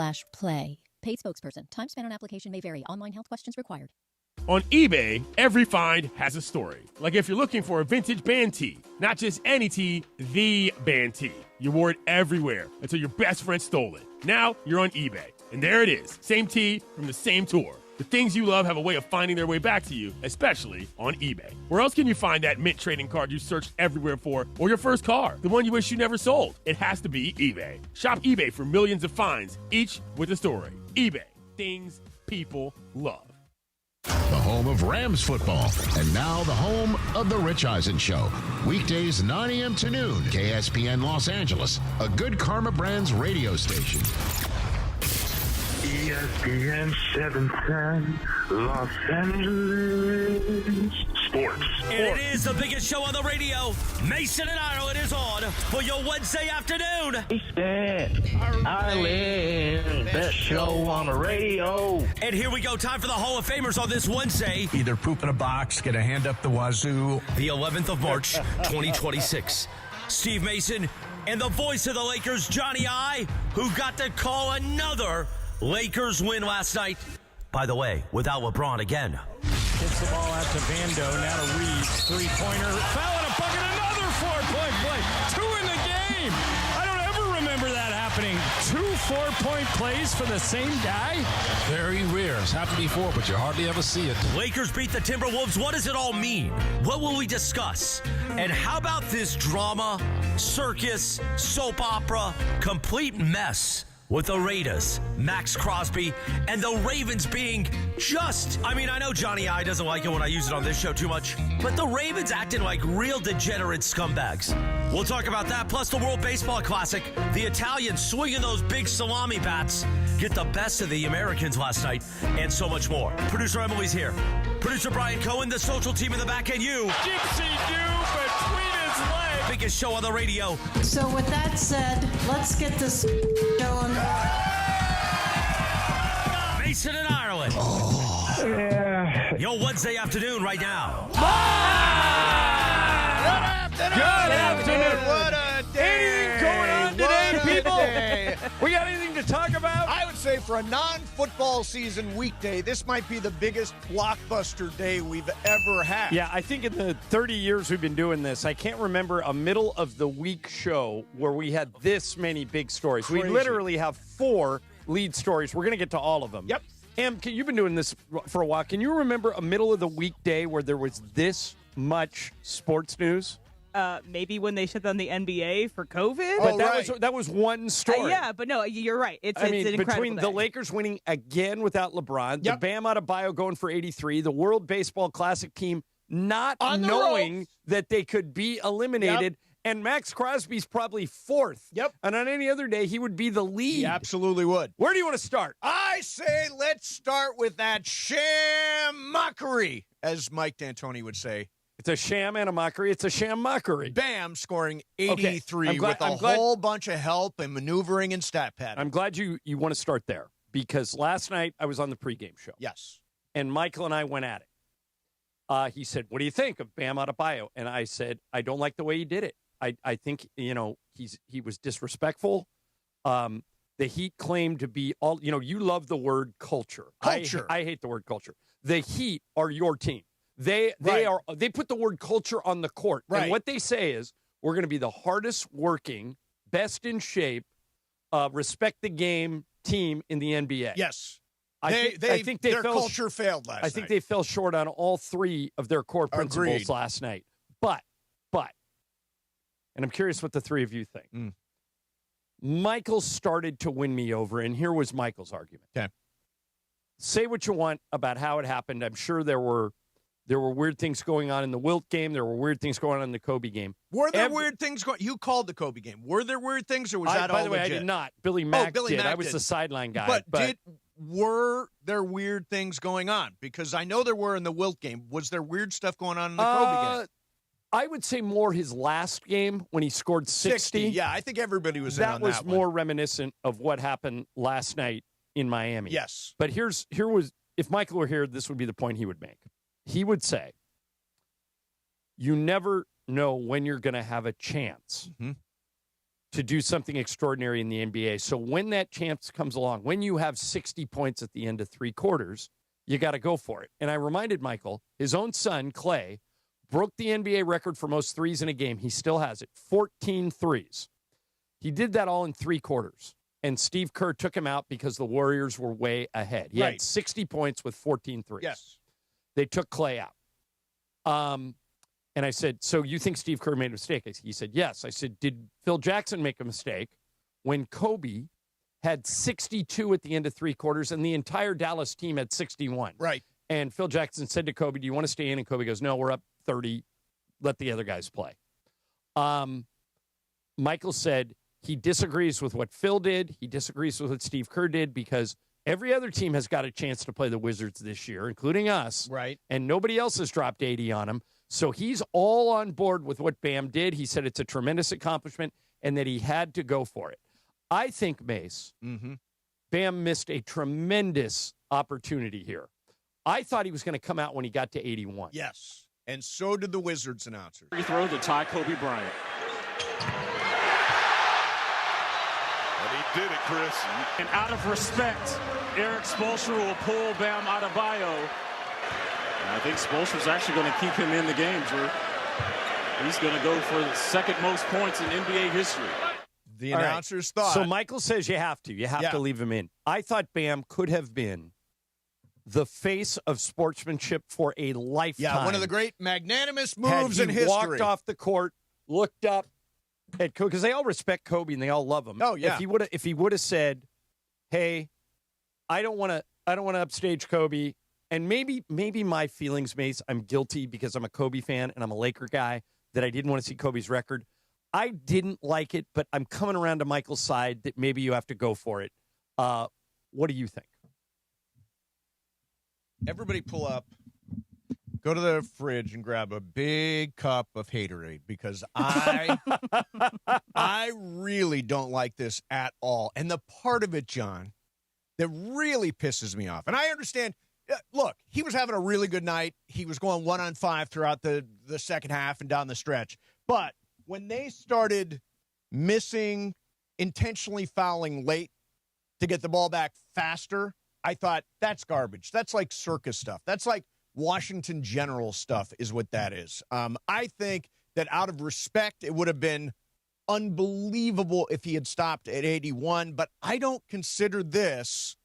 eBay.com/play. Paid spokesperson. Time spent on application may vary. Online health questions required. On eBay, every find has a story. Like if you're looking for a vintage band tee, not just any tee, the band tee. You wore it everywhere until your best friend stole it. Now you're on eBay, and there it is. Same tee from the same tour. The things you love have a way of finding their way back to you, especially on eBay. Where else can you find that mint trading card you searched everywhere for, or your first car, the one you wish you never sold? It has to be eBay. Shop eBay for millions of finds, each with a story. eBay, things people love. The home of Rams football, and now the home of The Rich Eisen Show. Weekdays 9 a.m. to noon, KSPN Los Angeles, a Good Karma Brands radio station. ESPN 710, Los Angeles. Sports. And it is the biggest show on the radio. Mason and Ireland is on for your Wednesday afternoon. Ireland, best show on the radio. And here we go. Time for the Hall of Famers on this Wednesday. Either poop in a box, get a hand up the wazoo. The 11th of March, 2026. Steve Mason and the voice of the Lakers, Johnny I, who got to call another Lakers win last night. By the way, without LeBron again. Gets the ball out to Vando, now to Reeves. Three-pointer, foul and a bucket, another four-point play. Two in the game. I don't ever remember that happening. Two four-point plays for the same guy? Very rare. It's happened before, but you hardly ever see it. Lakers beat the Timberwolves. What does it all mean? What will we discuss? And how about this drama, circus, soap opera, complete mess with the Raiders, Maxx Crosby, and the Ravens being I know Johnny I doesn't like it when I use it on this show too much, but the Ravens acting like real degenerate scumbags. We'll talk about that, plus the World Baseball Classic, the Italians swinging those big salami bats, get the best of the Americans last night, and so much more. Producer Emily's here. Producer Brian Cohen, the social team in the back, and you. Gypsy Jew between his legs. Biggest show on the radio. So with that said, let's get this going. Mason in Ireland. Yeah. Your Wednesday afternoon right now. Good afternoon. What a day. Anything going on today, What a people? day. We got anything to talk about? I would say for a non-football season weekday, this might be the biggest blockbuster day we've ever had. Yeah, I think in the 30 years we've been doing this, I can't remember a middle-of-the-week show where we had this many big stories. Crazy. We literally have 4 lead stories. We're going to get to all of them. Yep. Em, you've been doing this for a while. Can you remember a middle-of-the-week day where there was this much sports news? Maybe when they shut down the NBA for COVID. But that was one story. Yeah, but no, you're right. It's an incredible between day. the Lakers winning again without LeBron, Yep. the Bam Adebayo going for 83, the World Baseball Classic team not On the knowing ropes. that they could be eliminated, and Maxx Crosby's probably 4th. Yep. And on any other day, he would be the lead. He absolutely would. Where do you want to start? I say let's start with that sham mockery, as Mike D'Antoni would say. It's a sham and a mockery. It's a sham mockery. Bam scoring 83 I'm glad- with a I'm glad- whole bunch of help and maneuvering and stat pad. I'm glad you want to start there because last night I was on the pregame show. Yes. And Michael and I went at it. He said, what do you think of Bam Adebayo? And I said, I don't like the way he did it. I think, he was disrespectful. The Heat claimed to be all, you love the word culture. Culture. I hate the word culture. The Heat are your team. They put the word culture on the court. Right. And what they say is, we're going to be the hardest working, best in shape, respect the game team in the NBA. Yes. I think their culture failed last night. I think they fell short on all 3 of their core principles Agreed. last night. But, and I'm curious what the 3 of you think. Michael started to win me over, and here was Michael's argument. Okay. Say what you want about how it happened. I'm sure there were weird things going on in the Wilt game. There were weird things going on in the Kobe game. Were there weird things going? You called the Kobe game. Were there weird things, or was that all by the way, legit? I did not. Billy Mack Billy did. Mack I was did. the sideline guy. But were there weird things going on? Because I know there were in the Wilt game. Was there weird stuff going on in the Kobe game? I would say more his last game when he scored 60. Yeah, I think everybody was in on that was one. more reminiscent of what happened last night in Miami. Yes. But if Michael were here, this would be the point he would make. He would say, you never know when you're going to have a chance to do something extraordinary in the NBA. So when that chance comes along, when you have 60 points at the end of 3 quarters, you got to go for it. And I reminded Michael, his own son, Clay, broke the NBA record for most threes in a game. He still has it, 14 threes. He did that all in 3 quarters. And Steve Kerr took him out because the Warriors were way ahead. He had 60 points with 14 threes. Yes. They took Clay out. And I said, so you think Steve Kerr made a mistake? He said, yes. I said, did Phil Jackson make a mistake when Kobe had 62 at the end of 3 quarters and the entire Dallas team had 61? Right. And Phil Jackson said to Kobe, do you want to stay in? And Kobe goes, no, we're up 30. Let the other guys play. Michael said he disagrees with what Phil did. He disagrees with what Steve Kerr did because every other team has got a chance to play the Wizards this year, including us. Right. And nobody else has dropped 80 on them. So he's all on board with what Bam did. He said it's a tremendous accomplishment and that he had to go for it. I think, Mace, Bam missed a tremendous opportunity here. I thought he was going to come out when he got to 81. Yes. And so did the Wizards announcer. Free throw to tie Kobe Bryant. And he did it, Chris. And out of respect, Eric Spoelstra will pull Bam Adebayo. And I think Spoelstra's actually going to keep him in the game, Drew. He's going to go for the second most points in NBA history. The announcers thought. So Michael says you have to. You have to leave him in. I thought Bam could have been the face of sportsmanship for a lifetime. Yeah, one of the great magnanimous moves in history. Walked off the court, looked up at Kobe, because they all respect Kobe and they all love him. Oh yeah. If he would have said, "Hey, I don't want to upstage Kobe," and maybe my feelings, Mace, I'm guilty because I'm a Kobe fan and I'm a Laker guy that I didn't want to see Kobe's record. I didn't like it, but I'm coming around to Michael's side that maybe you have to go for it. What do you think? Everybody pull up, go to the fridge and grab a big cup of Haterade because I really don't like this at all. And the part of it, John, that really pisses me off, and I understand, look, he was having a really good night. He was going 1-on-5 throughout the second half and down the stretch. But when they started missing, intentionally fouling late to get the ball back faster, I thought, that's garbage. That's like circus stuff. That's like Washington General stuff is what that is. I think that out of respect, it would have been unbelievable if he had stopped at 81, but I don't consider this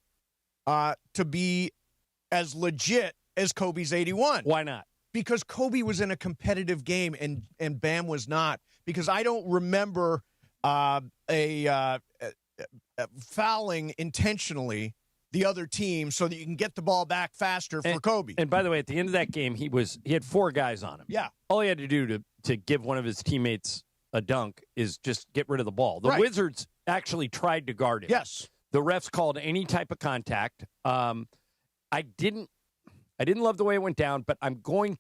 to be as legit as Kobe's 81. Why not? Because Kobe was in a competitive game and Bam was not. Because I don't remember fouling intentionally the other team so that you can get the ball back faster for Kobe. And by the way, at the end of that game, he had 4 guys on him. Yeah. All he had to do to give one of his teammates a dunk is just get rid of the ball. The Wizards actually tried to guard him. Yes. The refs called any type of contact. I didn't love the way it went down, but I'm not going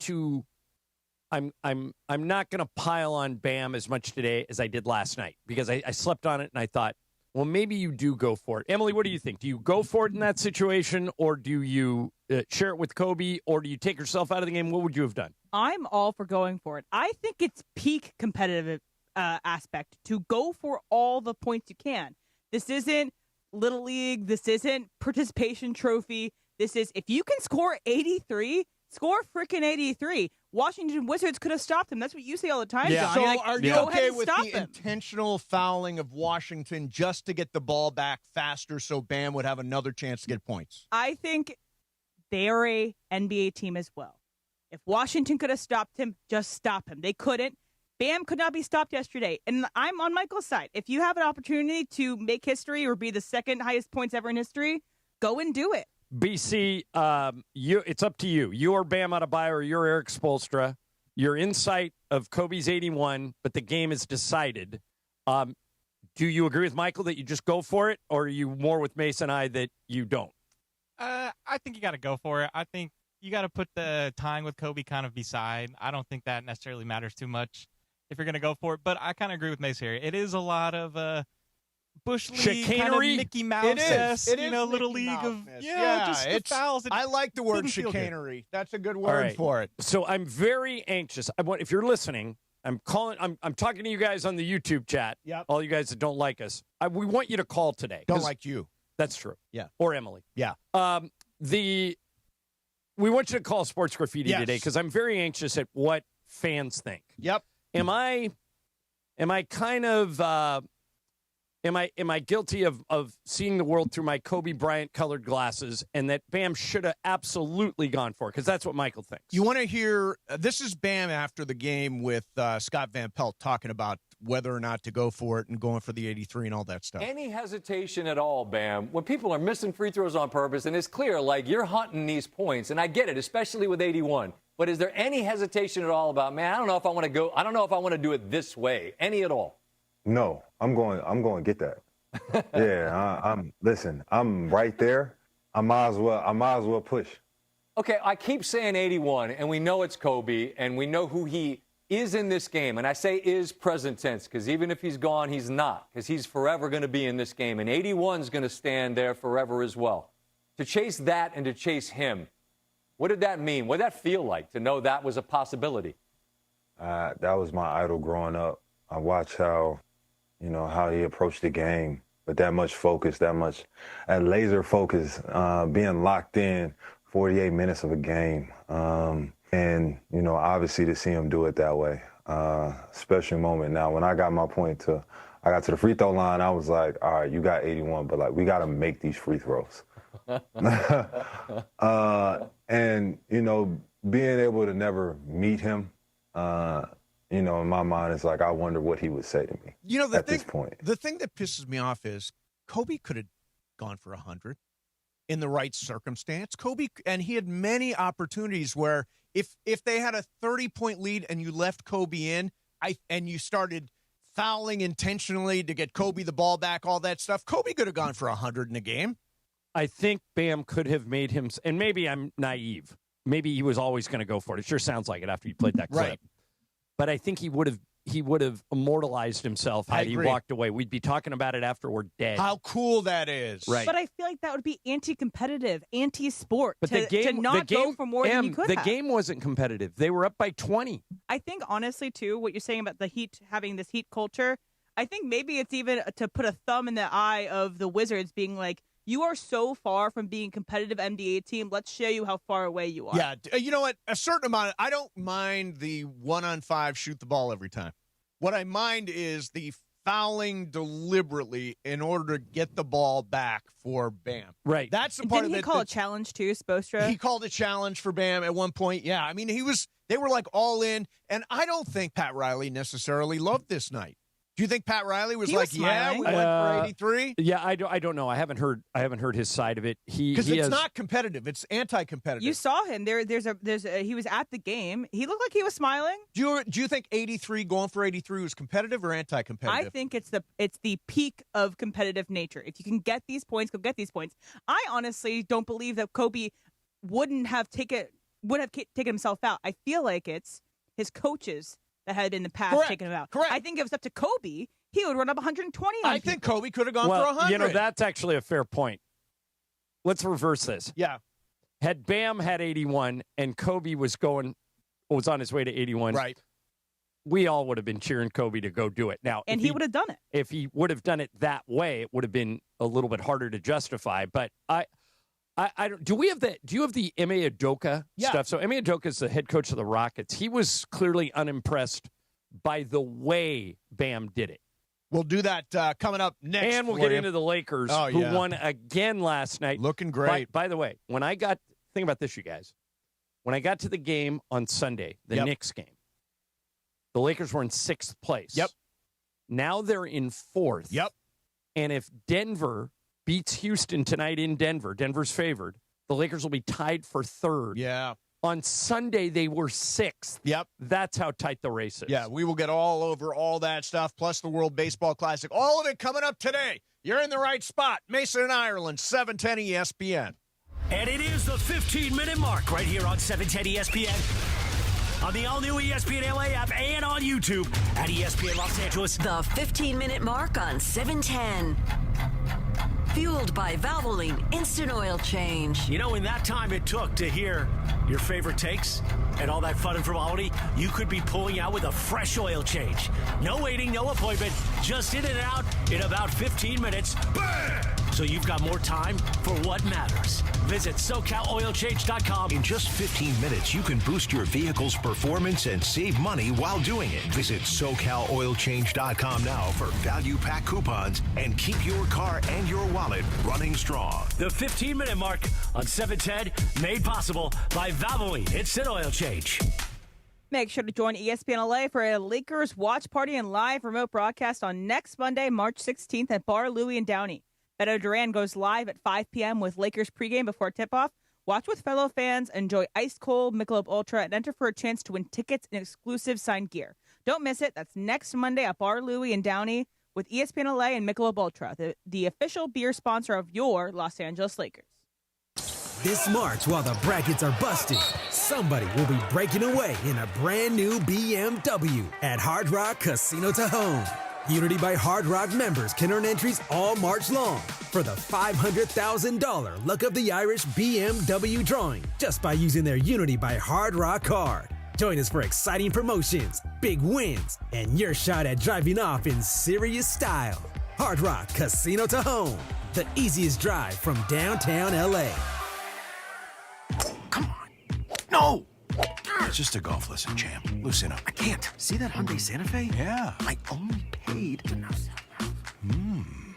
to pile on Bam as much today as I did last night because I slept on it and I thought, well, maybe you do go for it. Emily, what do you think? Do you go for it in that situation, or do you share it with Kobe, or do you take yourself out of the game? What would you have done? I'm all for going for it. I think it's peak competitive aspect to go for all the points you can. This isn't Little League. This isn't participation trophy. This is, if you can score 83, score freaking 83. Washington Wizards could have stopped him. That's what you say all the time, Yeah. John. So Like, are you go ahead okay and with stop the him. intentional fouling of Washington just to get the ball back faster so Bam would have another chance to get points? I think they are a NBA team as well. If Washington could have stopped him, just stop him. They couldn't. Bam could not be stopped yesterday. And I'm on Michael's side. If you have an opportunity to make history or be the second highest points ever in history, go and do it. BC, it's up to you. You're Bam Adebayo or you're Eric Spoelstra. You're in sight of Kobe's 81, but the game is decided. Do you agree with Michael that you just go for it, or are you more with Mason and I that you don't? I think you got to go for it. I think you got to put the tying with Kobe kind of beside. I don't think that necessarily matters too much if you're going to go for it, but I kind of agree with Mace here. It is a lot of Bush League, kind of Mickey Mouse-esque, It is Little Mickey League of Mouse-esque. just the fouls. I like the word didn't feel good. chicanery. That's a good word for it. So I'm very anxious. If you're listening, I'm talking to you guys on the YouTube chat. Yep. All you guys that don't like us. We want you to call today. Don't like you. That's true. Yeah. Or Emily. Yeah. We want you to call Sports Graffiti today because I'm very anxious at what fans think. Yep. Am I kind of am I guilty of seeing the world through my Kobe Bryant colored glasses and that Bam should have absolutely gone for it? Because that's what Michael thinks. You want to hear this is Bam after the game with Scott Van Pelt talking about whether or not to go for it and going for the 83 and all that stuff. Any hesitation at all, Bam, when people are missing free throws on purpose, and it's clear, like, you're hunting these points, and I get it, especially with 81. But is there any hesitation at all about, man, I don't know if I want to go, I don't know if I want to do it this way, any at all? No, I'm going to get that. Yeah, listen, I'm right there. I might as well push. Okay, I keep saying 81, and we know it's Kobe, and we know who he is in this game. And I say is present tense, because even if he's gone, he's not, because he's forever going to be in this game. And 81 is going to stand there forever as well. To chase that and to chase him, what did that mean? What did that feel like to know that was a possibility? That was my idol growing up. I watched how he approached the game with that much focus, that laser focus, being locked in 48 minutes of a game. And, obviously to see him do it that way, special moment. Now, when I got to the free throw line, I was like, all right, you got 81, but we got to make these free throws. And, being able to never meet him, in my mind, it's like, I wonder what he would say to me this point. The thing that pisses me off is Kobe could have gone for 100 in the right circumstance. Kobe, and he had many opportunities where if they had a 30-point lead and you left Kobe in, and you started fouling intentionally to get Kobe the ball back, all that stuff, Kobe could have gone for 100 in a game. I think Bam could have made him, and maybe I'm naive. Maybe he was always going to go for it. It sure sounds like it after you played that clip. Right. But I think he would have immortalized himself had he walked away. We'd be talking about it after we're dead. How cool that is. Right. But I feel like that would be anti-competitive, anti-sport But to not go for more than you could The have. game wasn't competitive. They were up by 20. I think, honestly, too, what you're saying about the Heat having this Heat culture, I think maybe it's even to put a thumb in the eye of the Wizards being like, you are so far from being a competitive NBA team. Let's show you how far away you are. Yeah, you know what? A certain amount. I don't mind the 1-on-5 shoot the ball every time. What I mind is the fouling deliberately in order to get the ball back for Bam. Right. That's the part Didn't of he it. call a challenge too, Spoelstra? He called a challenge for Bam at one point. Yeah, I mean, they were like all in, and I don't think Pat Riley necessarily loved this night. Do you think Pat Riley was like, yeah, we went for 83? Yeah, I don't know. I haven't heard his side of it. Because it's not competitive. It's anti-competitive. You saw him. He was at the game. He looked like he was smiling. Do you think 83 going for 83 was competitive or anti-competitive? I think it's the peak of competitive nature. If you can get these points, go get these points. I honestly don't believe that Kobe would have taken himself out. I feel like it's his coaches that had in the past taken him out. Correct. I think if it was up to Kobe, he would run up 120 on I think Kobe could have gone for 100. You know, that's actually a fair point. Let's reverse this. Yeah. Had Bam had 81 and Kobe was on his way to 81, right? We all would have been cheering Kobe to go do it. Now, and he would have done it. If he would have done it that way, it would have been a little bit harder to justify. But I don't. Do you have the Ime Adoka stuff? So Ime Adoka is the head coach of the Rockets. He was clearly unimpressed by the way Bam did it. We'll do that coming up next. And we'll get into the Lakers, who won again last night. Looking great. By the way, think about this, you guys. When I got to the game on Sunday, the Knicks game, the Lakers were in 6th place. Yep. Now they're in 4th. Yep. And if Denver beats Houston tonight in Denver, Denver's favored, the Lakers will be tied for 3rd. Yeah. On Sunday, they were 6th. Yep. That's how tight the race is. Yeah, we will get all over all that stuff, plus the World Baseball Classic. All of it coming up today. You're in the right spot. Mason and Ireland, 710 ESPN. And it is the 15-minute mark right here on 710 ESPN. On the all-new ESPN LA app and on YouTube at ESPN Los Angeles. The 15-minute mark on 710. Fueled by Valvoline Instant Oil Change. You know, in that time it took to hear your favorite takes and all that fun and frivolity, you could be pulling out with a fresh oil change. No waiting, no appointment, just in and out in about 15 minutes. Bam! So you've got more time for what matters. Visit SoCalOilChange.com. In just 15 minutes, you can boost your vehicle's performance and save money while doing it. Visit SoCalOilChange.com now for value pack coupons and keep your car and your wallet running strong. The 15-minute mark on 710, made possible by Valvoline Instant Oil Change. Make sure to join ESPN LA for a Lakers watch party and live remote broadcast on next Monday, March 16th at Bar Louie in Downey. Beto Duran goes live at 5 p.m. with Lakers pregame before tip-off. Watch with fellow fans, enjoy ice-cold Michelob Ultra, and enter for a chance to win tickets and exclusive signed gear. Don't miss it. That's next Monday at Bar Louie in Downey with ESPN LA and Michelob Ultra, the official beer sponsor of your Los Angeles Lakers. This March, while the brackets are busted, somebody will be breaking away in a brand new BMW at Hard Rock Casino Tahoe. Unity by Hard Rock members can earn entries all March long for the $500,000 Luck of the Irish BMW drawing just by using their Unity by Hard Rock card. Join us for exciting promotions, big wins, and your shot at driving off in serious style. Hard Rock Casino Tahoe, the easiest drive from downtown LA. No! It's just a golf lesson, champ. Loosen up. I can't. See that Hyundai Santa Fe? Yeah. I only paid to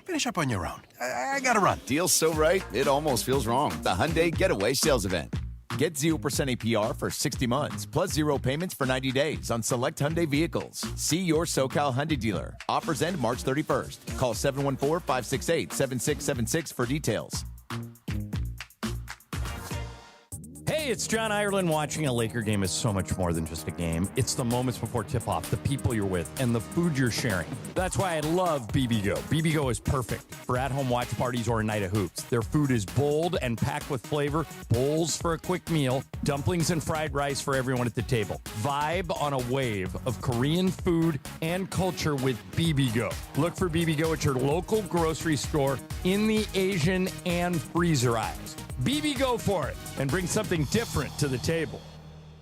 Finish up on your own. I gotta run. Deal's so right, it almost feels wrong. The Hyundai Getaway Sales Event. Get 0% APR for 60 months, plus 0 payments for 90 days on select Hyundai vehicles. See your SoCal Hyundai dealer. Offers end March 31st. Call 714-568-7676 for details. Hey, it's John Ireland. Watching a Laker game is so much more than just a game. It's the moments before tip-off, the people you're with, and the food you're sharing. That's why I love BBGO. BBGO is perfect for at-home watch parties or a night of hoops. Their food is bold and packed with flavor, bowls for a quick meal, dumplings and fried rice for everyone at the table. Vibe on a wave of Korean food and culture with BBGO. Look for BBGO at your local grocery store in the Asian and freezer aisles. BB, go for it and bring something different to the table.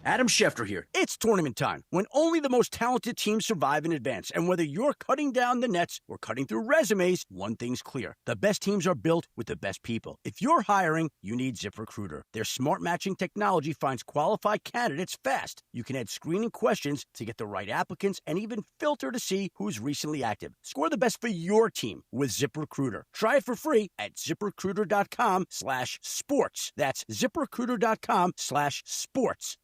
Adam Schefter here. It's tournament time, when only the most talented teams survive in advance. And whether you're cutting down the nets or cutting through resumes, one thing's clear. The best teams are built with the best people. If you're hiring, you need ZipRecruiter. Their smart matching technology finds qualified candidates fast. You can add screening questions to get the right applicants and even filter to see who's recently active. Score the best for your team with ZipRecruiter. Try it for free at ZipRecruiter.com/sports. That's ZipRecruiter.com/sports.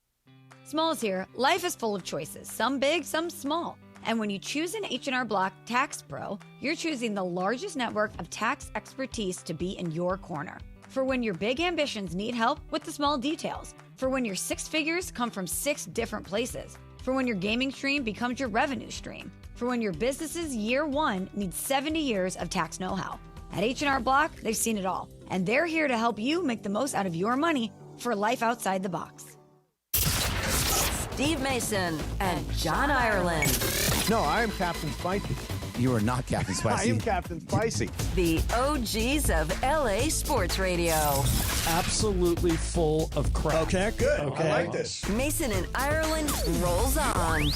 Smalls here. Life is full of choices, some big, some small. And when you choose an H&R Block Tax Pro, you're choosing the largest network of tax expertise to be in your corner. For when your big ambitions need help with the small details. For when your six figures come from 6 different places. For when your gaming stream becomes your revenue stream. For when your business's year 1 needs 70 years of tax know-how. At H&R Block, they've seen it all. And they're here to help you make the most out of your money for life outside the box. Steve Mason and John Ireland. No, I am Captain Spicy. You are not Captain Spicy. I am Captain Spicy. The OGs of LA Sports Radio. Absolutely full of crap. Okay, good. Okay. I like this. Mason and Ireland rolls on.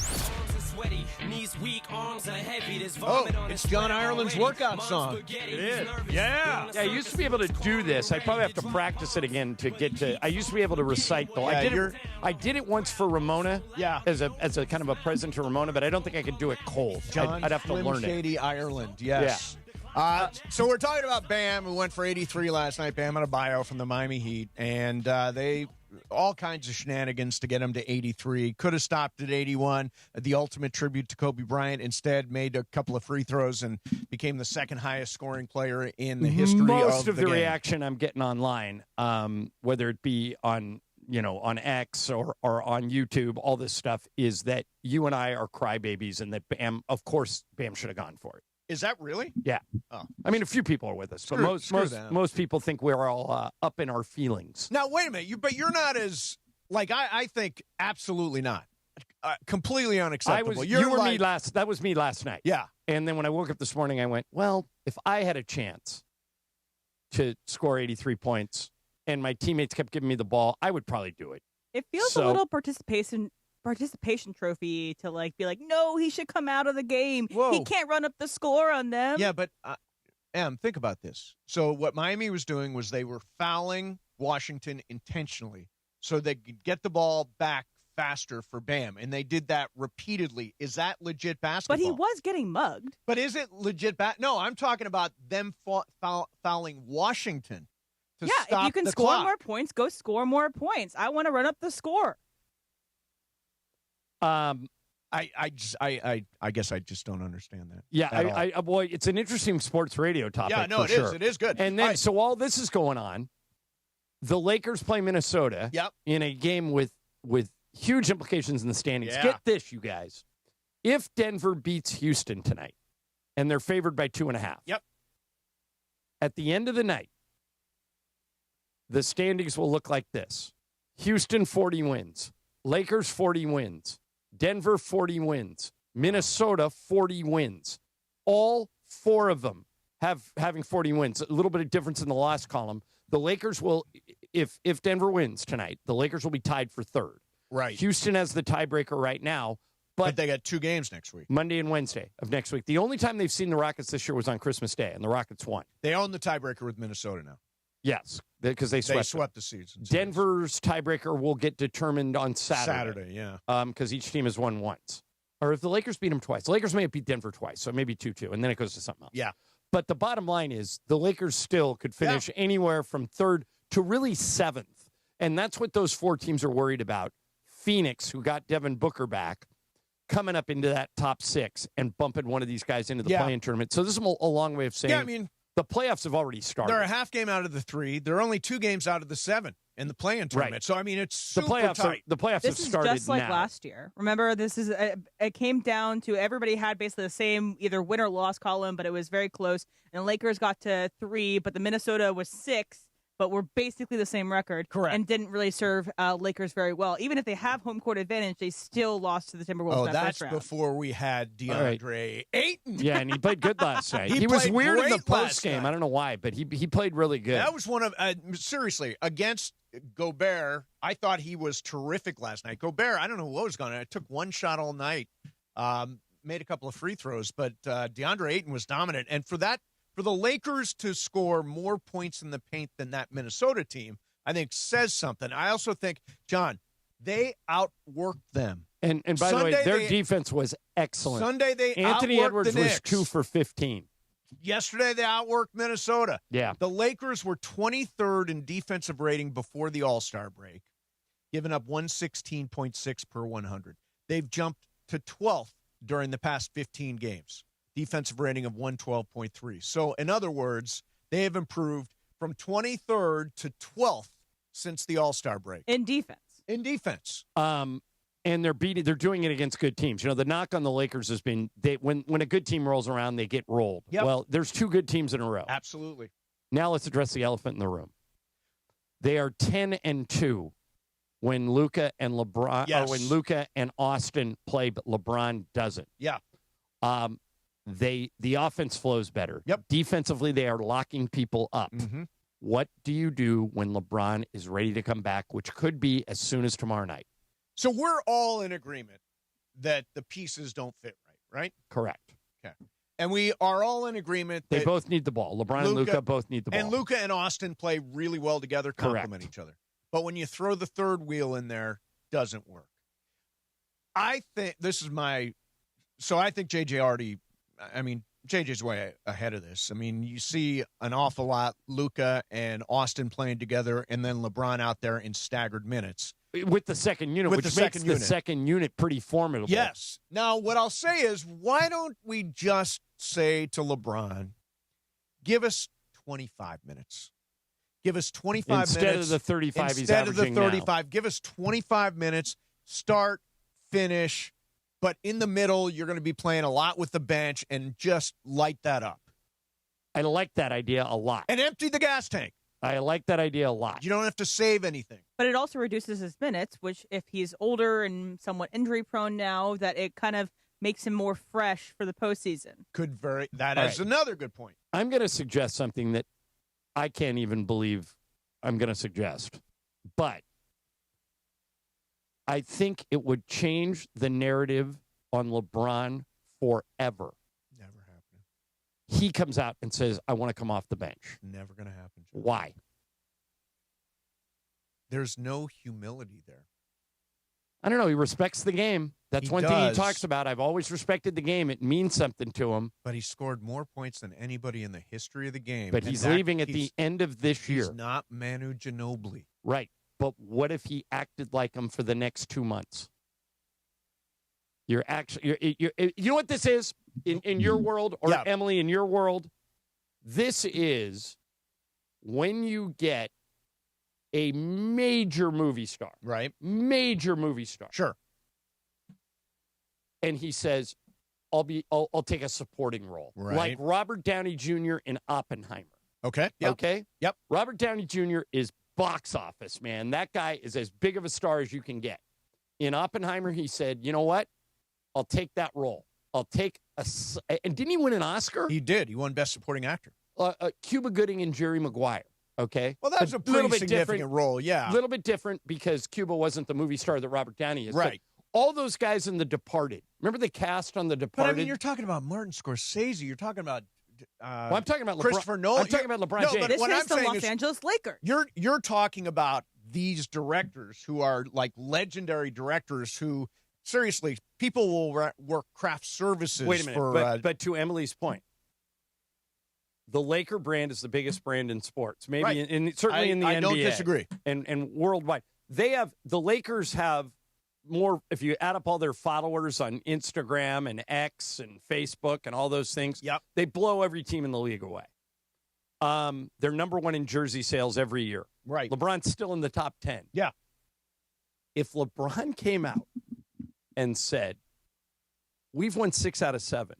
Oh, it's John Ireland's workout song. It is. Yeah. I used to be able to do this. I probably have to practice it again to get to. I used to be able to recite the. Yeah, I did it once for Ramona. Yeah. As a kind of a present to Ramona, but I don't think I could do it cold. John I'd have to learn Shady it. Ireland. Yes. Yeah. So we're talking about Bam, who went for 83 last night. Bam Adebayo from the Miami Heat, and they all kinds of shenanigans to get him to 83. Could have stopped at 81. The ultimate tribute to Kobe Bryant. Instead, made a couple of free throws and became the second highest scoring player in the history Most of the game. reaction I'm getting online, whether it be on on X or on YouTube, all this stuff is that you and I are crybabies, and that Bam, of course, Bam should have gone for it. Is that really? Yeah. Oh. I mean, a few people are with us, but most people think we're all up in our feelings. Now, wait a minute. But you're not as, I think absolutely not. Completely unacceptable. That was me last night. Yeah. And then when I woke up this morning, I went, well, if I had a chance to score 83 points and my teammates kept giving me the ball, I would probably do it. It feels a little participation trophy to like be like, no, he should come out of the game. Whoa. He can't run up the score on them. Yeah, but Em, think about this. So what Miami was doing was they were fouling Washington intentionally so they could get the ball back faster for Bam, and they did that repeatedly. Is that legit basketball? But he was getting mugged. But is it legit No, I'm talking about them fouling Washington to stop if you can the score clock. more points, go score more points. I want to run up the score. I guess I just don't understand that. Yeah, boy, it's an interesting sports radio topic. Yeah, no, for it sure. is. It is good. And then, so while this is going on, the Lakers play Minnesota in a game with huge implications in the standings. Yeah. Get this, you guys. If Denver beats Houston tonight, and they're favored by 2.5. Yep. At the end of the night, the standings will look like this. Houston, 40 wins. Lakers, 40 wins. Denver, 40 wins. Minnesota, 40 wins. All four of them having 40 wins. A little bit of difference in the loss column. The Lakers will, if Denver wins tonight, the Lakers will be tied for third. Right. Houston has the tiebreaker right now. But they got 2 games next week. Monday and Wednesday of next week. The only time they've seen the Rockets this year was on Christmas Day, and the Rockets won. They own the tiebreaker with Minnesota now. Yes, because they swept the season. Denver's tiebreaker will get determined on Saturday. Yeah. Because each team has won once. Or if the Lakers beat them twice. The Lakers may have beat Denver twice, so maybe 2-2, and then it goes to something else. Yeah. But the bottom line is the Lakers still could finish anywhere from third to really seventh. And that's what those 4 teams are worried about. Phoenix, who got Devin Booker back, coming up into that top 6 and bumping one of these guys into the play-in tournament. So this is a long way of saying the playoffs have already started. They're a half game out of the 3. They're only 2 games out of the 7 in the play-in tournament. Right. So, I mean, it's super tight. The playoffs This have is started just like now. last year. Remember, it came down to everybody had basically the same either win or loss column, but it was very close. And the Lakers got to 3, but the Minnesota was 6. But were basically the same record. Correct. And didn't really serve Lakers very well. Even if they have home court advantage, they still lost to the Timberwolves in that first round. Before we had DeAndre Ayton. Yeah, and he played good last night. He was played weird in the great last post game. night. I don't know why, but he played really good. That was one of, seriously, against Gobert, I thought he was terrific last night. Gobert, I don't know what was going on. I took 1 shot all night, made a couple of free throws, but DeAndre Ayton was dominant. And for the Lakers to score more points in the paint than that Minnesota team, I think says something. I also think, John, they outworked them. And by the way, their defense was excellent. Sunday they Anthony outworked Edwards the was Knicks. 2 for 15. Yesterday they outworked Minnesota. Yeah. The Lakers were 23rd in defensive rating before the All-Star break, giving up 116.6 per 100. They've jumped to 12th during the past 15 games. Defensive rating of 112.3. So, in other words, they have improved from 23rd to 12th since the All-Star break. In defense. And they're doing it against good teams. You know, the knock on the Lakers has been when a good team rolls around, they get rolled. Yep. Well, there's 2 good teams in a row. Absolutely. Now let's address the elephant in the room. They are 10-2 when Luka and LeBron, or when Luka and Austin play, but LeBron doesn't. Yeah. The offense flows better. Yep. Defensively, they are locking people up. Mm-hmm. What do you do when LeBron is ready to come back, which could be as soon as tomorrow night? So we're all in agreement that the pieces don't fit right? Correct. Okay. And we are all in agreement that They both need the ball. LeBron and Luka both need the ball. And Luka and Austin play really well together, complement each other. But when you throw the third wheel in there, doesn't work. I think this is I think JJ's way ahead of this. I mean, you see an awful lot Luka and Austin playing together, and then LeBron out there in staggered minutes. With the second unit, which makes the second unit pretty formidable. Yes. Now, what I'll say is, why don't we just say to LeBron, give us 25 minutes. Give us 25 minutes. Instead of the 35 he's Instead of the averaging 35, give us 25 minutes, start, finish, but in the middle, you're going to be playing a lot with the bench and just light that up. I like that idea a lot. And empty the gas tank. I like that idea a lot. You don't have to save anything. But it also reduces his minutes, which if he's older and somewhat injury prone now, that it kind of makes him more fresh for the postseason. That is another good point. I'm going to suggest something that I can't even believe I'm going to suggest. But I think it would change the narrative on LeBron forever. Never happening. He comes out and says, I want to come off the bench. Never going to happen. Joe. Why? There's no humility there. I don't know. He respects the game. That's one thing he does. talks about. I've always respected the game. It means something to him. But he scored more points than anybody in the history of the game. But he's leaving at the end of this year. He's not Manu Ginobili. Right. But what if he acted like him for the next 2 months? You know what this is in your world, or Emily, in your world? This is when you get a major movie star. Right. Major movie star. Sure. And he says, I'll take a supporting role. Right. Like Robert Downey Jr. in Oppenheimer. Okay. Yep. Okay? Yep. Robert Downey Jr. is box office, man. That guy is as big of a star as you can get. In Oppenheimer, he said, you know what? I'll take that role. I'll take and didn't he win an Oscar? He did. He won Best Supporting Actor. Cuba Gooding and Jerry Maguire. Okay. Well, that's a pretty significant role, yeah. A little bit different because Cuba wasn't the movie star that Robert Downey is. Right. But all those guys in The Departed. Remember the cast on The Departed? But, I mean, you're talking about Martin Scorsese. You're talking about I'm talking about Christopher Nolan. I'm talking about LeBron James. This what is I'm the saying Los Angeles Lakers. You're talking about these directors who are like legendary directors who, seriously, people will work craft services. Wait a minute. For, but to Emily's point, the Laker brand is the biggest brand in sports. Maybe right. Certainly in the NBA. I don't disagree. And worldwide. The Lakers have more, if you add up all their followers on Instagram and X and Facebook and all those things, they blow every team in the league away. They're number one in jersey sales every year. Right. LeBron's still in the top 10. Yeah. If LeBron came out and said, we've won 6 out of 7.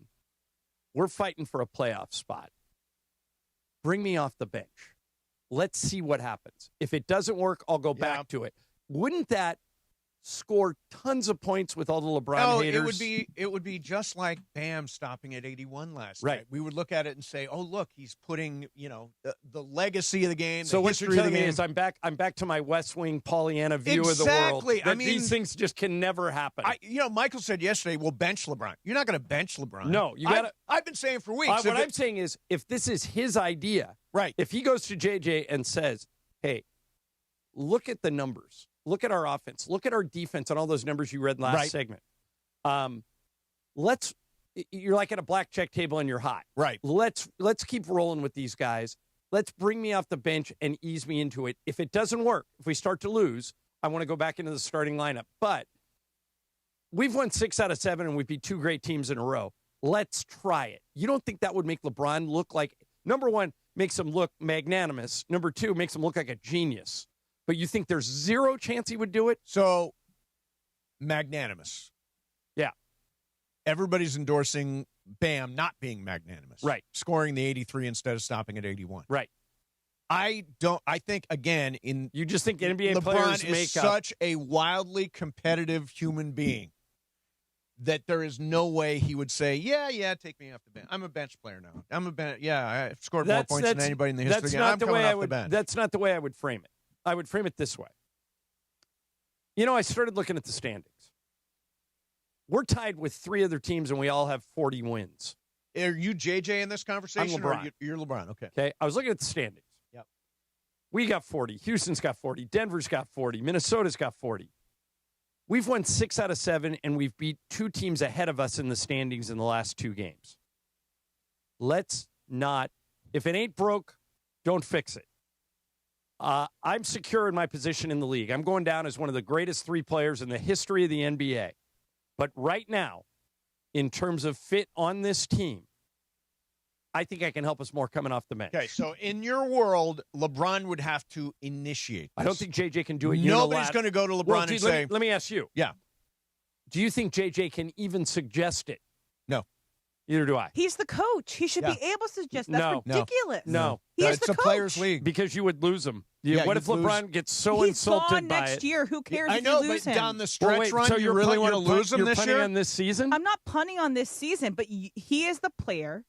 We're fighting for a playoff spot. Bring me off the bench. Let's see what happens. If it doesn't work, I'll go back to it. Wouldn't that score tons of points with all the LeBron haters? It would be just like Bam stopping at 81 last night. We would look at it and say, "Oh, look, he's putting, the legacy of the game." So the what you're history of telling the me game. is I'm back to my West Wing Pollyanna view of the world. Exactly. That these things just can never happen. Michael said yesterday, "We'll bench LeBron." You're not going to bench LeBron. No, you got to. I've been saying for weeks. What I'm saying is, if this is his idea, right? If he goes to JJ and says, "Hey, look at the numbers. Look at our offense. Look at our defense and all those numbers you read last segment. You're like at a blackjack table and you're hot. Right. Let's keep rolling with these guys. Let's bring me off the bench and ease me into it. If it doesn't work, if we start to lose, I want to go back into the starting lineup. But we've won 6 out of 7 and we beat 2 great teams in a row. Let's try it." You don't think that would make LeBron look like, number one, makes him look magnanimous. Number 2, makes him look like a genius. But you think there's 0 chance he would do it? So, magnanimous. Yeah. Everybody's endorsing Bam not being magnanimous. Right. Scoring the 83 instead of stopping at 81. Right. I think, again, you just think NBA LeBron players is such a wildly competitive human being that there is no way he would say, yeah, take me off the bench. I'm a bench player now. I've scored more points than anybody in the history of the game. I'm coming off the bench. That's not the way I would frame it. I would frame it this way. I started looking at the standings. We're tied with 3 other teams, and we all have 40 wins. Are you JJ in this conversation? I'm LeBron. Or you're LeBron, okay. Okay, I was looking at the standings. Yep. We got 40. Houston's got 40. Denver's got 40. Minnesota's got 40. We've won 6 out of 7, and we've beat 2 teams ahead of us in the standings in the last 2 games. Let's not, if it ain't broke, don't fix it. I'm secure in my position in the league. I'm going down as one of the greatest 3 players in the history of the NBA. But right now, in terms of fit on this team, I think I can help us more coming off the bench. Okay, so in your world, LeBron would have to initiate this. I don't think JJ can do it. Nobody's going to go to LeBron and say... Let me ask you. Yeah. Do you think JJ can even suggest it? No. Neither do I. He's the coach. He should be able to suggest. That's ridiculous. No. He's it's the a coach. players' league. Because you would lose him. Yeah, what if LeBron gets so He's insulted gone by next it? year. Who cares I if know, you lose but him? down the stretch run, so you really want to lose him this year? year? On this season? I'm not punting on this season, but he is the player.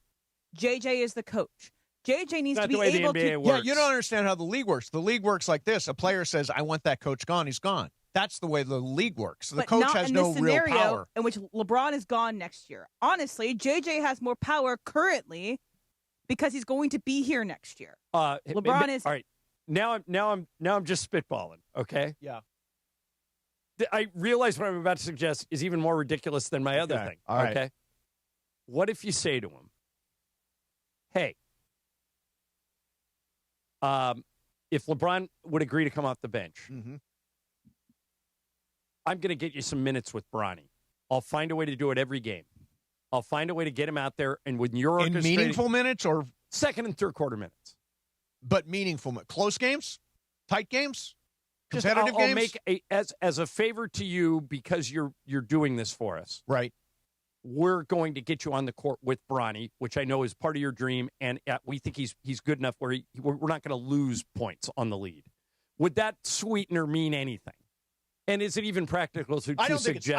JJ is the coach. JJ needs Not to the be way the able NBA to. works. Yeah, you don't understand how the league works. The league works like this. A player says, I want that coach gone. He's gone. That's the way the league works. The But coach not has in no this scenario real power. in which LeBron is gone next year. Honestly, JJ has more power currently because he's going to be here next year. LeBron is all right. Now I'm just spitballing. Okay. Yeah. I realize what I'm about to suggest is even more ridiculous than my other Okay. thing. All right. Okay. What if you say to him, "Hey, if LeBron would agree to come off the bench, I'm going to get you some minutes with Bronny. I'll find a way to do it every game. I'll find a way to get him out there, and when you're In meaningful minutes or second and third quarter minutes, but meaningful close games, tight games, Just competitive I'll games. make as a favor to you because you're doing this for us. Right. We're going to get you on the court with Bronny, which I know is part of your dream, and we think he's good enough where we're not going to lose points on the lead. Would that sweetener mean anything? And is it even practical to suggest I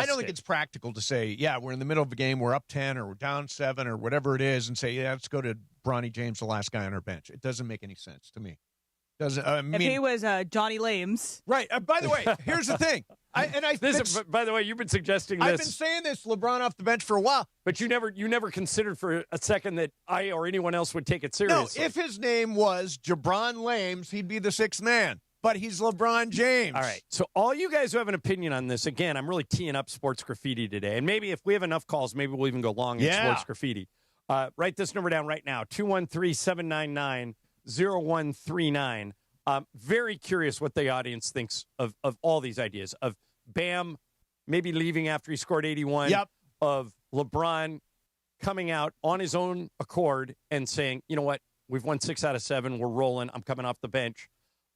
don't think it's practical to say, yeah, we're in the middle of a game, we're up 10 or we're down 7 or whatever it is, and say, yeah, let's go to Bronny James, the last guy on our bench. It doesn't make any sense to me. Doesn't. If he was Johnny Lames. Right. By the way, here's the thing. By the way, you've been suggesting this. I've been saying this, LeBron off the bench for a while. But you never considered for a second that I or anyone else would take it seriously. No, if his name was Jabron Lames, he'd be the sixth man. But he's LeBron James. All right. So all you guys who have an opinion on this, again, I'm really teeing up sports graffiti today. And maybe if we have enough calls, maybe we'll even go long in sports graffiti. Write this number down right now, 213-799-0139. Very curious what the audience thinks of all these ideas, of Bam maybe leaving after he scored 81, of LeBron coming out on his own accord and saying, you know what, we've won 6 out of 7, we're rolling, I'm coming off the bench.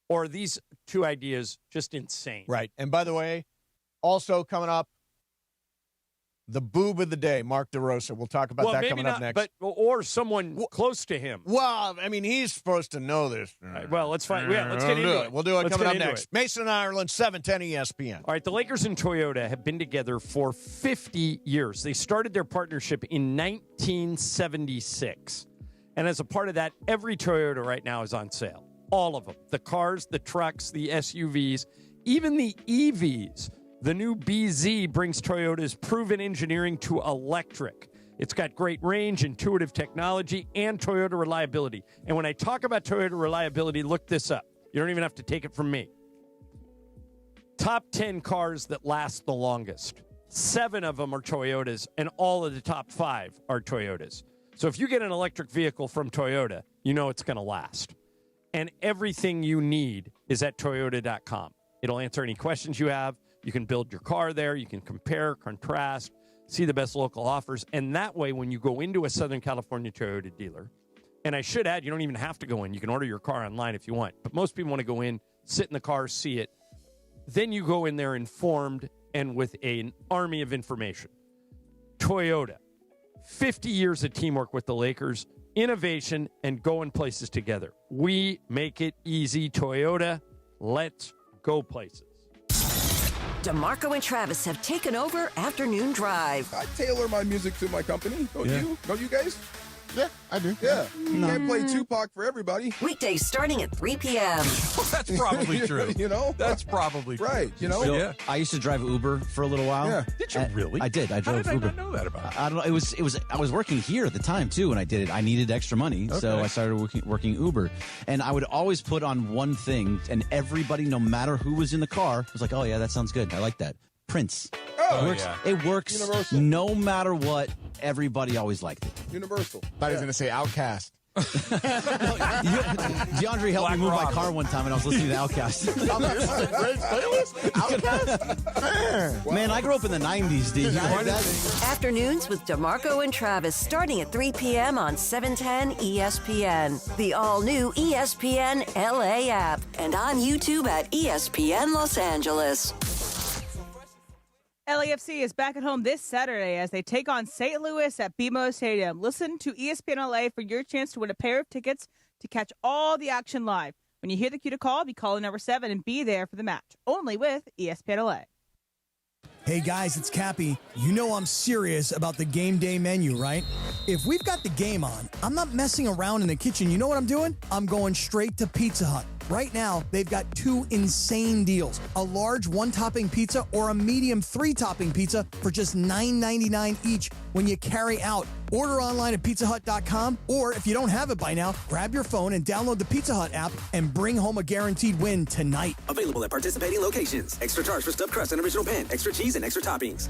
Or are these two ideas just insane? Right. And by the way, also coming up, the boob of the day, Mark DeRosa. We'll talk about that coming up next. Or someone close to him. Well, I mean, he's supposed to know this. Right, well, let's find. Yeah, let's get into it. We'll do it coming up next. It. Mason, Ireland, 710 ESPN. All right, the Lakers and Toyota have been together for 50 years. They started their partnership in 1976. And as a part of that, every Toyota right now is on sale. All of them. The cars, the trucks, the SUVs, even the EVs. The new BZ brings Toyota's proven engineering to electric. It's got great range, intuitive technology, and Toyota reliability. And when I talk about Toyota reliability, look this up. You don't even have to take it from me. Top 10 cars that last the longest. 7 of them are Toyotas, and all of the top 5 are Toyotas. So if you get an electric vehicle from Toyota, you know it's going to last. And everything you need is at Toyota.com. It'll answer any questions you have. You can build your car there. You can compare, contrast, see the best local offers. And that way, when you go into a Southern California Toyota dealer, and I should add, you don't even have to go in. You can order your car online if you want. But most people want to go in, sit in the car, see it. Then you go in there informed and with an army of information. Toyota, 50 years of teamwork with the Lakers, innovation, and going places together. We make it easy. Toyota, let's go places. DeMarco and Travis have taken over Afternoon Drive. I tailor my music to my company. Don't you? Don't you guys? Yeah, I do. Yeah. You can't play Tupac for everybody. Weekdays starting at 3 p.m. That's probably true. You know? That's probably true. Right. You know? Yeah. I used to drive Uber for a little while. Yeah. Did you really? I did. I drove How did Uber. I not know that about you? I don't know. It was. I was working here at the time too, and I did it. I needed extra money, so I started working Uber. And I would always put on one thing, and everybody, no matter who was in the car, was like, "Oh yeah, that sounds good. I like that." Prince. Oh, It works Universal. no matter what. Everybody always liked it. Universal. Thought he was going to say Outcast. DeAndre helped me move my car one time, and I was listening to Outkast. Great playlist. Outcast. Man, I grew up in the 90s, dude. Afternoons with DeMarco and Travis starting at 3 p.m. on 710 ESPN. The all-new ESPN LA app. And on YouTube at ESPN Los Angeles. LAFC is back at home this Saturday as they take on St. Louis at BMO Stadium. Listen to ESPN LA for your chance to win a pair of tickets to catch all the action live. When you hear the cue to call, be calling number 7 and be there for the match. Only with ESPN LA. Hey guys, it's Cappy. You know I'm serious about the game day menu, right? If we've got the game on, I'm not messing around in the kitchen. You know what I'm doing? I'm going straight to Pizza Hut. Right now, they've got 2 insane deals. A large 1-topping pizza or a medium 3-topping pizza for just $9.99 each when you carry out. Order online at pizzahut.com, or if you don't have it by now, grab your phone and download the Pizza Hut app and bring home a guaranteed win tonight. Available at participating locations. Extra charge for stuffed crust and original pan, extra cheese, and extra toppings.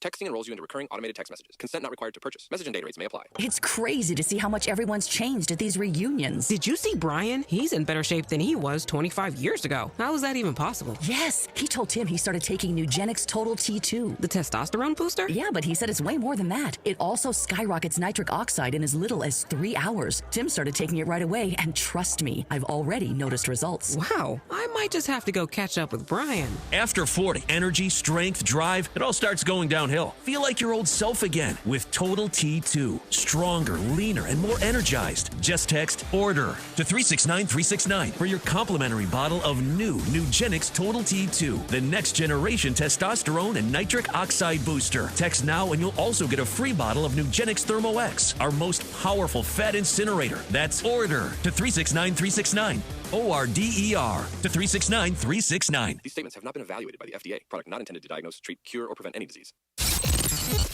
Texting enrolls you into recurring automated text messages. Consent not required to purchase. Message and data rates may apply. It's crazy to see how much everyone's changed at these reunions. Did you see Brian? He's in better shape than he was 25 years ago. How is that even possible? Yes, he told Tim he started taking Nugenix Total T2. The testosterone booster? Yeah, but he said it's way more than that. It also skyrockets nitric oxide in as little as 3 hours. Tim started taking it right away, and trust me, I've already noticed results. Wow, I might just have to go catch up with Brian. After 40, energy, strength, drive, it all starts going downhill. Feel like your old self again with Total T2. Stronger, leaner, and more energized. Just text ORDER to 369-369 for your complimentary bottle of new Nugenix Total T2, the next generation testosterone and nitric oxide booster. Text now and you'll also get a free bottle of Nugenix Thermo X, our most powerful fat incinerator. That's ORDER to 369-369. ORDER to 369-369. These statements have not been evaluated by the FDA. Product not intended to diagnose, treat, cure, or prevent any disease.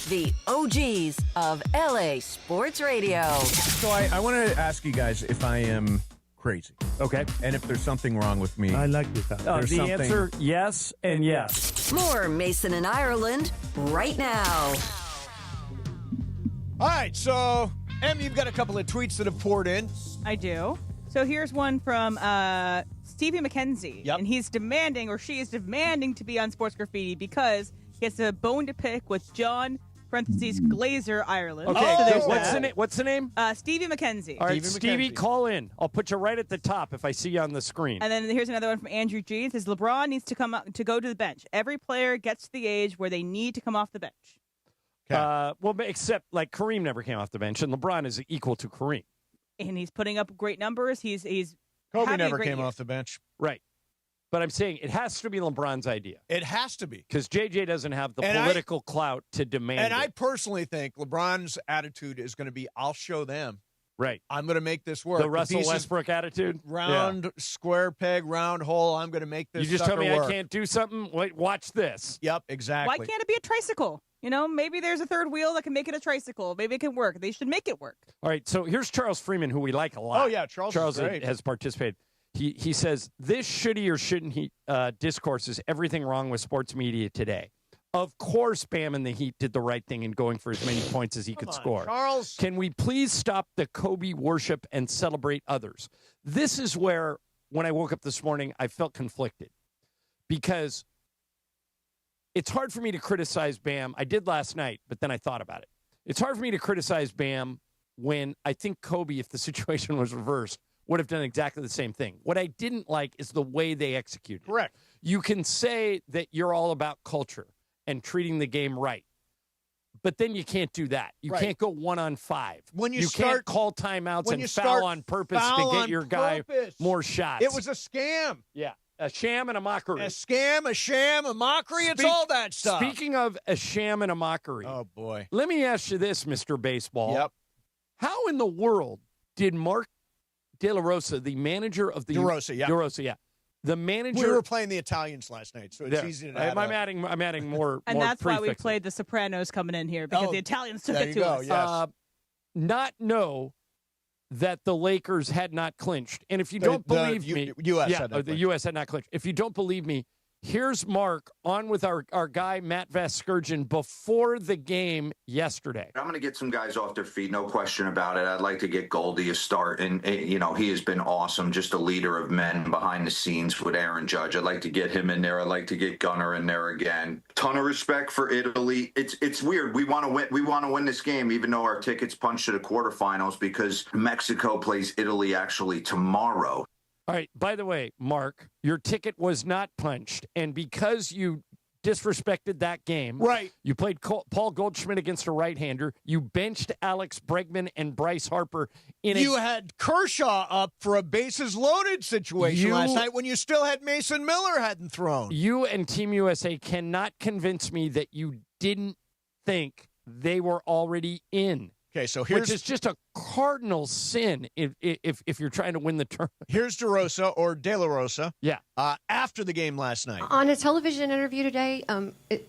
The OGs of LA Sports Radio. So I want to ask you guys if I am crazy. Okay. And if there's something wrong with me. I like this. The answer, yes and yes. More Mason and Ireland right now. All right, so, Em, you've got a couple of tweets that have poured in. I do. So here's one from Stevie McKenzie. Yep. And he's demanding, or she is demanding, to be on Sports Graffiti because he has a bone to pick with John Glazer Ireland. Okay, so there's what's, that. what's the name? Stevie McKenzie. All right, Stevie, call in. I'll put you right at the top if I see you on the screen. And then here's another one from Andrew G. It says LeBron needs to come up to go to the bench. Every player gets to the age where they need to come off the bench. Well, except like Kareem never came off the bench, and LeBron is equal to Kareem. And he's putting up great numbers. He's Kobe never came off the bench. Right. But I'm saying it has to be LeBron's idea. It has to be. Because JJ doesn't have the political clout to demand And it. I personally think LeBron's attitude is going to be, I'll show them. Right. I'm going to make this work. The Russell Westbrook attitude? Round, square peg, round hole. I'm going to make this You just told me work. I can't do something? Wait, watch this. Yep, exactly. Why can't it be a tricycle? You know, maybe there's a third wheel that can make it a tricycle. Maybe it can work. They should make it work. All right, so here's Charles Freeman, who we like a lot. Oh, yeah, Charles is great. has participated. He says, this should he or shouldn't he discourse is everything wrong with sports media today. Of course, Bam and the Heat did the right thing in going for as many points as he could score. Charles. Can we please stop the Kobe worship and celebrate others? This is where, when I woke up this morning, I felt conflicted. Because it's hard for me to criticize Bam. I did last night, but then I thought about it. It's hard for me to criticize Bam when I think Kobe, if the situation was reversed, would have done exactly the same thing. What I didn't like is the way they executed. Correct. You can say that you're all about culture and treating the game right, but then you can't do that. You can't go 1-on-5. When you can't call timeouts and foul on purpose to get your guy more shots. It was a scam. Yeah. A sham and a mockery. A scam, a sham, a mockery. It's all that stuff. Speaking of a sham and a mockery. Oh, boy. Let me ask you this, Mr. Baseball. Yep. How in the world did Mark De La Rosa, the manager of the... De Rosa, yeah. The manager... We were playing the Italians last night, so it's easy to add I'm adding more And more that's why we prefixes. played The Sopranos coming in here, because the Italians took it to us. Yes. Not know that the Lakers had not clinched. And if you don't believe me... U.S. had not the U.S. had not clinched. If you don't believe me, here's Mark on with our guy, Matt Vasgersian, before the game yesterday. I'm going to get some guys off their feet, no question about it. I'd like to get Goldie a start. And, you know, he has been awesome, just a leader of men behind the scenes with Aaron Judge. I'd like to get him in there. I'd like to get Gunnar in there again. Ton of respect for Italy. It's weird. We want to win. We want to win this game, even though our tickets punched to the quarterfinals, because Mexico plays Italy actually tomorrow. All right. By the way, Mark, your ticket was not punched. And because you disrespected that game. Right. You played Paul Goldschmidt against a right-hander. You benched Alex Bregman and Bryce Harper. You had Kershaw up for a bases-loaded situation last night when you still had Mason Miller hadn't thrown. You and Team USA cannot convince me that you didn't think they were already in. Okay, so which is just a cardinal sin if you're trying to win the tournament. Here's DeRosa or De La Rosa. Yeah. After the game last night. On a television interview today,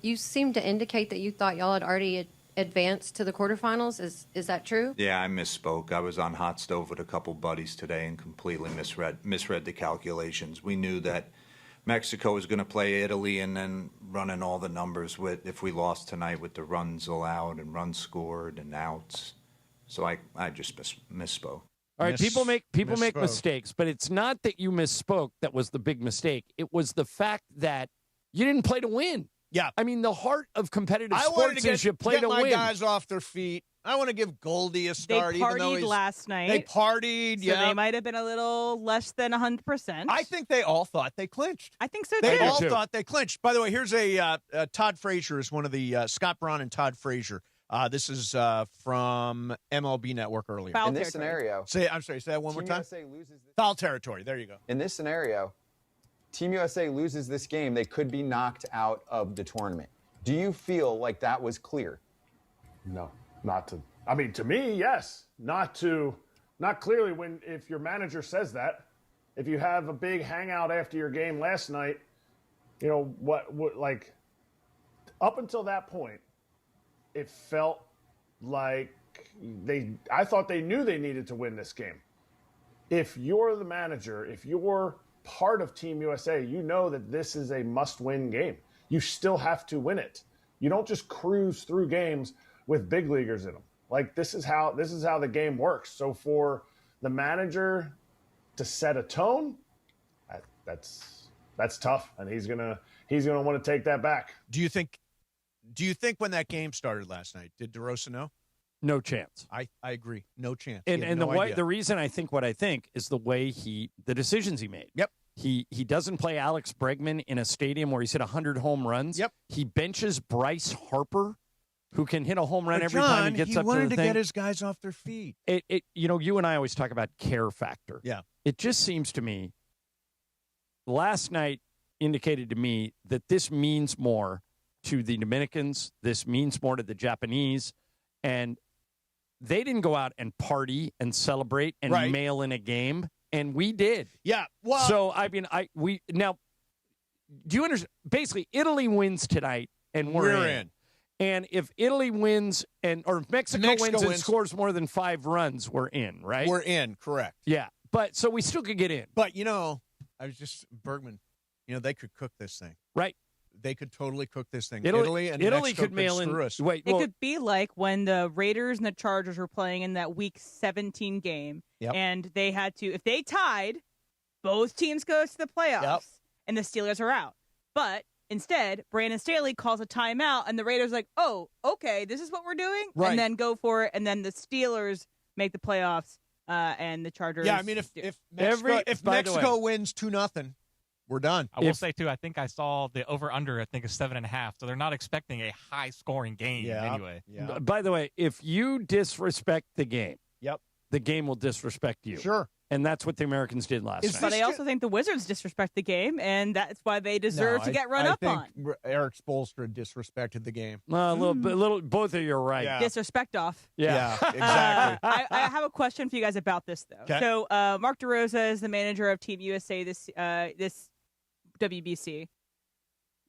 you seemed to indicate that you thought y'all had already advanced to the quarterfinals. Is that true? Yeah, I misspoke. I was on hot stove with a couple buddies today and completely misread the calculations. We knew that Mexico was going to play Italy and then running all the numbers with if we lost tonight with the runs allowed and runs scored and outs. So I just misspoke. All right, people make mistakes, but it's not that you misspoke that was the big mistake. It was the fact that you didn't play to win. Yeah. I mean, the heart of competitive sports is you play to win. Get my guys off their feet. I want to give Goldie a start. They partied last night. They partied, so they might have been a little less than 100%. I think they all thought they clinched. I think so, too. They all thought they clinched. By the way, here's Todd Frazier is one of the Scott Braun and Todd Frazier. This is from MLB Network earlier. In this scenario. Say that one more time. USA loses this. Foul territory. There you go. In this scenario, Team USA loses this game, they could be knocked out of the tournament. Do you feel like that was clear? No, not to. I mean, to me, yes. Not clearly if your manager says that. If you have a big hangout after your game last night, you know, like, up until that point, it felt like I thought they knew they needed to win this game. If you're the manager, if you're part of Team USA, you know that this is a must-win game. You still have to win it. You don't just cruise through games with big leaguers in them. Like, this is how the game works. So for the manager to set a tone, that's tough, and he's gonna want to take that back. Do you think when that game started last night, did DeRosa know? No chance. I agree. No chance. And the reason I think what I think is the decisions he made. Yep. He doesn't play Alex Bregman in a stadium where he's hit 100 home runs. Yep. He benches Bryce Harper, who can hit a home run every time he gets up to the thing. He wanted to get his guys off their feet. You and I always talk about care factor. Yeah. It just seems to me last night indicated to me that this means more to the Dominicans. This means more to the Japanese. And they didn't go out and party and celebrate and mail in a game. And we did. Yeah. Well, so, I mean, now, do you understand? Basically, Italy wins tonight and we're in. And if Italy wins or if Mexico wins and scores more than 5 runs, we're in, right? We're in, correct. Yeah. But so we still could get in. But, Bergman, they could cook this thing. Right. They could totally cook this thing. Italy and Mexico could mail in. Us. It could be like when the Raiders and the Chargers were playing in that Week 17 game, and they had to, if they tied, both teams go to the playoffs, and the Steelers are out. But instead, Brandon Staley calls a timeout, and the Raiders are like, oh, okay, this is what we're doing, and then go for it, and then the Steelers make the playoffs, and the Chargers. Yeah, I mean, if Mexico wins 2-0. We're done. I will say, too, I think I saw the over-under, is 7.5. So they're not expecting a high-scoring game anyway. Yeah. By the way, if you disrespect the game, the game will disrespect you. Sure. And that's what the Americans did last night. But I also think the Wizards disrespect the game, and that's why they deserve to get run up on. I think Eric Spoelstra disrespected the game. A little, both of you are right. Yeah. Disrespect off. Yeah, exactly. I have a question for you guys about this, though. Okay. So Mark DeRosa is the manager of Team USA this WBC.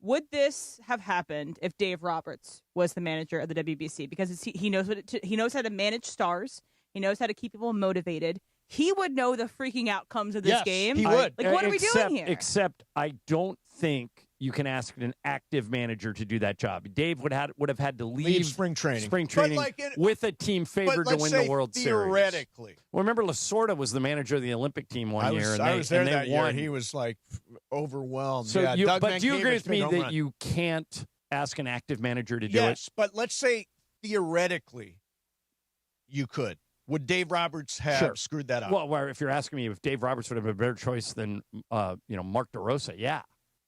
Would this have happened if Dave Roberts was the manager of the WBC? Because he knows he knows how to manage stars. He knows how to keep people motivated. He would know the freaking outcomes of this game. He would. Like, what are we doing here? Except I don't think you can ask an active manager to do that job. Dave would have had to leave spring training with a team favored to win the World Series. Theoretically. Well, remember Lasorda was the manager of the Olympic team one year. I was there that year. Won. He was overwhelmed. So yeah, but do you agree with me that you can't ask an active manager to do it? Yes, but let's say theoretically you could. Would Dave Roberts have screwed that up? Well, if you're asking me if Dave Roberts would have been a better choice than Mark DeRosa, yeah.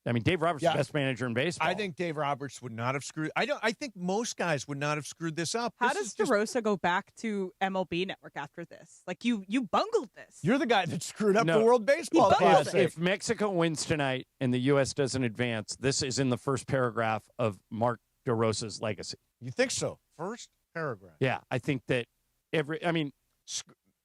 I mean, Dave Roberts is the best manager in baseball. I think Dave Roberts would not have screwed. I think most guys would not have screwed this up. How does DeRosa go back to MLB Network after this? Like, you bungled this. You're the guy that screwed up No. the World Baseball Classic. If Mexico wins tonight and the U.S. doesn't advance, this is in the first paragraph of Mark DeRosa's legacy. You think so? First paragraph. Yeah, I think that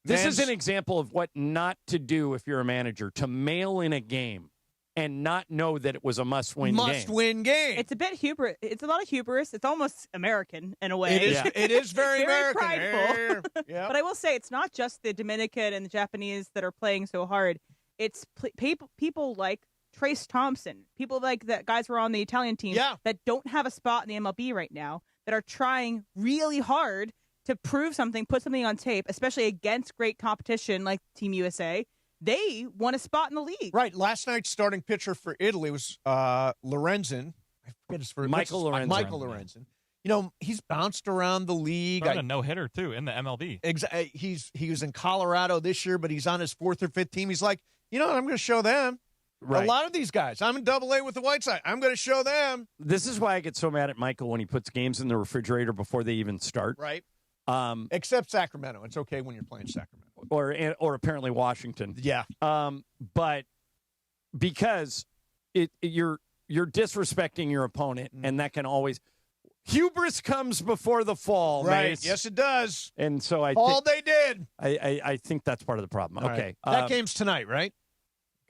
this is an example of what not to do if you're a manager, to mail in a game and not know that it was a must-win game. Must-win game. It's a bit hubris. It's a lot of hubris. It's almost American in a way. It is. It is very American. Prideful. Yeah. But I will say it's not just the Dominican and the Japanese that are playing so hard. It's people like Trace Thompson, people like that guys who are on the Italian team that don't have a spot in the MLB right now, that are trying really hard to prove something, put something on tape, especially against great competition like Team USA. They won a spot in the league. Right. Last night's starting pitcher for Italy was Lorenzen. I forget his first name. Michael Lorenzen. Michael Lorenzen. You know, he's bounced around the league. Got a no-hitter, too, in the MLB. Exactly. He was in Colorado this year, but he's on his 4th or 5th team. He's like, you know what? I'm going to show them. Right. A lot of these guys. I'm in AA with the White Sox. I'm going to show them. This is why I get so mad at Michael when he puts games in the refrigerator before they even start. Right. Except Sacramento. It's okay when you're playing Sacramento. Or apparently Washington. Yeah. But because you're disrespecting your opponent, and that can always hubris comes before the fall. Right. Mace. Yes, it does. And so they did. I think that's part of the problem. All Okay. Right. That game's tonight, right?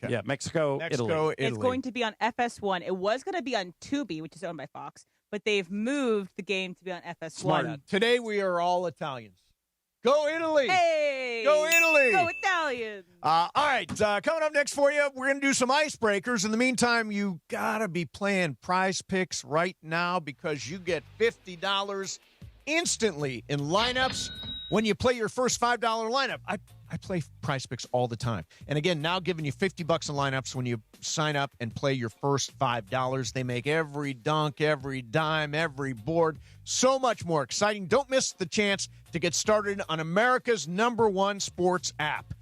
Okay. Yeah, Mexico, Italy. It's going to be on FS1. It was going to be on Tubi, which is owned by Fox, but they've moved the game to be on FS1. Smart. Today we are all Italians. Go Italy! Hey! Go Italy! Go Italians! All right, coming up next for you, we're going to do some icebreakers. In the meantime, you got to be playing Prize Picks right now because you get $50 instantly in lineups when you play your first $5 lineup. I play Prize Picks all the time. And again, now giving you $50 in lineups when you sign up and play your first $5. They make every dunk, every dime, every board so much more exciting. Don't miss the chance to get started on America's #1 sports app.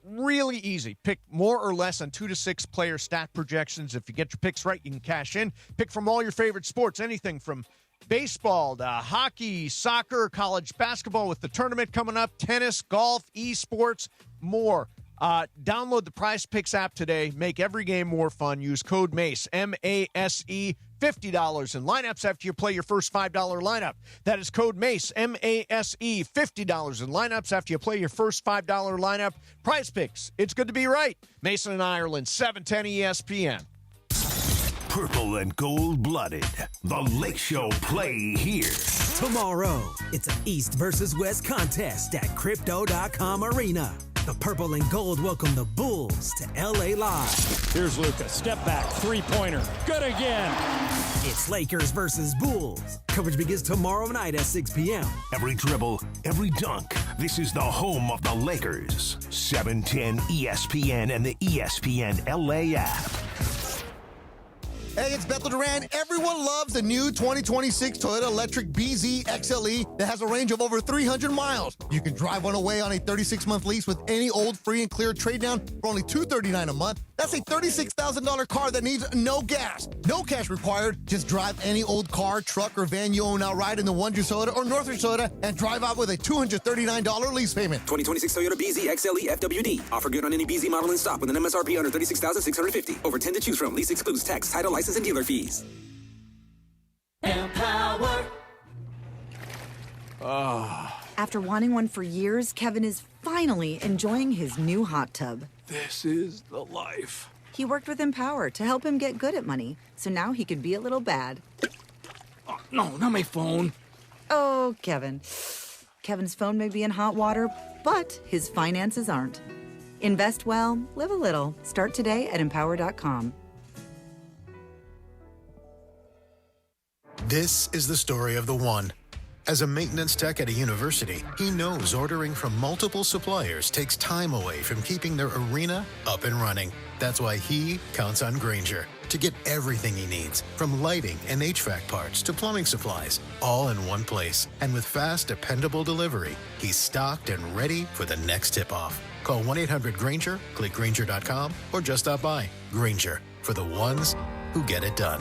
Really easy. Pick more or less on 2 to 6 player stat projections. If you get your picks right, you can cash in. Pick from all your favorite sports, anything from baseball to hockey, soccer, college basketball with the tournament coming up, tennis, golf, esports, more. Download the Prize Picks app today. Make every game more fun. Use code MACE, M-A-S-E, $50 in lineups after you play your first $5 lineup. That is code MACE, M-A-S-E, $50 in lineups after you play your first $5 lineup. Prize Picks, it's good to be right. Mason and Ireland, 710 ESPN. Purple and gold-blooded. The Lake Show play here. Tomorrow, it's an East versus West contest at Crypto.com Arena. The Purple and Gold welcome the Bulls to LA Live. Here's Luka. Step back. Three-pointer. Good again. It's Lakers versus Bulls. Coverage begins tomorrow night at 6 p.m. Every dribble, every dunk. This is the home of the Lakers. 710 ESPN and the ESPN LA app. Hey, it's Bethel Duran. Everyone loves the new 2026 Toyota Electric BZ XLE that has a range of over 300 miles. You can drive one away on a 36-month lease with any old free and clear trade down for only $239 a month. That's a $36,000 car that needs no gas. No cash required. Just drive any old car, truck, or van you own outright in the Wonders Toyota or Northridge Toyota and drive out with a $239 lease payment. 2026 Toyota BZ XLE FWD. Offer good on any BZ model in stock with an MSRP under $36,650. Over 10 to choose from. Lease excludes tax, title, license, and dealer fees. Empower. After wanting one for years, Kevin is finally enjoying his new hot tub. This is the life. He worked with Empower to help him get good at money, so now he can be a little bad. Oh, no, not my phone. Oh, Kevin. Kevin's phone may be in hot water, but his finances aren't. Invest well, live a little. Start today at Empower.com. This is the story of the one. As a maintenance tech at a university, he knows ordering from multiple suppliers takes time away from keeping their arena up and running. That's why he counts on Grainger to get everything he needs, from lighting and HVAC parts to plumbing supplies, all in one place. And with fast, dependable delivery, he's stocked and ready for the next tip-off. Call 1-800-GRAINGER, click Grainger.com, or just stop by. Grainger, for the ones who get it done.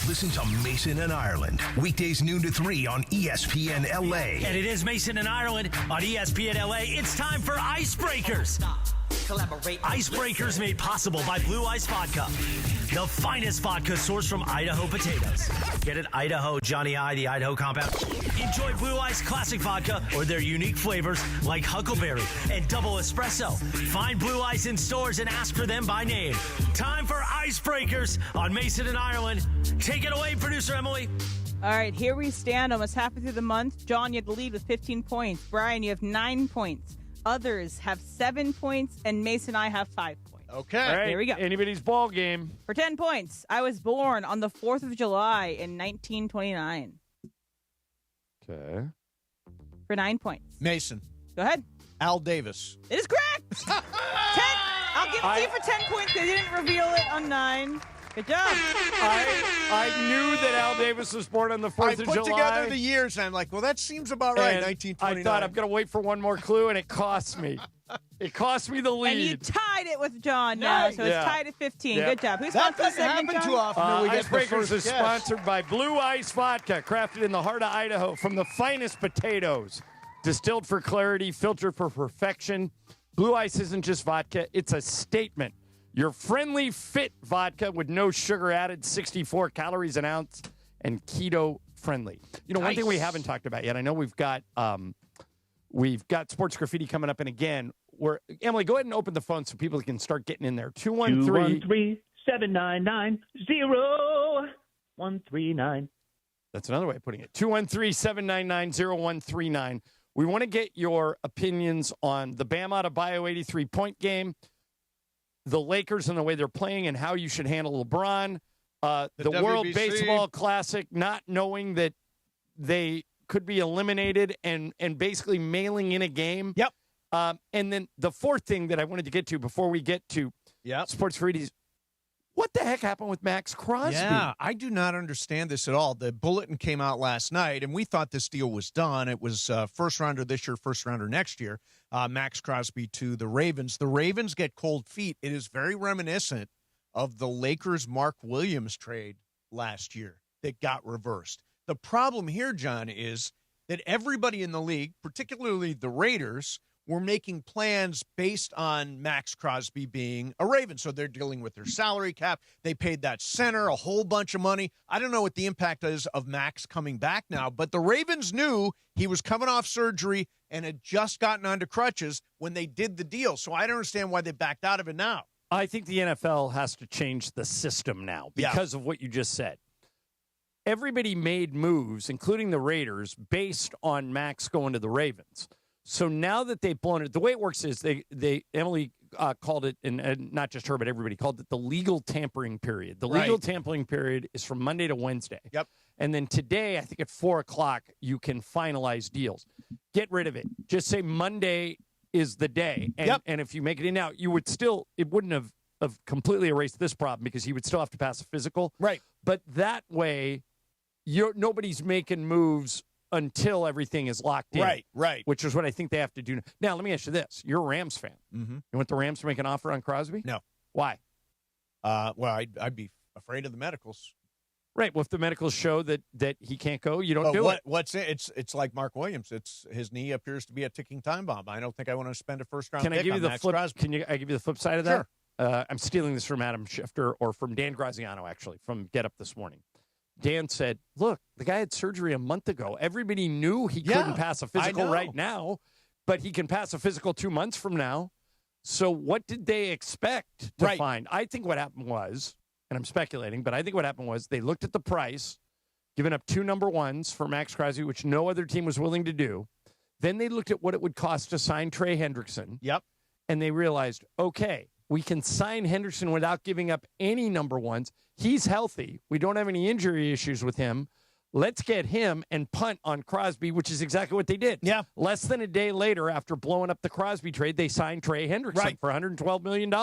Listen to Mason and Ireland, weekdays noon to 3 on ESPN LA. And it is Mason and Ireland on ESPN LA. It's time for Icebreakers. Icebreakers made possible by Blue Ice Vodka, the finest vodka sourced from Idaho potatoes. Get it, Idaho, Johnny I, the Idaho compound. Enjoy Blue Ice Classic Vodka or their unique flavors like Huckleberry and Double Espresso. Find Blue Ice in stores and ask for them by name. Time for Icebreakers on Mason and Ireland. Take it away, producer Emily. All right, here we stand, almost halfway through the month. John, you have the lead with 15 points. Brian, you have 9 points. Others have 7 points, and Mason and I have 5 points. Okay. All right, here we go. Anybody's ball game. For 10 points, I was born on the 4th of July in 1929. Okay. For 9 points. Mason. Go ahead. Al Davis. It is correct. 10. I'll give it to you for 10 points. They didn't reveal it on 9. Good job. I knew that Al Davis was born on the 4th of July. I put together the years, and I'm like, well, that seems about right, 1929. I thought I'm going to wait for one more clue, and it cost me. It cost me the lead. And you tied it with John now, so it's tied at 15. Yeah. Good job. Who's that on for the doesn't segment, happen John? too often. We get the Icebreakers first is guess. sponsored by Blue Ice Vodka, crafted in the heart of Idaho from the finest potatoes. Distilled for clarity, filtered for perfection. Blue Ice isn't just vodka, it's a statement. Your friendly, fit vodka with no sugar added, 64 calories an ounce, and keto friendly. You know, one thing we haven't talked about yet. I know we've got sports graffiti coming up, and again, Emily, go ahead and open the phone so people can start getting in there. 213-799-0139. That's another way of putting it. 213-799-0139. We want to get your opinions on the Bam Adebayo 83-point game, the Lakers and the way they're playing, and how you should handle LeBron, the World WBC. Baseball Classic, not knowing that they could be eliminated and basically mailing in a game. Yep. And then the fourth thing that I wanted to get to before we get to Sports Graffiti, what the heck happened with Maxx Crosby? Yeah, I do not understand this at all. The bulletin came out last night, and we thought this deal was done. It was first rounder this year, first rounder next year. Maxx Crosby to the Ravens. The Ravens get cold feet. It is very reminiscent of the Lakers' Mark Williams trade last year that got reversed. The problem here, John, is that everybody in the league, particularly the Raiders, were making plans based on Maxx Crosby being a Raven. So they're dealing with their salary cap. They paid that center a whole bunch of money. I don't know what the impact is of Max coming back now, but the Ravens knew he was coming off surgery and had just gotten onto crutches when they did the deal. So I don't understand why they backed out of it now. I think the NFL has to change the system now because of what you just said. Everybody made moves, including the Raiders, based on Max going to the Ravens. So now that they've blown it, the way it works is Emily called it, and not just her, but everybody called it the legal tampering period. The legal tampering period is from Monday to Wednesday. Yep. And then today, I think at 4 o'clock, you can finalize deals. Get rid of it. Just say Monday is the day. And, and if you make it in now, you would still, it wouldn't have completely erased this problem because he would still have to pass a physical. Right. But that way, nobody's making moves until everything is locked in. Right. Which is what I think they have to do. Now, let me ask you this. You're a Rams fan. Mm-hmm. You want the Rams to make an offer on Crosby? No. Why? Well, I'd be afraid of the medicals. Right. Well, if the medicals show that he can't go, you don't do it. What's it? It's like Mark Williams. His knee appears to be a ticking time bomb. I don't think I want to spend a first-round pick on Maxx Crosby. Can I give you the flip side of that? Sure. I'm stealing this from Adam Schefter or from Dan Graziano, actually, from Get Up this morning. Dan said, look, the guy had surgery a month ago. Everybody knew he couldn't pass a physical right now, but he can pass a physical 2 months from now. So what did they expect to find? I think what happened was, and I'm speculating, but I think what happened was they looked at the price, giving up 2 number ones for Maxx Crosby, which no other team was willing to do. Then they looked at what it would cost to sign Trey Hendrickson. Yep. And they realized, okay, we can sign Henderson without giving up any number ones. He's healthy. We don't have any injury issues with him. Let's get him and punt on Crosby, which is exactly what they did. Yeah. Less than a day later, after blowing up the Crosby trade, they signed Trey Hendrickson for $112 million.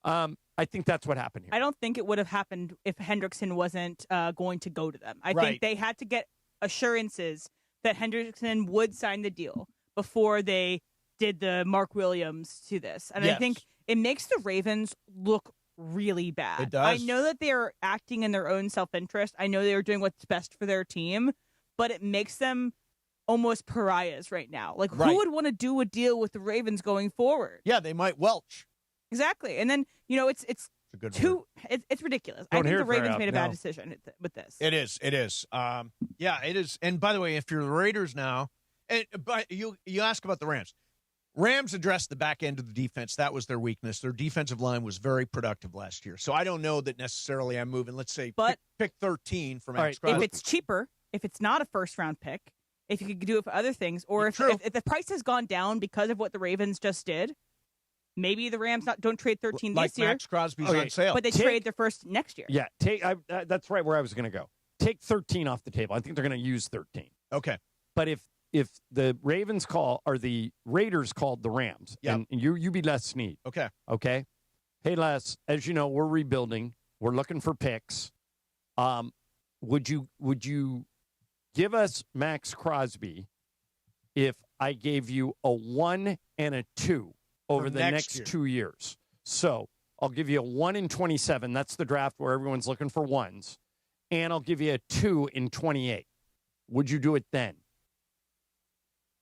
I think that's what happened here. I don't think it would have happened if Hendrickson wasn't going to go to them. I think they had to get assurances that Hendrickson would sign the deal before they did the Mark Williams to this. And I think it makes the Ravens look really bad. It does. I know that they're acting in their own self-interest. I know they're doing what's best for their team, but it makes them almost pariahs right now. Like, Right. who would want to do a deal with the Ravens going forward? Yeah, they might welch. Exactly. And then, it's a good it's ridiculous. Don't I think hear the it very Ravens made a often, bad no. decision with this. It is. It is. Yeah, it is. And by the way, if you're the Raiders now, but you ask about the Rams. Rams addressed the back end of the defense. That was their weakness. Their defensive line was very productive last year. So I don't know that necessarily I'm moving. Let's say pick 13 for Maxx Crosby. If it's cheaper, if it's not a first-round pick, if you could do it for other things, or if the price has gone down because of what the Ravens just did, maybe the Rams don't trade 13 like this year. Maxx Crosby's on sale. But they trade their first next year. Yeah, that's right where I was going to go. Take 13 off the table. I think they're going to use 13. Okay. But if the Ravens call or the Raiders called the Rams, and you be Les Snead. Okay. Hey, Les, as you know, we're rebuilding. We're looking for picks. Would you give us Maxx Crosby if I gave you a 1 and a 2 over the next 2 years? So I'll give you a 1 in 27. That's the draft where everyone's looking for ones. And I'll give you a 2 in 28. Would you do it then?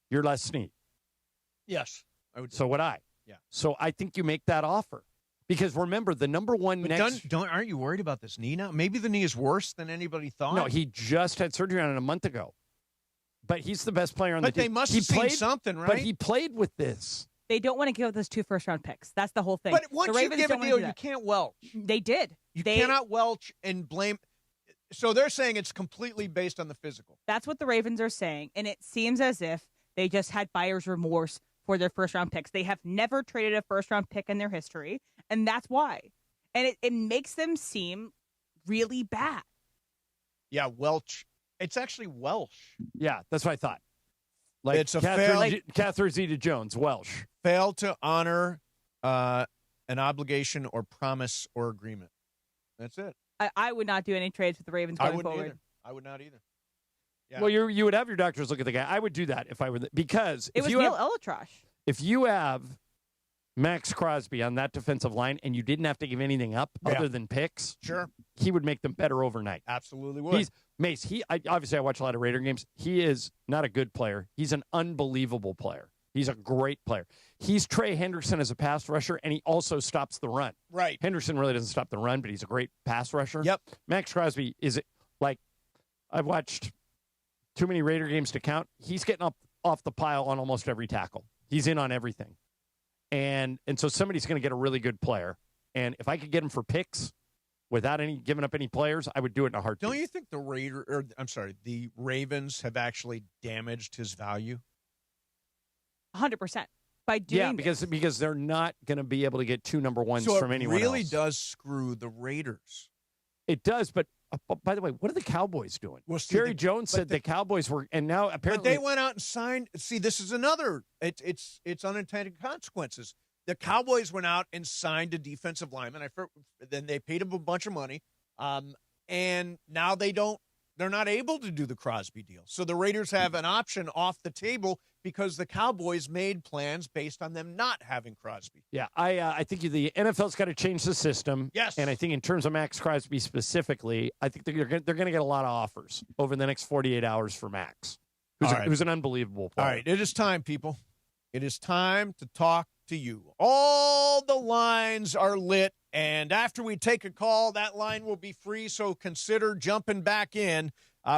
You're Les Snead. Yes, I would. So would I. Yeah. So I think you make that offer. Because remember, the number one next... aren't you worried about this knee now? Maybe the knee is worse than anybody thought. No, he just had surgery on it a month ago. But he's the best player on the team. But they must have seen something, right? But he played with this. They don't want to give up those 2 first-round picks. That's the whole thing. But once the you Ravens give a don't wanna deal, do you that. can't welch. They did. You cannot welch and blame. So they're saying it's completely based on the physical. That's what the Ravens are saying, and it seems as if they just had buyer's remorse for their first-round picks. They have never traded a first-round pick in their history, and that's why. And it makes them seem really bad. Yeah, Welch. It's actually Welsh. Yeah, that's what I thought. Like it's a Catherine Zeta-Jones, Welsh. Fail to honor an obligation or promise or agreement. That's it. I would not do any trades with the Ravens going forward. Either. I would not either. Yeah. Well, you would have your doctors look at the guy. I would do that if I were because it was Neil Elitrash. If you have Maxx Crosby on that defensive line and you didn't have to give anything up other than picks, sure, he would make them better overnight. Absolutely would. Mace, obviously I watch a lot of Raider games. He is not a good player. He's an unbelievable player. He's a great player. He's Trey Henderson as a pass rusher, and he also stops the run. Right. Henderson really doesn't stop the run, but he's a great pass rusher. Yep. Maxx Crosby is like, I've watched too many Raider games to count. He's getting off the pile on almost every tackle. He's in on everything. And so somebody's going to get a really good player. And if I could get him for picks without giving up any players, I would do it in a heartbeat. Don't you think the the Ravens have actually damaged his value? 100% by doing because they're not going to be able to get 2 number ones from anyone else. It really does screw the Raiders. It does, but by the way, what are the Cowboys doing? Well, Jerry Jones said the Cowboys were, and now apparently but they went out and signed. See, this is another. It's unintended consequences. The Cowboys went out and signed a defensive lineman. Then they paid him a bunch of money, and now they're not able to do the Crosby deal. So the Raiders have an option off the table because the Cowboys made plans based on them not having Crosby. Yeah, I think the NFL's got to change the system. Yes. And I think in terms of Maxx Crosby specifically, I think they're going to get a lot of offers over the next 48 hours for Max, who's an unbelievable player. All right, it is time, people. It is time to talk to you. All the lines are lit, and after we take a call, that line will be free, so consider jumping back in.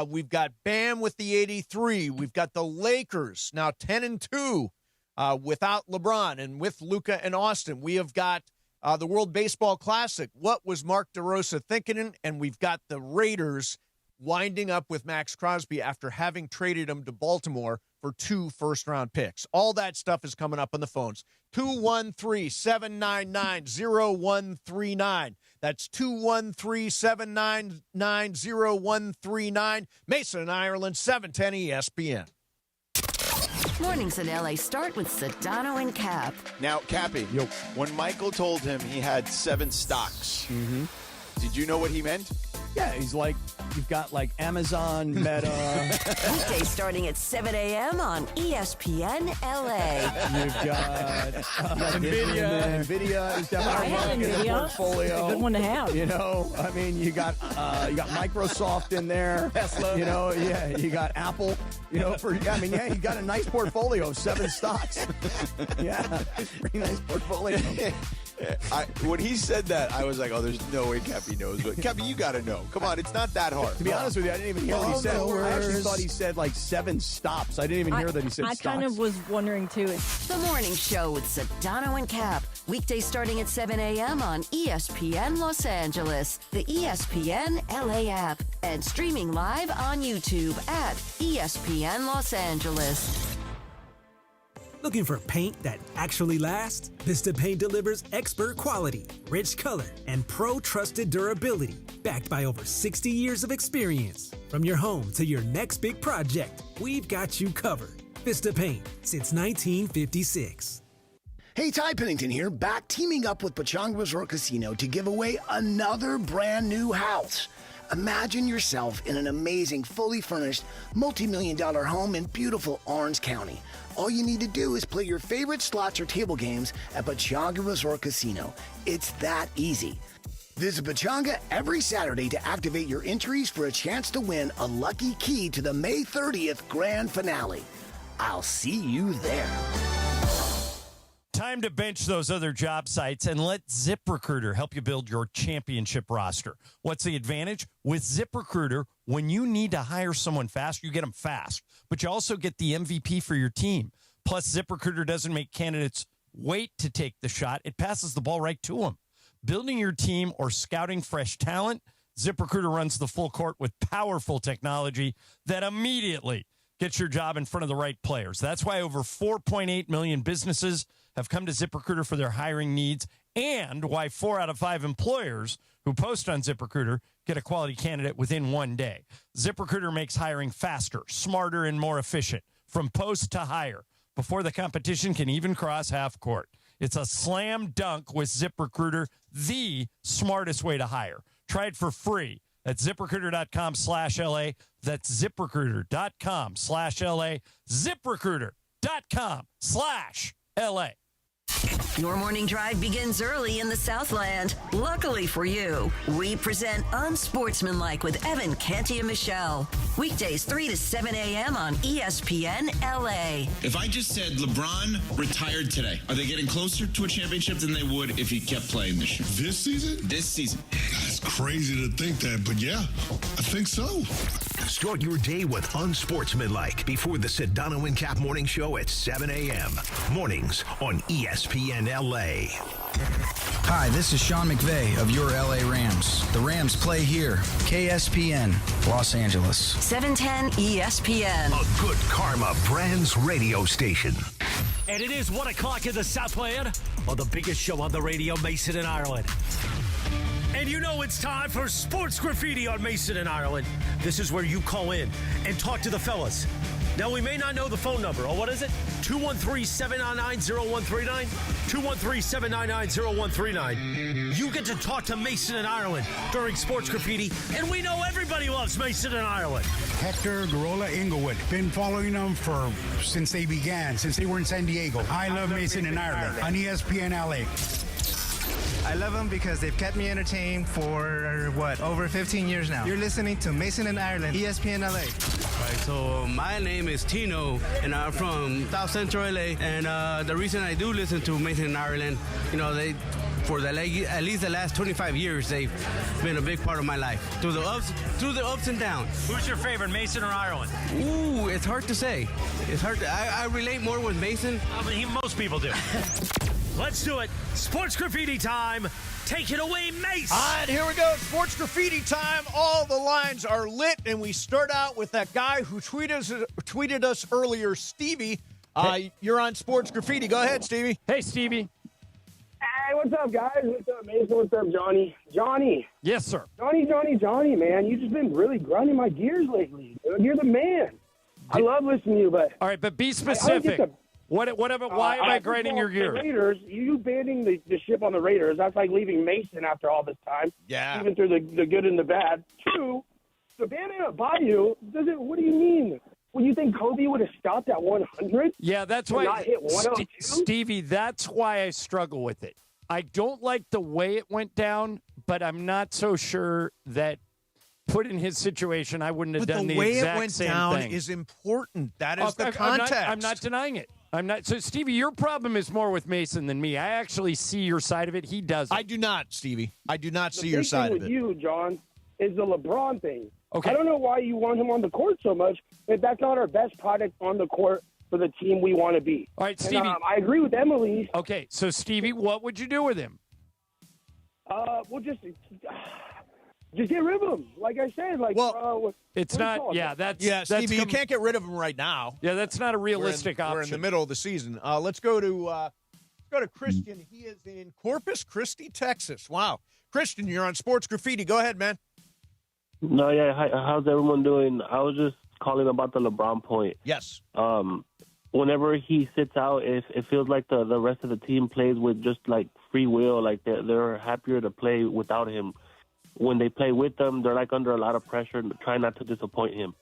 We've got Bam with the 83. We've got the Lakers now 10-2 without LeBron and with Luka and Austin. We have got the World Baseball Classic. What was Mark DeRosa thinking? And we've got the Raiders winding up with Maxx Crosby after having traded him to Baltimore for 2 first-round picks. All that stuff is coming up on the phones. 213-799-0139. That's 213-799-0139. Mason and Ireland, 710 ESPN. Mornings in LA start with Sedano and Cap. Now, Cappy, when Michael told him he had 7 stocks, did you know what he meant? Yeah, he's like, You've got like Amazon, Meta. Weekdays starting at 7 a.m. on ESPN LA. You've got NVIDIA. NVIDIA is definitely in the portfolio. It's a good one to have. You know, I mean, you got Microsoft in there. Tesla. You know, yeah, you got Apple. You know, you got a nice portfolio of 7 stocks. Yeah, pretty nice portfolio. When he said that, I was like, oh, there's no way Cappy knows. But Cappy, you got to know. Come on, it's not that hard. To be honest with you, I didn't even hear what he said. I actually thought he said like 7 stops. I didn't even hear that he said I stocks. kind of was wondering, too. The Morning Show with Sedano and Cap. Weekdays starting at 7 a.m. on ESPN Los Angeles, the ESPN LA app, and streaming live on YouTube at ESPN Los Angeles. Looking for paint that actually lasts? Vista Paint delivers expert quality, rich color, and pro-trusted durability, backed by over 60 years of experience. From your home to your next big project, we've got you covered. Vista Paint, since 1956. Hey, Ty Pennington here, back teaming up with Pechanga Resort Casino to give away another brand new house. Imagine yourself in an amazing, fully furnished, multi-million-dollar home in beautiful Orange County. All you need to do is play your favorite slots or table games at Pechanga Resort Casino. It's that easy. Visit Pechanga every Saturday to activate your entries for a chance to win a lucky key to the May 30th grand finale. I'll see you there. Time to bench those other job sites and let ZipRecruiter help you build your championship roster. What's the advantage? With ZipRecruiter, when you need to hire someone fast, you get them fast, but you also get the MVP for your team. Plus, ZipRecruiter doesn't make candidates wait to take the shot. It passes the ball right to them. Building your team or scouting fresh talent, ZipRecruiter runs the full court with powerful technology that immediately gets your job in front of the right players. That's why over 4.8 million businesses have come to ZipRecruiter for their hiring needs, and why 4 out of 5 employers who post on ZipRecruiter get a quality candidate within 1 day. ZipRecruiter makes hiring faster, smarter, and more efficient from post to hire before the competition can even cross half court. It's a slam dunk with ZipRecruiter, the smartest way to hire. Try it for free at ZipRecruiter.com/LA. That's ZipRecruiter.com/LA. ZipRecruiter.com/LA. Your morning drive begins early in the Southland. Luckily for you, we present Unsportsmanlike with Evan, Canty, and Michelle. Weekdays 3 to 7 a.m. on ESPN LA. If I just said LeBron retired today, are they getting closer to a championship than they would if he kept playing this year? This season? This season. It's crazy to think that, but yeah, I think so. Start your day with Unsportsmanlike before the Sedano and Cap Morning Show at 7 a.m. Mornings on ESPN LA. Hi, this is Sean McVay of your LA Rams. The Rams play here. KSPN, Los Angeles. 710 ESPN. A good karma brands radio station. And it is 1 o'clock in the Southland on the biggest show on the radio, Mason and Ireland. And you know it's time for Sports Graffiti on Mason and Ireland. This is where you call in and talk to the fellas. Now, we may not know the phone number. Oh, what is it? 213-799-0139? 213-799-0139. You get to talk to Mason and Ireland during Sports Graffiti, and we know everybody loves Mason and Ireland. Hector Gorola Inglewood. Been following them since they began, since they were in San Diego. I love Mason and Ireland on ESPN LA. I love them because they've kept me entertained for, over 15 years now. You're listening to Mason and Ireland, ESPN LA. Right, so my name is Tino, and I'm from South Central LA. And the reason I do listen to Mason and Ireland, for at least the last 25 years, they've been a big part of my life. Through the ups and downs. Who's your favorite, Mason or Ireland? Ooh, it's hard to say. It's hard to, I relate more with Mason. Most people do. Let's do it. Sports Graffiti time. Take it away, Mace. All right, here we go. Sports Graffiti time. All the lines are lit, and we start out with that guy who tweeted us earlier, Stevie. You're on Sports Graffiti. Go ahead, Stevie. Hey, Stevie. Hey, what's up, guys? What's up, Mason? What's up, Johnny? Johnny. Yes, sir. Johnny, man. You've just been really grinding my gears lately. Dude. You're the man. I love listening to you, but... All right, but be specific. Why am I grinding your gears? The Raiders, you banning the ship on the Raiders, that's like leaving Mason after all this time. Yeah. Even through the good and the bad. 2, So Bam Adebayo doesn't. What do you mean? Well, you think Kobe would have stopped at 100? Yeah, that's and why, not hit 102? Stevie, that's why I struggle with it. I don't like the way it went down, but I'm not so sure that put in his situation, I wouldn't have done the exact same thing. The way it went down is important. That is the context. I'm not denying it. I'm not. So, Stevie, your problem is more with Mason than me. I actually see your side of it. He doesn't. I do not, Stevie. I do not see The your big side thing of with it. you, John, is the LeBron thing. Okay. I don't know why you want him on the court so much if that's not our best product on the court for the team we want to be. All right, And, Stevie. I agree with Emily. Okay, so, Stevie, what would you do with him? Well, just get rid of him. Like I said, It's not. Yeah, that's. Yeah, that's Stevie, you can't get rid of him right now. Yeah, that's not a realistic option. We're in the middle of the season. Let's go to Christian. He is in Corpus Christi, Texas. Wow, Christian, you're on Sports Graffiti. Go ahead, man. No, yeah. How's everyone doing? I was just calling about the LeBron point. Yes. Whenever he sits out, it feels like the rest of the team plays with just like free will. Like they're happier to play without him. When they play with them, they're like under a lot of pressure and try not to disappoint him.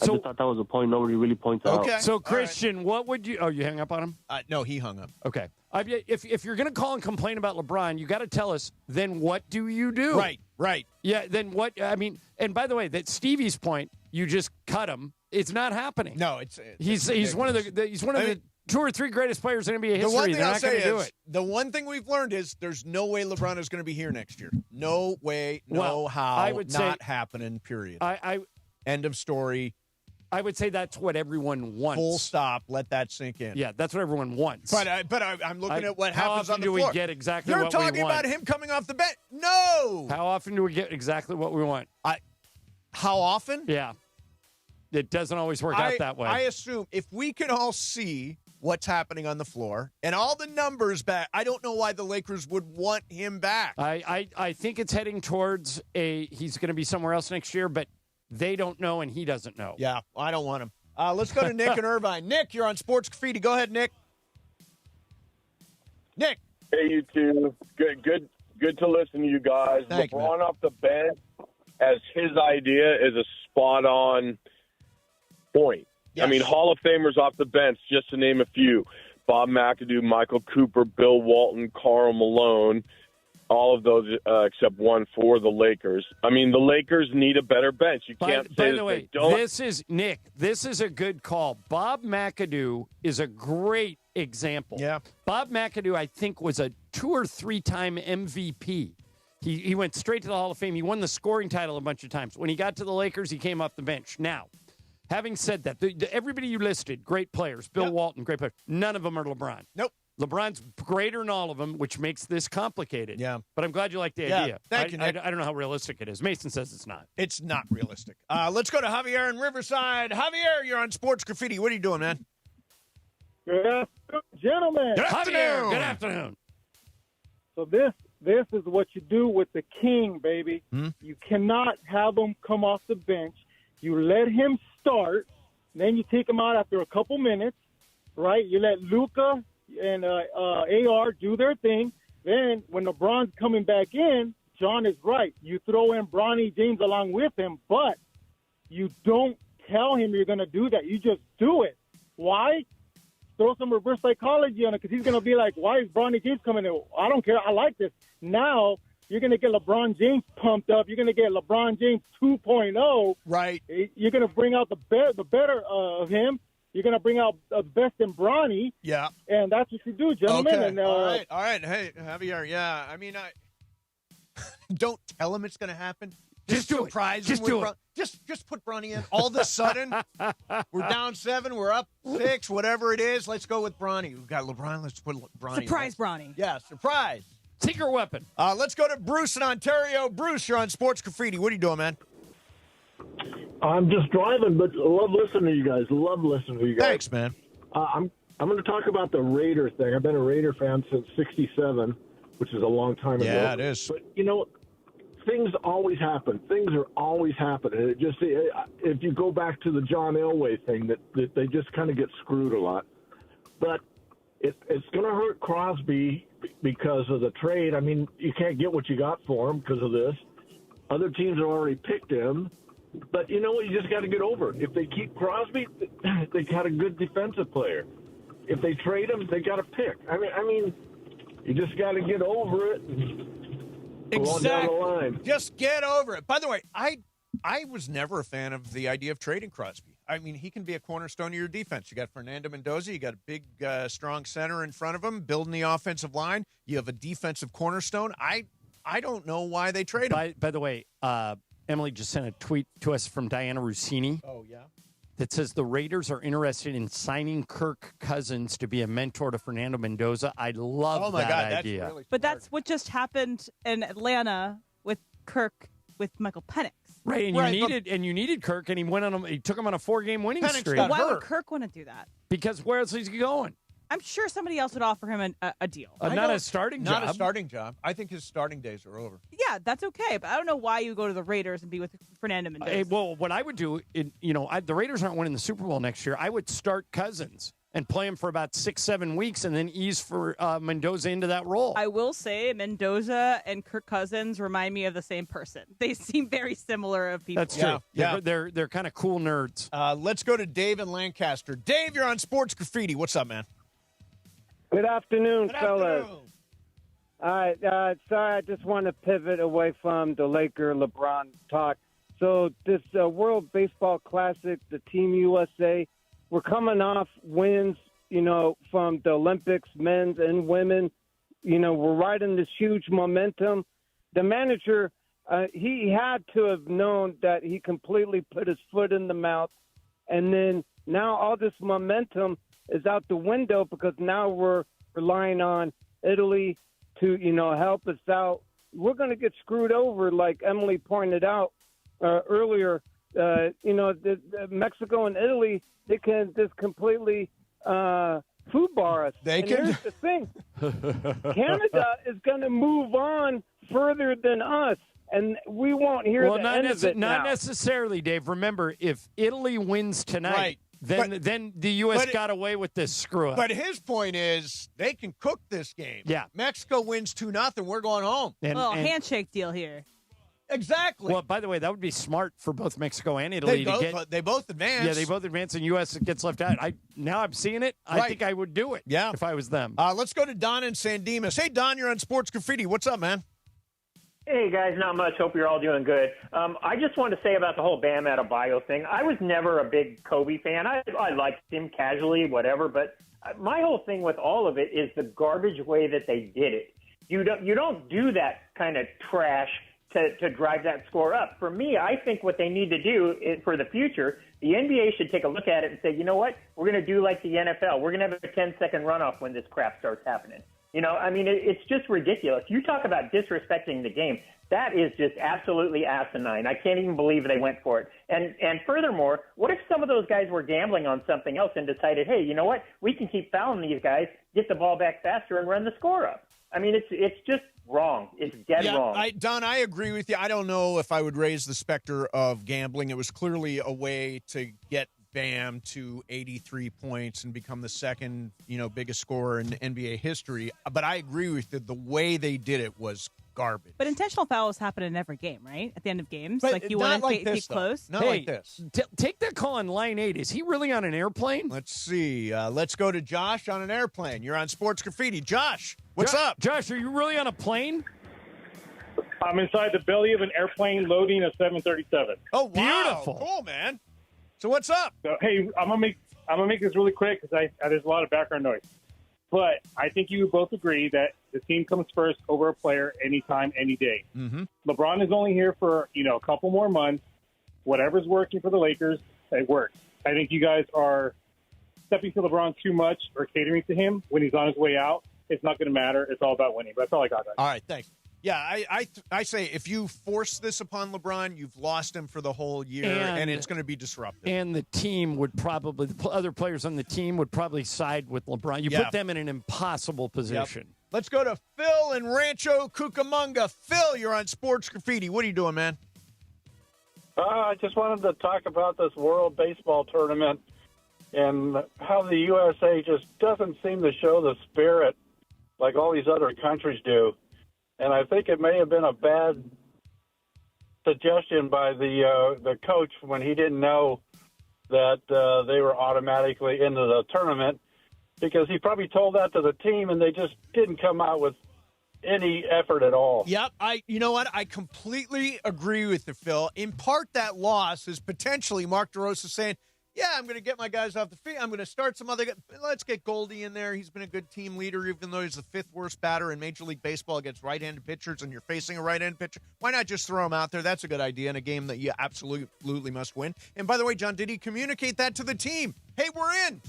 I just thought that was a point nobody really points out. Okay. So, Christian, what would you? Oh, you hung up on him? No, he hung up. Okay. If you're going to call and complain about LeBron, you got to tell us. Then what do you do? Right. Yeah. Then what? I mean, and by the way, that Stevie's point, you just cut him. It's not happening. No, he's one of the 2 or 3 greatest players in NBA history. The one thing They're I'll not going say to do is, it. the one thing we've learned is there's no way LeBron is going to be here next year. No way, Well, how, I would not say- happening, period. End of story. I would say that's what everyone wants. Full stop. Let that sink in. Yeah, that's what everyone wants. But I'm looking at what how happens often on the do floor. we get exactly You're what we want? talking about him coming off the bench. No. How often do we get exactly what we want? How often? Yeah. It doesn't always work out that way. I assume if we can all see what's happening on the floor and all the numbers back, I don't know why the Lakers would want him back. I think it's heading towards he's going to be somewhere else next year, but they don't know and he doesn't know. Yeah, I don't want him. Let's go to Nick and Irvine. Nick, you're on Sports Graffiti. Go ahead, Nick. Nick. Hey, you two. Good to listen to you guys. Thank you, LeBron off the bench as his idea is a spot-on point. Yes. I mean, Hall of Famers off the bench, just to name a few. Bob McAdoo, Michael Cooper, Bill Walton, Karl Malone, all of those except one for the Lakers. I mean, the Lakers need a better bench. You can't say by that the way, they don't. this is Nick. This is a good call. Bob McAdoo is a great example. Yeah. Bob McAdoo, I think, was a 2 or 3 time MVP. He went straight to the Hall of Fame. He won the scoring title a bunch of times. When he got to the Lakers, he came off the bench. Now, having said that, everybody you listed, great players. Bill Walton, great players. None of them are LeBron. Nope. LeBron's greater than all of them, which makes this complicated. Yeah. But I'm glad you like the Yeah. idea. Thank you, Nick. I don't know how realistic it is. Mason says it's not. It's not realistic. Let's go to Javier in Riverside. Javier, you're on Sports Graffiti. What are you doing, man? Good afternoon, gentlemen. Good afternoon. Good afternoon. So this is what you do with the king, baby. You cannot have him come off the bench. You let him start, then you take him out after a couple minutes, right? You let Luka and AR do their thing. Then when LeBron's coming back in, John is right. You throw in Bronny James along with him, but you don't tell him you're going to do that. You just do it. Why? Throw some reverse psychology on it because he's going to be like, why is Bronny James coming in? I don't care. I like this. Now you're going to get LeBron James pumped up. You're going to get LeBron James 2.0. Right. You're going to bring out the better of him. You're going to bring out the best in Bronny. Yeah. And that's what you do, gentlemen. Okay. And, all right. Hey, Javier, yeah. I mean, don't tell him it's going to happen. Just surprise him. Just put Bronny in. All of a sudden, we're down 7, we're up 6, whatever it is. Let's go with Bronny. We've got LeBron. Let's put Bronny. Surprise Bronny. Yeah, surprise. Secret weapon. Let's go to Bruce in Ontario. Bruce, you're on Sports Graffiti. What are you doing, man? I'm just driving, but love listening to you guys. Love listening to you guys. Thanks, man. I'm going to talk about the Raider thing. I've been a Raider fan since '67, which is a long time ago. Yeah, it is. But, you know, things always happen. Things are always happening. It just, if you go back to the John Elway thing, that they just kind of get screwed a lot. But it's going to hurt Crosby because of the trade. I mean, you can't get what you got for him because of this. Other teams have already picked him. But you know what? You just got to get over it. If they keep Crosby, they got a good defensive player. If they trade him, they got to pick. I mean, you just got to get over it. Go on down the line. Just get over it. By the way, I was never a fan of the idea of trading Crosby. I mean, he can be a cornerstone of your defense. You got Fernando Mendoza. You got a big, strong center in front of him, building the offensive line. You have a defensive cornerstone. I don't know why they trade him. By the way, Emily just sent a tweet to us from Diana Rossini. Oh, yeah? That says the Raiders are interested in signing Kirk Cousins to be a mentor to Fernando Mendoza. I love that idea. That's really but that's what just happened in Atlanta with Kirk with Michael Penix. Right, and you needed Kirk, and he took him on a 4-game winning streak. Why would Kirk want to do that? Because where else is he going? I'm sure somebody else would offer him a deal. Not a starting job. Not a starting job. I think his starting days are over. Yeah, that's okay, but I don't know why you go to the Raiders and be with Fernando Mendoza. Well, what I would do, the Raiders aren't winning the Super Bowl next year. I would start Cousins and play him for about 6-7 weeks, and then ease for Mendoza into that role. I will say Mendoza and Kirk Cousins remind me of the same person. They seem very similar of people. That's true. Yeah. They're kind of cool nerds. Let's go to Dave in Lancaster. Dave, you're on Sports Graffiti. What's up, man? Good afternoon, fellas. All right. Sorry, I just want to pivot away from the Laker LeBron talk. So this World Baseball Classic, the Team USA, we're coming off wins, from the Olympics, men's and women. We're riding this huge momentum. The manager, he had to have known that he completely put his foot in the mouth. And then now all this momentum is out the window because now we're relying on Italy to, help us out. We're going to get screwed over, like Emily pointed out earlier. Mexico and Italy, they can just completely food bar us. Here's the thing. Canada is going to move on further than us, and we won't hear the end of it Not now. necessarily, Dave. Remember, if Italy wins tonight, then the U.S. got away with this screw-up. But his point is they can cook this game. Yeah. Mexico wins 2-0. We're going home. Handshake deal here. Exactly. Well, by the way, that would be smart for both Mexico and Italy They both advance. Yeah, they both advance, and U.S. gets left out. Now I'm seeing it. I think I would do it. Yeah. If I was them. Let's go to Don in San Dimas. Hey, Don, you're on Sports Graffiti. What's up, man? Hey, guys, not much. Hope you're all doing good. I just wanted to say about the whole Bam Adebayo thing. I was never a big Kobe fan. I liked him casually, whatever, but my whole thing with all of it is the garbage way that they did it. You don't do that kind of trash to drive that score up. For me, I think what they need to do is, for the future, the NBA should take a look at it and say, you know what, we're going to do like the NFL. We're going to have a 10-second runoff when this crap starts happening. It's just ridiculous. You talk about disrespecting the game. That is just absolutely asinine. I can't even believe they went for it. And furthermore, what if some of those guys were gambling on something else and decided, hey, you know what, we can keep fouling these guys, get the ball back faster, and run the score up? I mean, it's just wrong. It's dead wrong. Don, I agree with you. I don't know if I would raise the specter of gambling. It was clearly a way to get Bam to 83 points and become the second, biggest scorer in NBA history. But I agree with you. The way they did it was garbage. But intentional fouls happen in every game, right? At the end of games, but you want to this, keep close. Not like this. Take that call on line 8. Is he really on an airplane? Let's see. Let's go to Josh on an airplane. You're on Sports Graffiti. Josh, what's up? Josh, are you really on a plane? I'm inside the belly of an airplane loading a 737. Oh, wow. Beautiful. Cool, man. So what's up? So, hey, I'm gonna make this really quick because there's a lot of background noise. But I think you both agree that the team comes first over a player anytime, any day. Mm-hmm. LeBron is only here for a couple more months. Whatever's working for the Lakers, it works. I think you guys are stepping to LeBron too much or catering to him when he's on his way out. It's not going to matter. It's all about winning. That's all I got, guys. All right, thanks. Yeah, I say if you force this upon LeBron, you've lost him for the whole year, and it's going to be disruptive. And the team would probably, the other players on the team would probably side with LeBron. You put them in an impossible position. Yep. Let's go to Phil in Rancho Cucamonga. Phil, you're on Sports Graffiti. What are you doing, man? I just wanted to talk about this World Baseball Tournament and how the USA just doesn't seem to show the spirit like all these other countries do. And I think it may have been a bad suggestion by the coach when he didn't know that they were automatically into the tournament, because he probably told that to the team and they just didn't come out with any effort at all. Yep. You know what? I completely agree with you, Phil. In part, that loss is potentially Mark DeRosa saying, yeah, I'm going to get my guys off the field. I'm going to start some other guys. Let's get Goldie in there. He's been a good team leader, even though he's the 5th worst batter in Major League Baseball against right-handed pitchers, and you're facing a right-handed pitcher. Why not just throw him out there? That's a good idea in a game that you absolutely must win. And by the way, John, did he communicate that to the team? Hey, we're in.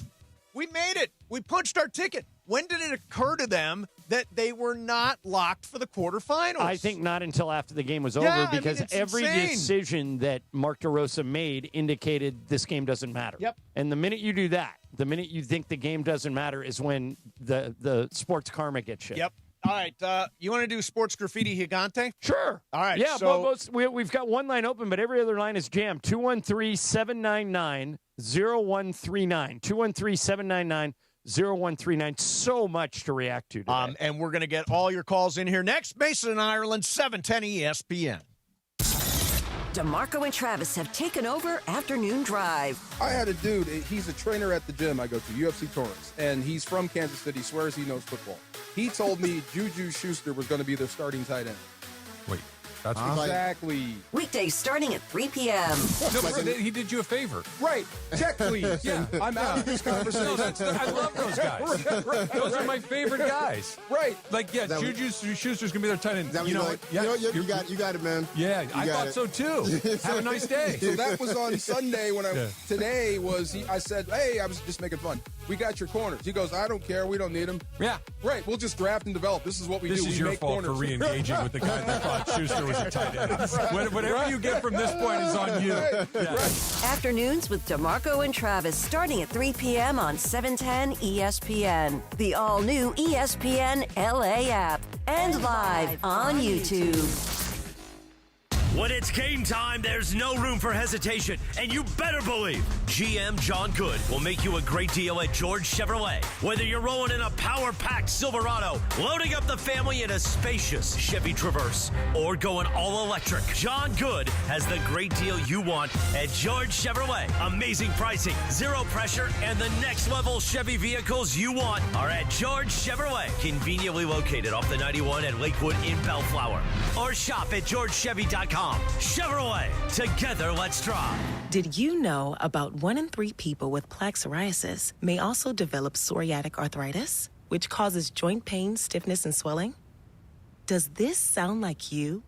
We made it. We punched our ticket. When did it occur to them that they were not locked for the quarterfinals? I think not until after the game was over, because every insane. decision that Mark DeRosa made indicated this game doesn't matter. Yep. And the minute you do that, the minute you think the game doesn't matter is when the sports karma gets you. Yep. All right. You want to do sports graffiti gigante? Sure. All right. Yeah, So we've got one line open, but every other line is jammed. 213-799-0139. 213-799-0139. So much to react to today. And we're going to get all your calls in here next. Mason and Ireland, 710 ESPN. DeMarco and Travis have taken over Afternoon Drive. I had a dude, he's a trainer at the gym I go to, UFC Torrance, and he's from Kansas City, swears he knows football. He told me Juju Schuster was going to be their starting tight end. Wait, that's exactly. Weekdays starting at 3 p.m. No, but he did you a favor. Right. Check, please. Yeah, I'm out of this conversation. I love those guys. Right. Those are my favorite guys. Right. Like, yeah, Juju Schuster's going to be their tight end. You know what? Yeah, you got it, man. Yeah, I thought so too. Have a nice day. So that was on Sunday when today was, I said, hey, I was just making fun. We got your corners. He goes, I don't care. We don't need them. Yeah. Right. We'll just draft and develop. This is what we do. This is your fault for re-engaging with the guy that thought Schuster was a tight end. Whatever you get from this point is on you. Yeah. Afternoons with DeMarco and Travis starting at 3 p.m. on 710 ESPN. The all-new ESPN LA app. And live on YouTube. When it's game time, there's no room for hesitation, and you better believe GM John Good will make you a great deal at George Chevrolet. Whether you're rolling in a power-packed Silverado, loading up the family in a spacious Chevy Traverse, or going all electric, John Good has the great deal you want at George Chevrolet. Amazing pricing, zero pressure, and the next level Chevy vehicles you want are at George Chevrolet, conveniently located off the 91 at Lakewood in Bellflower. Or shop at georgechevy.com. Chevrolet, together let's drive. Did you know about 1 in 3 people with plaque psoriasis may also develop psoriatic arthritis, which causes joint pain, stiffness, and swelling? Does this sound like you?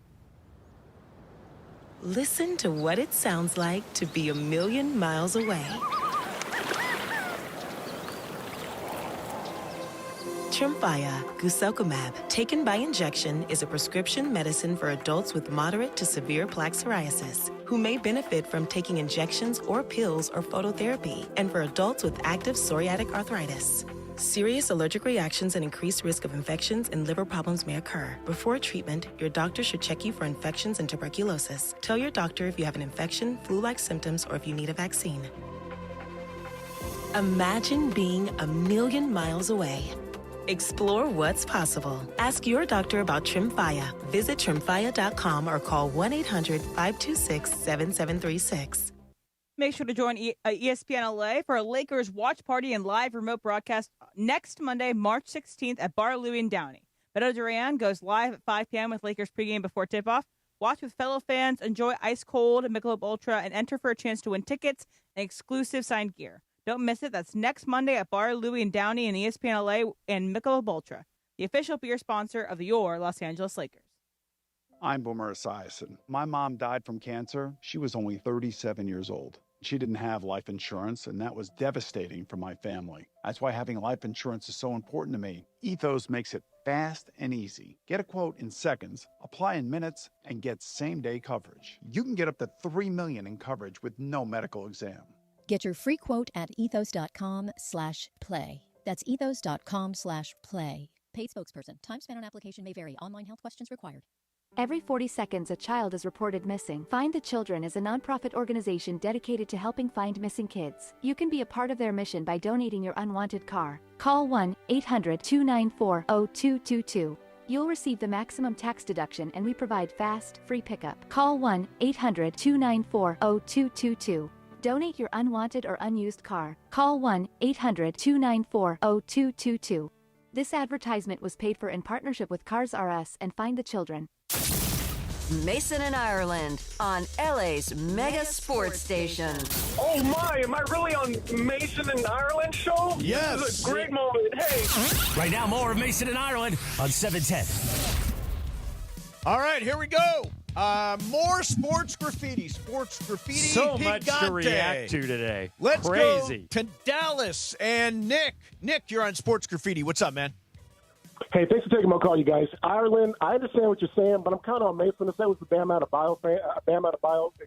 Listen to what it sounds like to be a million miles away. Tremfya guselkumab, taken by injection, is a prescription medicine for adults with moderate to severe plaque psoriasis who may benefit from taking injections or pills or phototherapy, and for adults with active psoriatic arthritis. Serious allergic reactions and increased risk of infections and liver problems may occur. Before treatment, your doctor should check you for infections and tuberculosis. Tell your doctor if you have an infection, flu-like symptoms, or if you need a vaccine. Imagine being a million miles away. Explore what's possible. Ask your doctor about Tremfya. Visit Tremfya.com or call 1-800-526-7736. Make sure to join ESPN LA for a Lakers watch party and live remote broadcast next Monday, March 16th at Bar Louie in Downey. Beto Duran goes live at 5 p.m. with Lakers pregame before tip-off. Watch with fellow fans, enjoy ice-cold Michelob Ultra, and enter for a chance to win tickets and exclusive signed gear. Don't miss it. That's next Monday at Bar Louie in Downey and ESPN LA and Michelob Ultra, the official beer sponsor of your Los Angeles Lakers. I'm Boomer Esiason. My mom died from cancer. She was only 37 years old. She didn't have life insurance, and that was devastating for my family. That's why having life insurance is so important to me. Ethos makes it fast and easy. Get a quote in seconds, apply in minutes, and get same-day coverage. You can get up to $3 million in coverage with no medical exam. Get your free quote at ethos.com/play. That's ethos.com/play. Paid spokesperson. Time spent on application may vary. Online health questions required. Every 40 seconds, a child is reported missing. Find the Children is a nonprofit organization dedicated to helping find missing kids. You can be a part of their mission by donating your unwanted car. Call 1-800-294-0222. You'll receive the maximum tax deduction, and we provide fast, free pickup. Call 1-800-294-0222. Donate your unwanted or unused car. Call 1-800-294-0222. This advertisement was paid for in partnership with Cars R Us and Find the Children. Mason and Ireland on LA's mega sports station. Oh my, am I really on Mason and Ireland show? Yes. This is a great moment. Hey. Right now, more of Mason and Ireland on 710. All right, here we go. More sports graffiti. So much to react to today. Let's Crazy. go to Dallas and Nick. Nick, you're on Sports Graffiti. What's up, man? Hey, thanks for taking my call, you guys. Ireland, I understand what you're saying, but I'm kind of on Mason. That was the Bam Adebayo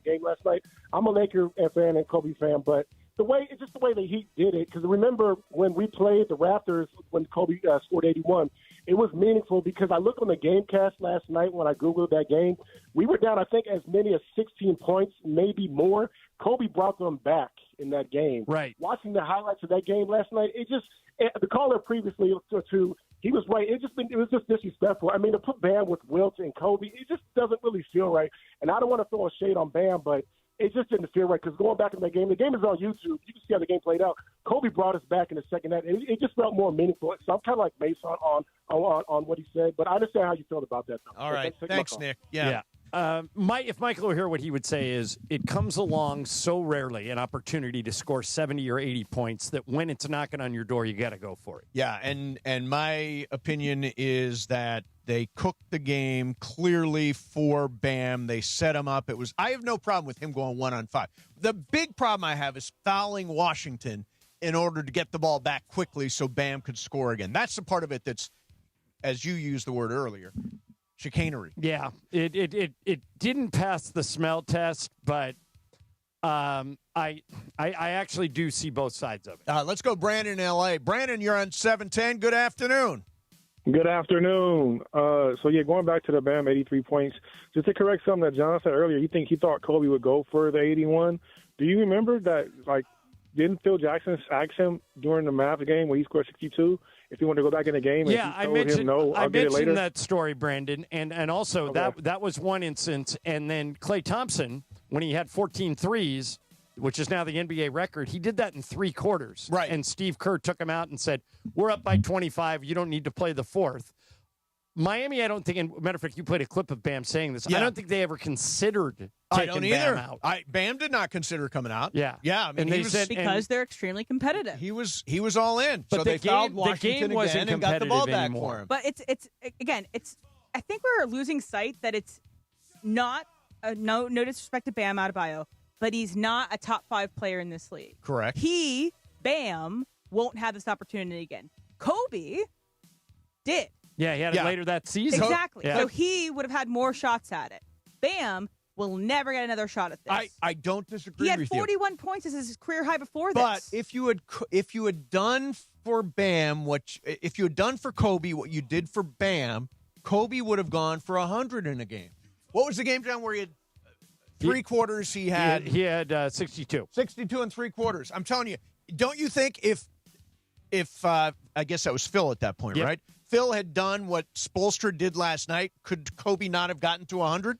game last night. I'm a Laker fan and Kobe fan, but it's just the way the Heat did it. Because remember when we played the Raptors when Kobe scored 81, it was meaningful because I looked on the GameCast last night when I Googled that game. We were down, I think, as many as 16 points, maybe more. Kobe brought them back in that game. Right. Watching the highlights of that game last night, the caller previously to he was right. It was just disrespectful. I mean, to put Bam with Wilt and Kobe, it just doesn't really feel right. And I don't want to throw a shade on Bam, but it just didn't feel right because going back in that game, the game is on YouTube. You can see how the game played out. Kobe brought us back in the second half. It just felt more meaningful. So I'm kind of like Mason on what he said, but I understand how you felt about that. Though. All right. Thanks, Nick. Yeah. If Michael were here, what he would say is it comes along so rarely, an opportunity to score 70 or 80 points, that when it's knocking on your door, you got to go for it. Yeah, and my opinion is that they cooked the game clearly for Bam. They set him up. I have no problem with him going 1-on-5. The big problem I have is fouling Washington in order to get the ball back quickly so Bam could score again. That's the part of it that's, as you used the word earlier, chicanery. Yeah, it didn't pass the smell test, but I actually do see both sides of it. Let's go, Brandon, in L.A. Brandon, you're on 710. Good afternoon. Good afternoon. Going back to the Bam 83 points, just to correct something that John said earlier, he thought Kobe would go for the 81. Do you remember that, didn't Phil Jackson ask him during the Mavs game when he scored 62 if he wanted to go back in the game? Yeah, I mentioned that story, Brandon, and also okay. that was one instance. And then Klay Thompson, when he had 14 threes, which is now the NBA record, he did that in 3 quarters. Right. And Steve Kerr took him out and said, "We're up by 25. You don't need to play the fourth." Miami, I don't think, and matter of fact, you played a clip of Bam saying this. Yeah. I don't think they ever considered I taking don't either. Bam out. Bam did not consider coming out. Yeah. I mean, And because they're extremely competitive. He was all in. But so the they fouled game Washington wasn't again and got the ball back anymore. for him. But it's I think we're losing sight that it's not no disrespect to Bam Adebayo, but he's not a top 5 player in this league. Correct. Bam won't have this opportunity again. Kobe did. Yeah, he had it later that season. Exactly. Yeah. So he would have had more shots at it. Bam will never get another shot at this. I don't disagree He had with 41 points as his career high before But this. if you had done for Bam if you had done for Kobe what you did for Bam, Kobe would have gone for 100 in a game. What was the game, John, where he had 3 quarters? He had 62. 62 and 3 quarters. I'm telling you, don't you think if I guess that was Phil at that point, Yep. right? Phil had done what Spoelstra did last night, could Kobe not have gotten to 100?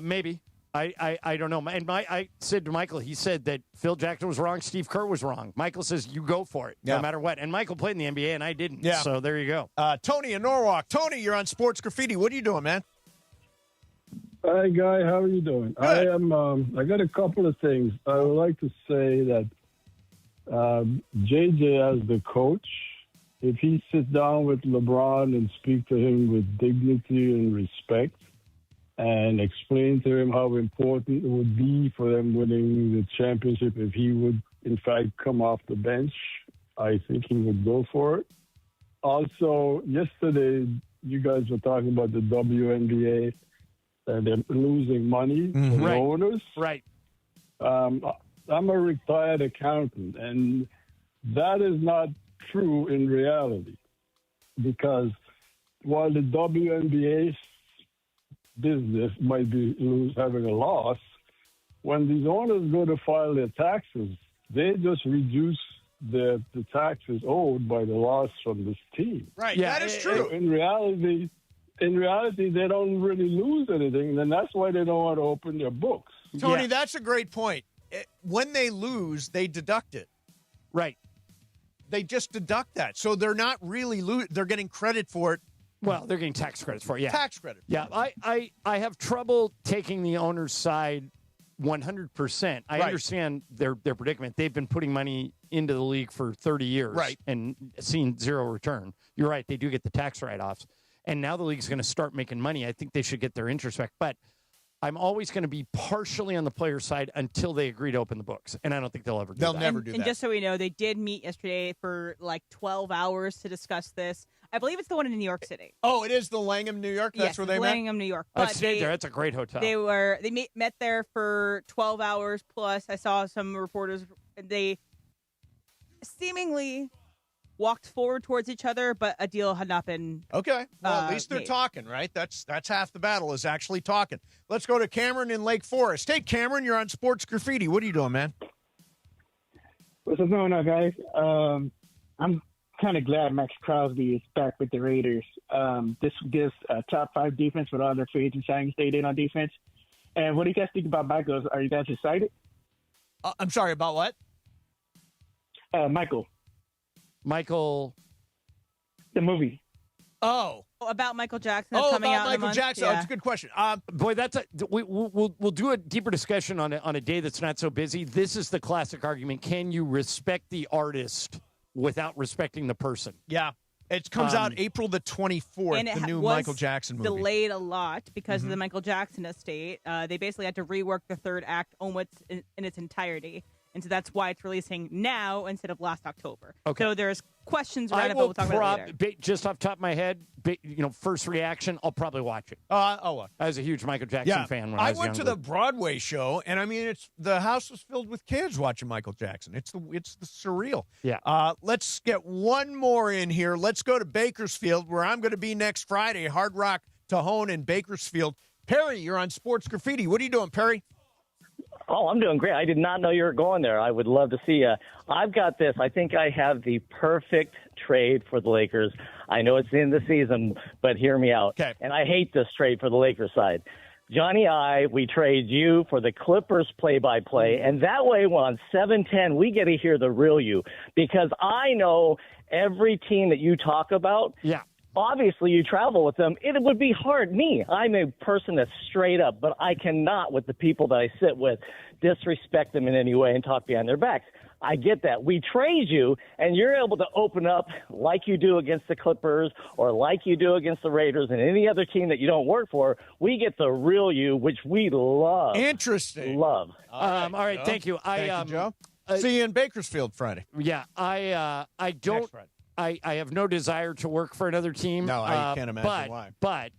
Maybe. I don't know. And I said to Michael, he said that Phil Jackson was wrong, Steve Kerr was wrong. Michael says, you go for it, no matter what. And Michael played in the NBA, and I didn't. Yeah. So there you go. Tony in Norwalk. Tony, you're on Sports Graffiti. What are you doing, man? Hi, Guy. How are you doing? Good. I am. I got a couple of things. I would like to say that JJ, as the coach, if he sits down with LeBron and speak to him with dignity and respect and explain to him how important it would be for them winning the championship if he would, in fact, come off the bench, I think he would go for it. Also, yesterday, you guys were talking about the WNBA and they're losing money for the owners. Right. I'm a retired accountant, and that is not true in reality, because while the WNBA business might be having a loss, when these owners go to file their taxes, they just reduce the taxes owed by the loss from this team. Right, that is true. In reality, in reality, they don't really lose anything. And that's why they don't want to open their books. Tony, that's a great point. When they lose, they deduct it. Right. They just deduct that. So they're not really they're getting credit for it. Well, they're getting tax credits for it, yeah. Tax credit. Yeah, I have trouble taking the owner's side 100%. I understand their predicament. They've been putting money into the league for 30 years and seeing zero return. You're right. They do get the tax write-offs. And now the league's going to start making money. I think they should get their interest back. But I'm always going to be partially on the player's side until they agree to open the books. And I don't think they'll ever do that. They'll never do that. And just so we know, they did meet yesterday for like 12 hours to discuss this. I believe it's the one in New York City. Oh, it is the Langham, New York? That's where they met? Langham, New York. I stayed there. It's a great hotel. They met there for 12 hours plus. I saw some reporters. They seemingly walked forward towards each other, but a deal had not been Okay. Well, at least they're made. talking, right? That's half the battle is actually talking. Let's go to Cameron in Lake Forest. Hey, Cameron, you're on Sports Graffiti. What are you doing, man? What's going on, guys? I'm kind of glad Maxx Crosby is back with the Raiders. This gives a top 5 defense with all their free agent signings they did on defense. And what do you guys think about Michael? Are you guys excited? I'm sorry, about what? Michael. The movie. Oh. About Michael Jackson that's coming out in a Michael month? Jackson. Yeah. Oh, it's a good question. Boy, we'll do a deeper discussion on a day that's not so busy. This is the classic argument. Can you respect the artist without respecting the person? Yeah. It comes out April the 24th, And it the new was Michael Jackson movie. delayed a lot because of the Michael Jackson estate. They basically had to rework the third act almost in its entirety. And so that's why it's releasing now instead of last October. Okay. So there's questions around I it, but will we'll talk about it later. just off the top of my head, first reaction, I'll probably watch it. I'll watch. I was a huge Michael Jackson fan when I was went to younger. the Broadway show, and I mean, the house was filled with kids watching Michael Jackson. It's the surreal. Yeah. Let's get one more in here. Let's go to Bakersfield, where I'm going to be next Friday. Hard Rock Tajon in Bakersfield. Perry, you're on Sports Graffiti. What are you doing, Perry? Oh, I'm doing great. I did not know you were going there. I would love to see you. I've got this. I think I have the perfect trade for the Lakers. I know it's the end of the season, but hear me out. Okay. And I hate this trade for the Lakers side. Johnny we trade you for the Clippers play-by-play, and that way on 710 we get to hear the real you, because I know every team that you talk about. Yeah. Obviously, you travel with them. It would be hard. I'm a person that's straight up, but I cannot, with the people that I sit with, disrespect them in any way and talk behind their backs. I get that. We trade you, and you're able to open up like you do against the Clippers or like you do against the Raiders and any other team that you don't work for. We get the real you, which we love. Interesting. Love. All right, thank you. Thank you, Joe. See you in Bakersfield Friday. Yeah, I don't. Next Friday. I have no desire to work for another team. No, I can't imagine why. But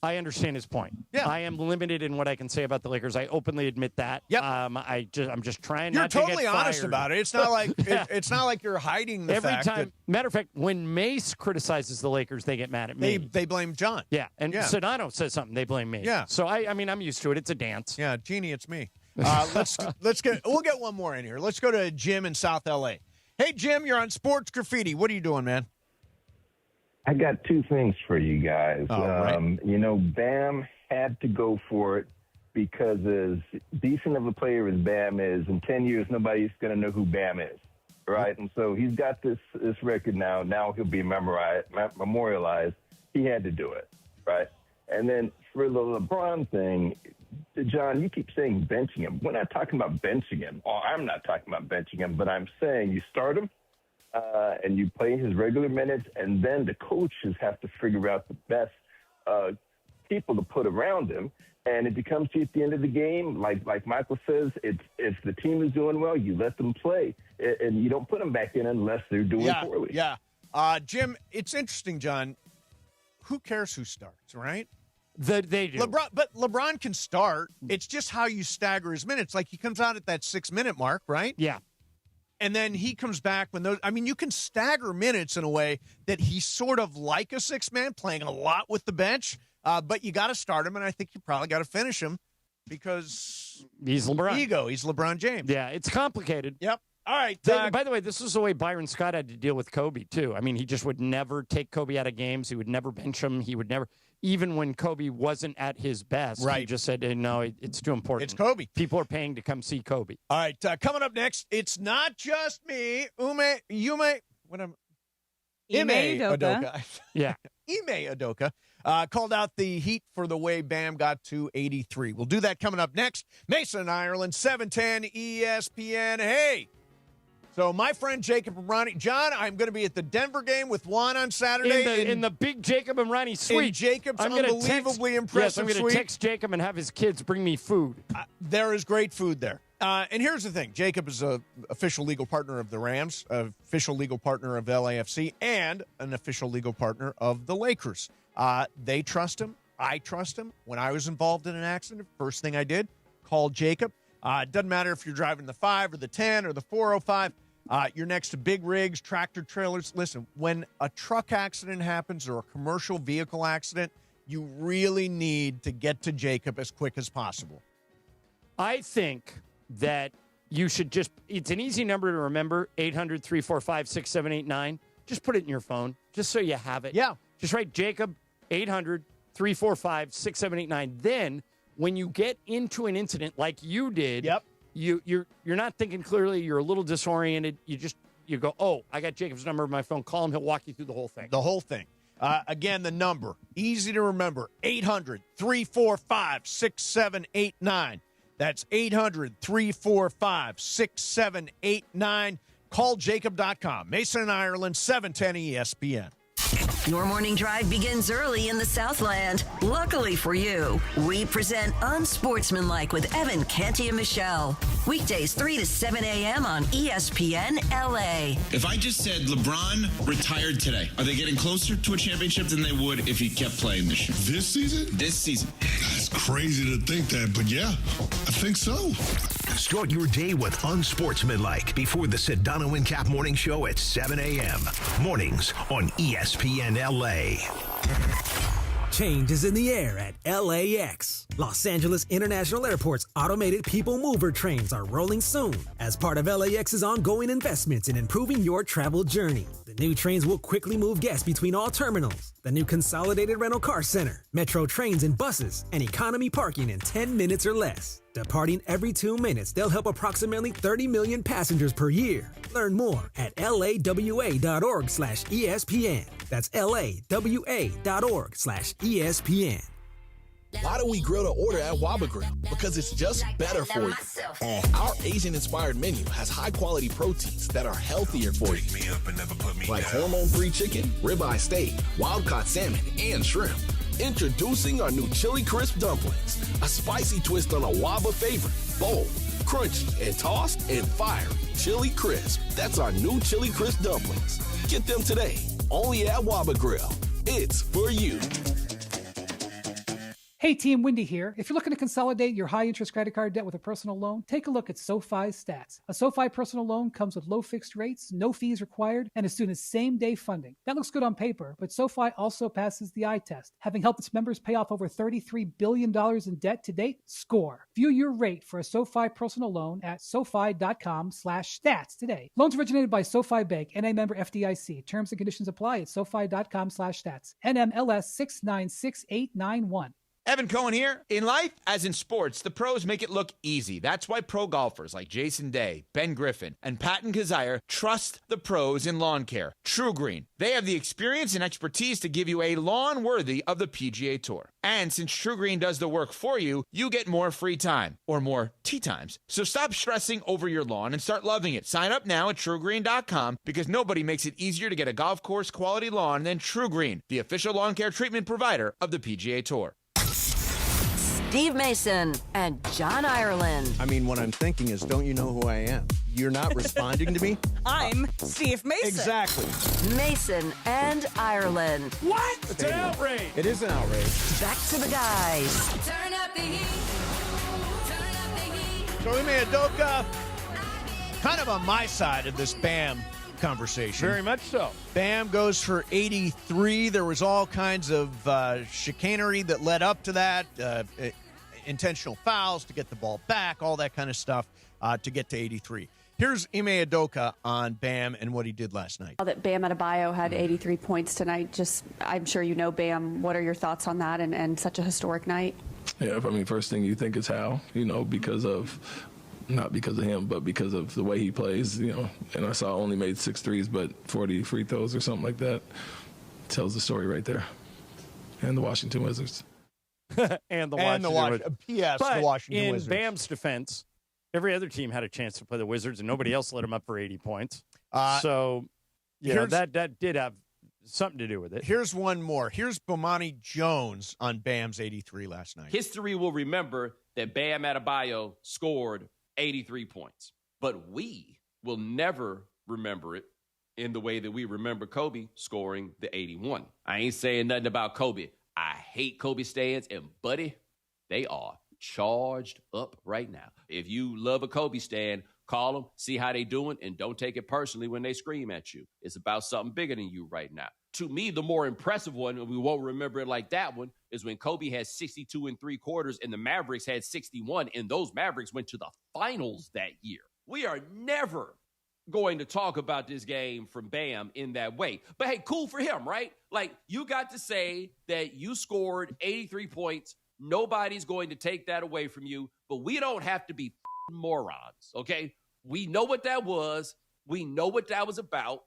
I understand his point. Yeah. I am limited in what I can say about the Lakers. I openly admit that. Yep. I'm just trying You're not to get totally honest fired. about it. It's not like it's not like you're hiding the Every fact time. Matter of fact, when Mace criticizes the Lakers, they get mad at me. they blame John. Yeah, and Sedano says something, they blame me. Yeah. So I mean, I'm used to it. It's a dance. Yeah, Jeannie, it's me. We'll get one more in here. Let's go to Jim in South LA. Hey, Jim, you're on Sports Graffiti. What are you doing, man? I got 2 things for you guys. All right. Bam had to go for it because as decent of a player as Bam is, in 10 years, nobody's going to know who Bam is, right? And so he's got this record now. Now he'll be memorialized. He had to do it, right? And then for the LeBron thing, John, you keep saying benching him. We're not talking about benching him. Or I'm not talking about benching him, but I'm saying you start him, and you play his regular minutes, and then the coaches have to figure out the best people to put around him. And it becomes to you at the end of the game, like Michael says, if the team is doing well, you let them play, and you don't put them back in unless they're doing poorly. Yeah. Jim, it's interesting, John. Who cares who starts, right? They do. LeBron can start. It's just how you stagger his minutes. Like he comes out at that 6-minute mark, right? Yeah. And then he comes back when you can stagger minutes in a way that he's sort of like a 6-man, playing a lot with the bench, but you got to start him, and I think you probably got to finish him because he's LeBron. Ego. He's LeBron James. Yeah, it's complicated. Yep. All right. By the way, this is the way Byron Scott had to deal with Kobe, too. I mean, he just would never take Kobe out of games. He would never bench him. He would never. even when Kobe wasn't at his best. Right. He just said, no, it's too important. It's Kobe. People are paying to come see Kobe. All right, coming up next, it's not just me. Ime Adoka. Yeah. Ime Adoka called out the Heat for the way Bam got to 83. We'll do that coming up next. Mason, Ireland, 710 ESPN. Hey, so my friend Jacob and Ronnie, John, I'm going to be at the Denver game with Juan on Saturday. In the big Jacob and Ronnie suite. In Jacob's I'm gonna unbelievably Yes, impressive I'm going to suite. text Jacob and have his kids bring me food. There is great food there. And here's the thing. Jacob is an official legal partner of the Rams, official legal partner of LAFC, and an official legal partner of the Lakers. They trust him. I trust him. When I was involved in an accident, first thing I did, called Jacob. It doesn't matter if you're driving the 5 or the 10 or the 405. You're next to big rigs, tractor trailers. Listen, when a truck accident happens or a commercial vehicle accident, you really need to get to Jacob as quick as possible. I think that you should it's an easy number to remember, 800-345-6789. Just put it in your phone, just so you have it. Yeah. Just write Jacob, 800-345-6789. Then when you get into an incident like you did, you're not thinking clearly, you're a little disoriented, you go, oh, I got Jacob's number in my phone, call him, he'll walk you through the whole thing. The whole thing. Again, the number, easy to remember, 800-345-6789. That's 800-345-6789. Call Jacob.com. Mason and Ireland, 710 ESPN. Your morning drive begins early in the Southland. Luckily for you, we present Unsportsmanlike with Evan, Canty, and Michelle. Weekdays 3 to 7 a.m. on ESPN LA. If I just said LeBron retired today, are they getting closer to a championship than they would if he kept playing this year? This season? This season. It's crazy to think that, but yeah, I think so. Start your day with Unsportsmanlike before the Sedano and Cap Morning Show at 7 a.m. Mornings on ESPN LA. Change is in the air at LAX. Los Angeles International Airport's automated people mover trains are rolling soon as part of LAX's ongoing investments in improving your travel journey. The new trains will quickly move guests between all terminals. The new consolidated rental car center, metro trains and buses, and economy parking in 10 minutes or less. Departing every 2 minutes, they'll help approximately 30 million passengers per year. Learn more at lawa.org/ESPN. That's lawa.org/ESPN. Why do we grill to order at Waba Grill? Because it's just better for you. Our Asian-inspired menu has high-quality proteins that are healthier for you. Like hormone-free chicken, ribeye steak, wild-caught salmon, and shrimp. Introducing our new Chili Crisp Dumplings, a spicy twist on a Waba favorite. Bold, crunchy, and tossed, and fiery. Chili Crisp. That's our new Chili Crisp Dumplings. Get them today, only at Waba Grill. It's for you. Hey team, Wendy here. If you're looking to consolidate your high-interest credit card debt with a personal loan, take a look at SoFi's stats. A SoFi personal loan comes with low fixed rates, no fees required, and as soon as same-day funding. That looks good on paper, but SoFi also passes the eye test. Having helped its members pay off over $33 billion in debt to date, score. View your rate for a SoFi personal loan at SoFi.com/stats today. Loans originated by SoFi Bank, NA member FDIC. Terms and conditions apply at SoFi.com/stats. NMLS 696891. Evan Cohen here. In life, as in sports, the pros make it look easy. That's why pro golfers like Jason Day, Ben Griffin, and Patton Kazire trust the pros in lawn care. True Green. They have the experience and expertise to give you a lawn worthy of the PGA Tour. And since True Green does the work for you, you get more free time, or more tee times. So stop stressing over your lawn and start loving it. Sign up now at TrueGreen.com because nobody makes it easier to get a golf course quality lawn than True Green, the official lawn care treatment provider of the PGA Tour. Steve Mason and John Ireland. I mean, what I'm thinking is, don't you know who I am? You're not responding to me? I'm Steve Mason. Exactly. Mason and Ireland. What? It's an outrage. It is an outrage. Back to the guys. Turn up the heat. Turn up the heat. So we made Adoka kind of on my side of this Bam conversation. Very much so. Bam goes for 83. There was all kinds of chicanery that led up to that, intentional fouls to get the ball back, all that kind of stuff to get to 83. Here's Ime Adoka on Bam and what he did last night. That Bam Adebayo had 83 points tonight. I'm sure you know Bam. What are your thoughts on that and such a historic night? Yeah, I mean, first thing you think is how, because of, not because of him, but because of the way he plays, and I saw only made 6 threes, but 40 free throws or something like that. Tells the story right there. And the Washington Wizards. and the Washington Wizards. P.S. But the Washington in Wizards. Bam's defense, every other team had a chance to play the Wizards, and nobody else let them up for 80 points. So, that did have something to do with it. Here's one more. Here's Bomani Jones on Bam's 83 last night. History will remember that Bam Adebayo scored 83 points, but we will never remember it in the way that we remember Kobe scoring the 81. I ain't saying nothing about Kobe. I hate Kobe stands, and buddy, they are charged up right now. If you love a Kobe stand, call them, see how they doing, and don't take it personally when they scream at you. It's about something bigger than you right now. To me, the more impressive one, and we won't remember it like that one, is when Kobe had 62 3/4 and the Mavericks had 61, and those Mavericks went to the finals that year. We are never going to talk about this game from Bam in that way. But hey, cool for him, right? Like, you got to say that you scored 83 points. Nobody's going to take that away from you, but we don't have to be morons, okay? We know what that was. We know what that was about.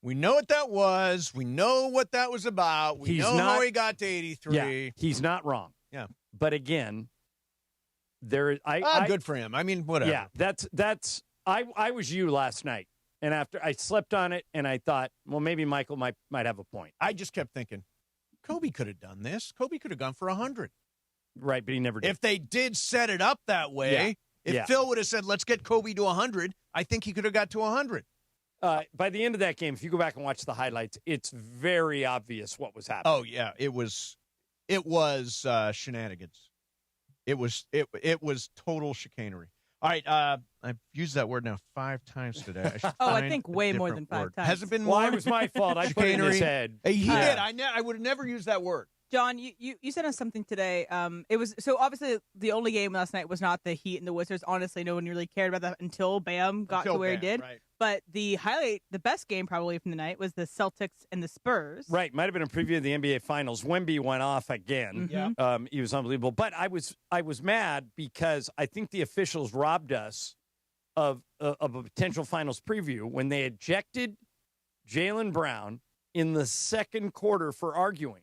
We know what that was. We know what that was about. We know how he got to 83. Yeah, he's not wrong. Yeah. But again, good for him. I mean, whatever. Yeah, that's I was you last night, and after I slept on it, and I thought, well, maybe Michael might have a point. I just kept thinking, Kobe could have done this. Kobe could have gone for 100. Right, but he never did. If they did set it up that way, if Phil would have said, let's get Kobe to 100, I think he could have got to 100. By the end of that game, if you go back and watch the highlights, it's very obvious what was happening. Oh yeah, it was shenanigans. It was total chicanery. All right, I've used that word now 5 times today. I think way more than 5 times. Has it been more? Well, it was my fault. I put it in his head. He did. I would have never used that word. John, you sent us something today. It was so obviously the only game last night was not the Heat and the Wizards. Honestly, no one really cared about that until Bam got to where he did. Right. But the best game probably from the night was the Celtics and the Spurs. Right, might have been a preview of the NBA Finals. Wemby went off again. Mm-hmm. He was unbelievable. But I was mad because I think the officials robbed us of a potential Finals preview when they ejected Jaylen Brown in the second quarter for arguing.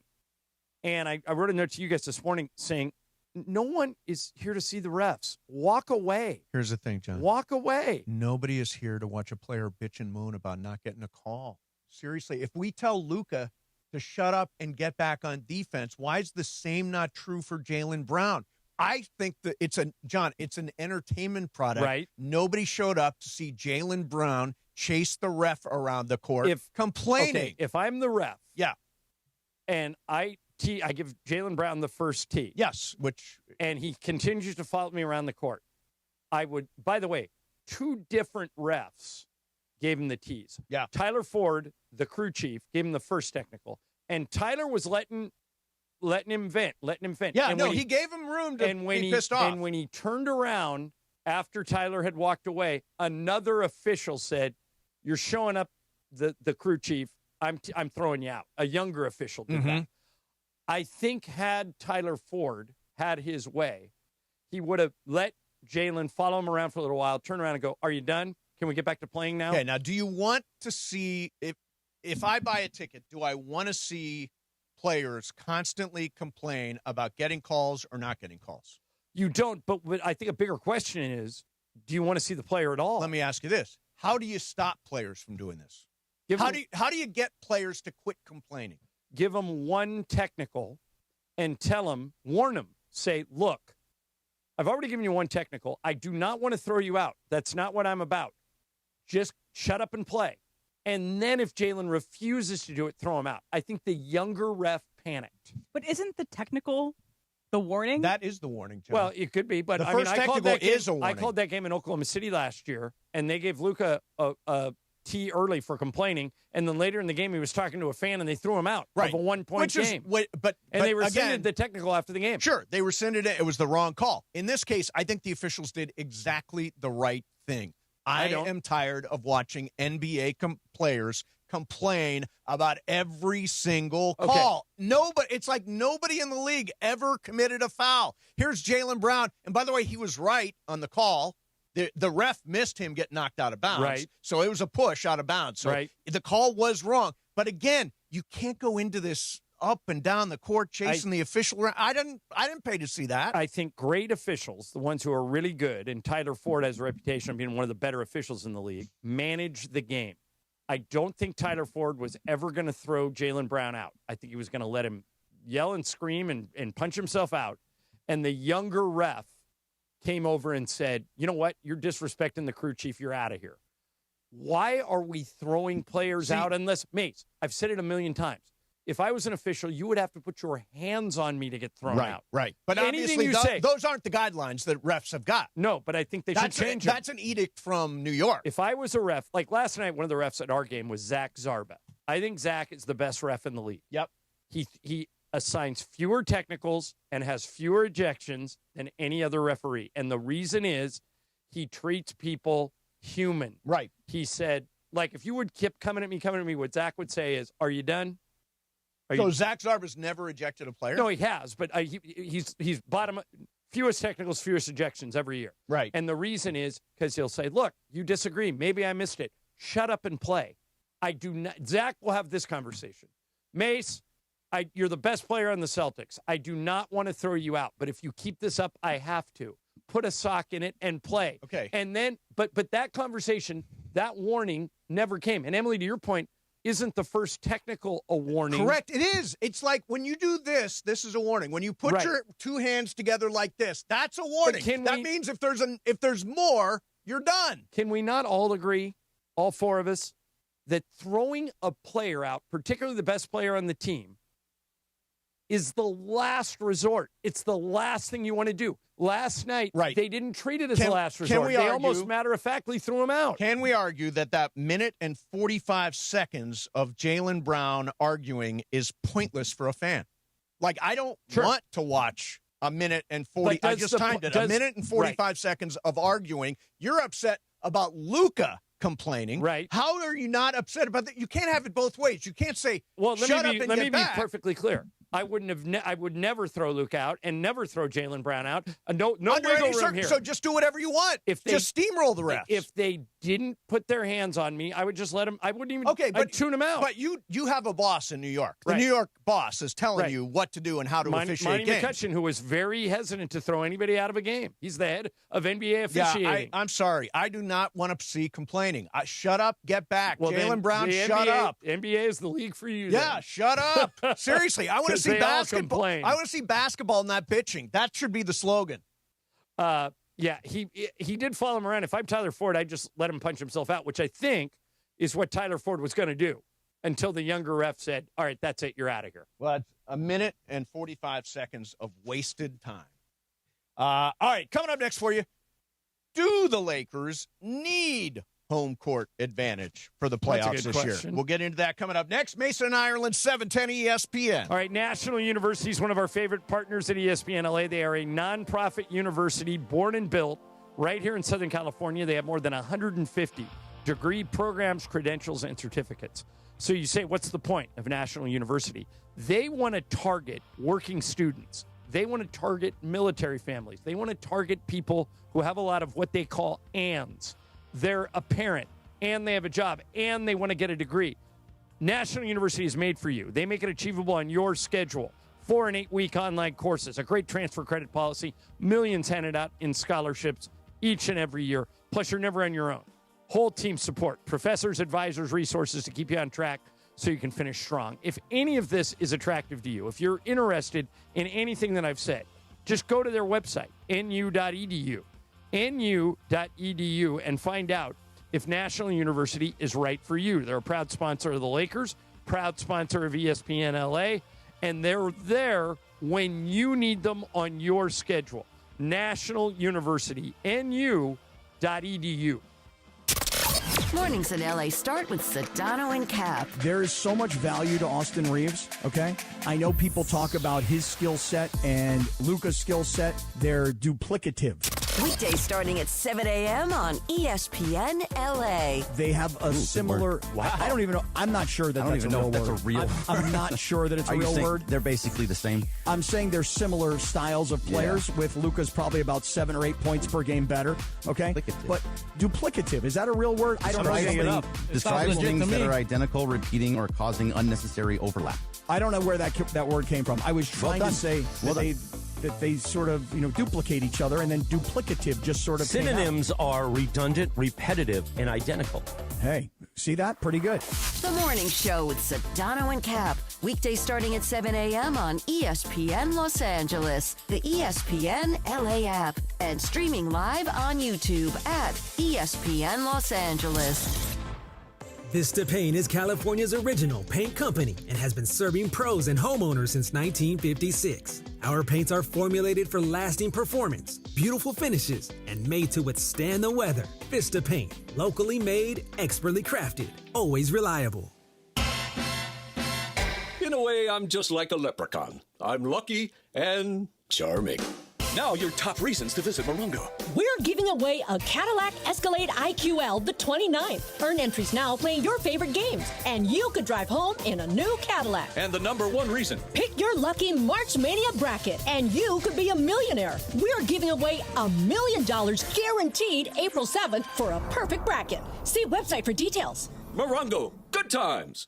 And I wrote a note to you guys this morning saying, no one is here to see the refs. Walk away. Here's the thing, John. Walk away. Nobody is here to watch a player bitch and moan about not getting a call. Seriously, if we tell Luka to shut up and get back on defense, why is the same not true for Jaylen Brown? I think that it's an entertainment product. Right. Nobody showed up to see Jaylen Brown chase the ref around the court complaining. Okay, if I'm the ref. Yeah. And I give Jaylen Brown the first tee. Yes, and he continues to follow me around the court. I would, by the way, 2 different refs gave him the tees. Yeah. Tyler Ford, the crew chief, gave him the first technical. And Tyler was letting him vent. Yeah, and he gave him room to be pissed off. And when he turned around after Tyler had walked away, another official said, "You're showing up the crew chief. I'm throwing you out." A younger official did that. I think had Tyler Ford had his way, he would have let Jaylen follow him around for a little while, turn around and go, "Are you done? Can we get back to playing now?" Okay, now do you want to see, if I buy a ticket, do I want to see players constantly complain about getting calls or not getting calls? You don't, but I think a bigger question is, do you want to see the player at all? Let me ask you this. How do you stop players from doing this? How do you get players to quit complaining? Give them one technical and warn them, say, look, I've already given you one technical. I do not want to throw you out. That's not what I'm about. Just shut up and play. And then if Jaylen refuses to do it, throw him out. I think the younger ref panicked. But isn't the technical the warning? That is the warning, John. Well, it could be, but the first technical is a warning. I called that game in Oklahoma City last year, and they gave Luka a tee early for complaining, and then later in the game he was talking to a fan, and they threw him out of a 1-point game. They rescinded the technical after the game. Sure, they rescinded it. It was the wrong call. In this case, I think the officials did exactly the right thing. I am tired of watching NBA players complain about every single call. It's like nobody in the league ever committed a foul. Here's Jaylen Brown. And by the way, he was right on the call. The ref missed him get knocked out of bounds. Right. So it was a push out of bounds. So the call was wrong. But again, you can't go into this up and down the court chasing the official around. I didn't pay to see that. I think great officials, the ones who are really good, and Tyler Ford has a reputation of being one of the better officials in the league, manage the game. I don't think Tyler Ford was ever going to throw Jaylen Brown out. I think he was going to let him yell and scream and punch himself out. And the younger ref came over and said, you know what? You're disrespecting the crew chief. You're out of here. Why are we throwing players out unless, Mace, I've said it a million times. If I was an official, you would have to put your hands on me to get thrown out. Right. But anything obviously, you say, those aren't the guidelines that refs have got. No, but I think they should change it. That's an edict from New York. If I was a ref, like last night, one of the refs at our game was Zach Zarba. I think Zach is the best ref in the league. Yep. He assigns fewer technicals and has fewer ejections than any other referee. And the reason is he treats people human. Right. He said, like, if you would keep coming at me, what Zach would say is, are you done? Zach Zarba's never ejected a player? No, he has, but he's bottom, fewest technicals, fewest ejections every year. Right. And the reason is because he'll say, look, you disagree. Maybe I missed it. Shut up and play. I do not. Zach will have this conversation. Mace, you're the best player on the Celtics. I do not want to throw you out, but if you keep this up, I have to. Put a sock in it and play. Okay. And then, but that conversation, that warning never came. And Emily, to your point, isn't the first technical a warning? Correct. It is. It's like when you do this is a warning. When you put your two hands together like this, that's a warning. That means if there's more, you're done. Can we not all agree, all four of us, that throwing a player out, particularly the best player on the team, is the last resort? It's the last thing you want to do. Last night, they didn't treat it as the last resort. They almost matter-of-factly threw him out. Can we argue that minute and 45 seconds of Jaylen Brown arguing is pointless for a fan? Like, I don't want to watch a minute and 40. I just timed it. A minute and 45 seconds of arguing. You're upset about Luka complaining. Right. How are you not upset about that? You can't have it both ways. You can't say, shut up and get back. Let me be perfectly clear. I would never throw Luke out and never throw Jaylen Brown out. No wiggle room here. So just do whatever you want. Just steamroll the refs. If they didn't put their hands on me, I would just let them. I wouldn't even. I'd tune them out. But you have a boss in New York. The New York boss is telling you what to do and how to officiate games. McCutcheon, who was very hesitant to throw anybody out of a game. He's the head of NBA officiating. Yeah, I'm sorry. I do not want to see complaining. Shut up, get back. Well, Jaylen Brown, shut up. NBA is the league for you. Yeah, then. shut up. Seriously, I want to see basketball. I want to see basketball, not bitching. That should be the slogan. Yeah, he did follow him around. If I'm Tyler Ford, I'd just let him punch himself out, which I think is what Tyler Ford was going to do until the younger ref said, all right, that's it, you're out of here. Well, it's a minute and 45 seconds of wasted time. All right, coming up next for you, do the Lakers need home court advantage for the playoffs this year? We'll get into that coming up next. Mason, Ireland, 710 ESPN. All right, National University is one of our favorite partners at ESPN LA. They are a nonprofit university born and built right here in Southern California. They have more than 150 degree programs, credentials, and certificates. So you say, what's the point of National University? They want to target working students. They want to target military families. They want to target people who have a lot of what they call ands. They're a parent, and they have a job, and they want to get a degree. National University is made for you. They make it achievable on your schedule. 4 and 8 week online courses, a great transfer credit policy, millions handed out in scholarships each and every year. Plus, you're never on your own. Whole team support, professors, advisors, resources to keep you on track so you can finish strong. If any of this is attractive to you, if you're interested in anything that I've said, just go to their website, nu.edu. nu.edu and find out if National University is right for you. They're a proud sponsor of the Lakers, proud sponsor of ESPN LA, and they're there when you need them on your schedule. National University, nu.edu. Mornings in LA start with Sedano and Cap. There is so much value to Austin Reeves, okay? I know people talk about his skill set and Luka's skill set. They're duplicative. Weekdays starting at 7 a.m. on ESPN LA. They have a similar. I don't even know. I'm not sure that that's a real word. I'm not sure that it's a real word. They're basically the same. I'm saying they're similar styles of players, with Luka's probably about 7 or 8 points per game better. Okay, but duplicative, is that a real word? I don't know. Describes things that are identical, repeating, or causing unnecessary overlap. I don't know where that word came from. I was trying to say that they sort of duplicate each other, and then duplicative just sort of synonyms are redundant, repetitive, and identical. Hey, see that? Pretty good. The Morning Show with Sedano and Cap. Weekdays starting at 7 a.m. on ESPN Los Angeles, the ESPN LA app, and streaming live on YouTube at ESPN Los Angeles. Vista Paint is California's original paint company and has been serving pros and homeowners since 1956. Our paints are formulated for lasting performance, beautiful finishes, and made to withstand the weather. Vista Paint, locally made, expertly crafted, always reliable. In a way, I'm just like a leprechaun. I'm lucky and charming. Now your top reasons to visit Morongo. We're giving away a Cadillac Escalade IQL the 29th. Earn entries now playing your favorite games, and you could drive home in a new Cadillac. And the number one reason. Pick your lucky March Mania bracket, and you could be a millionaire. We're giving away $1 million guaranteed April 7th for a perfect bracket. See website for details. Morongo, good times.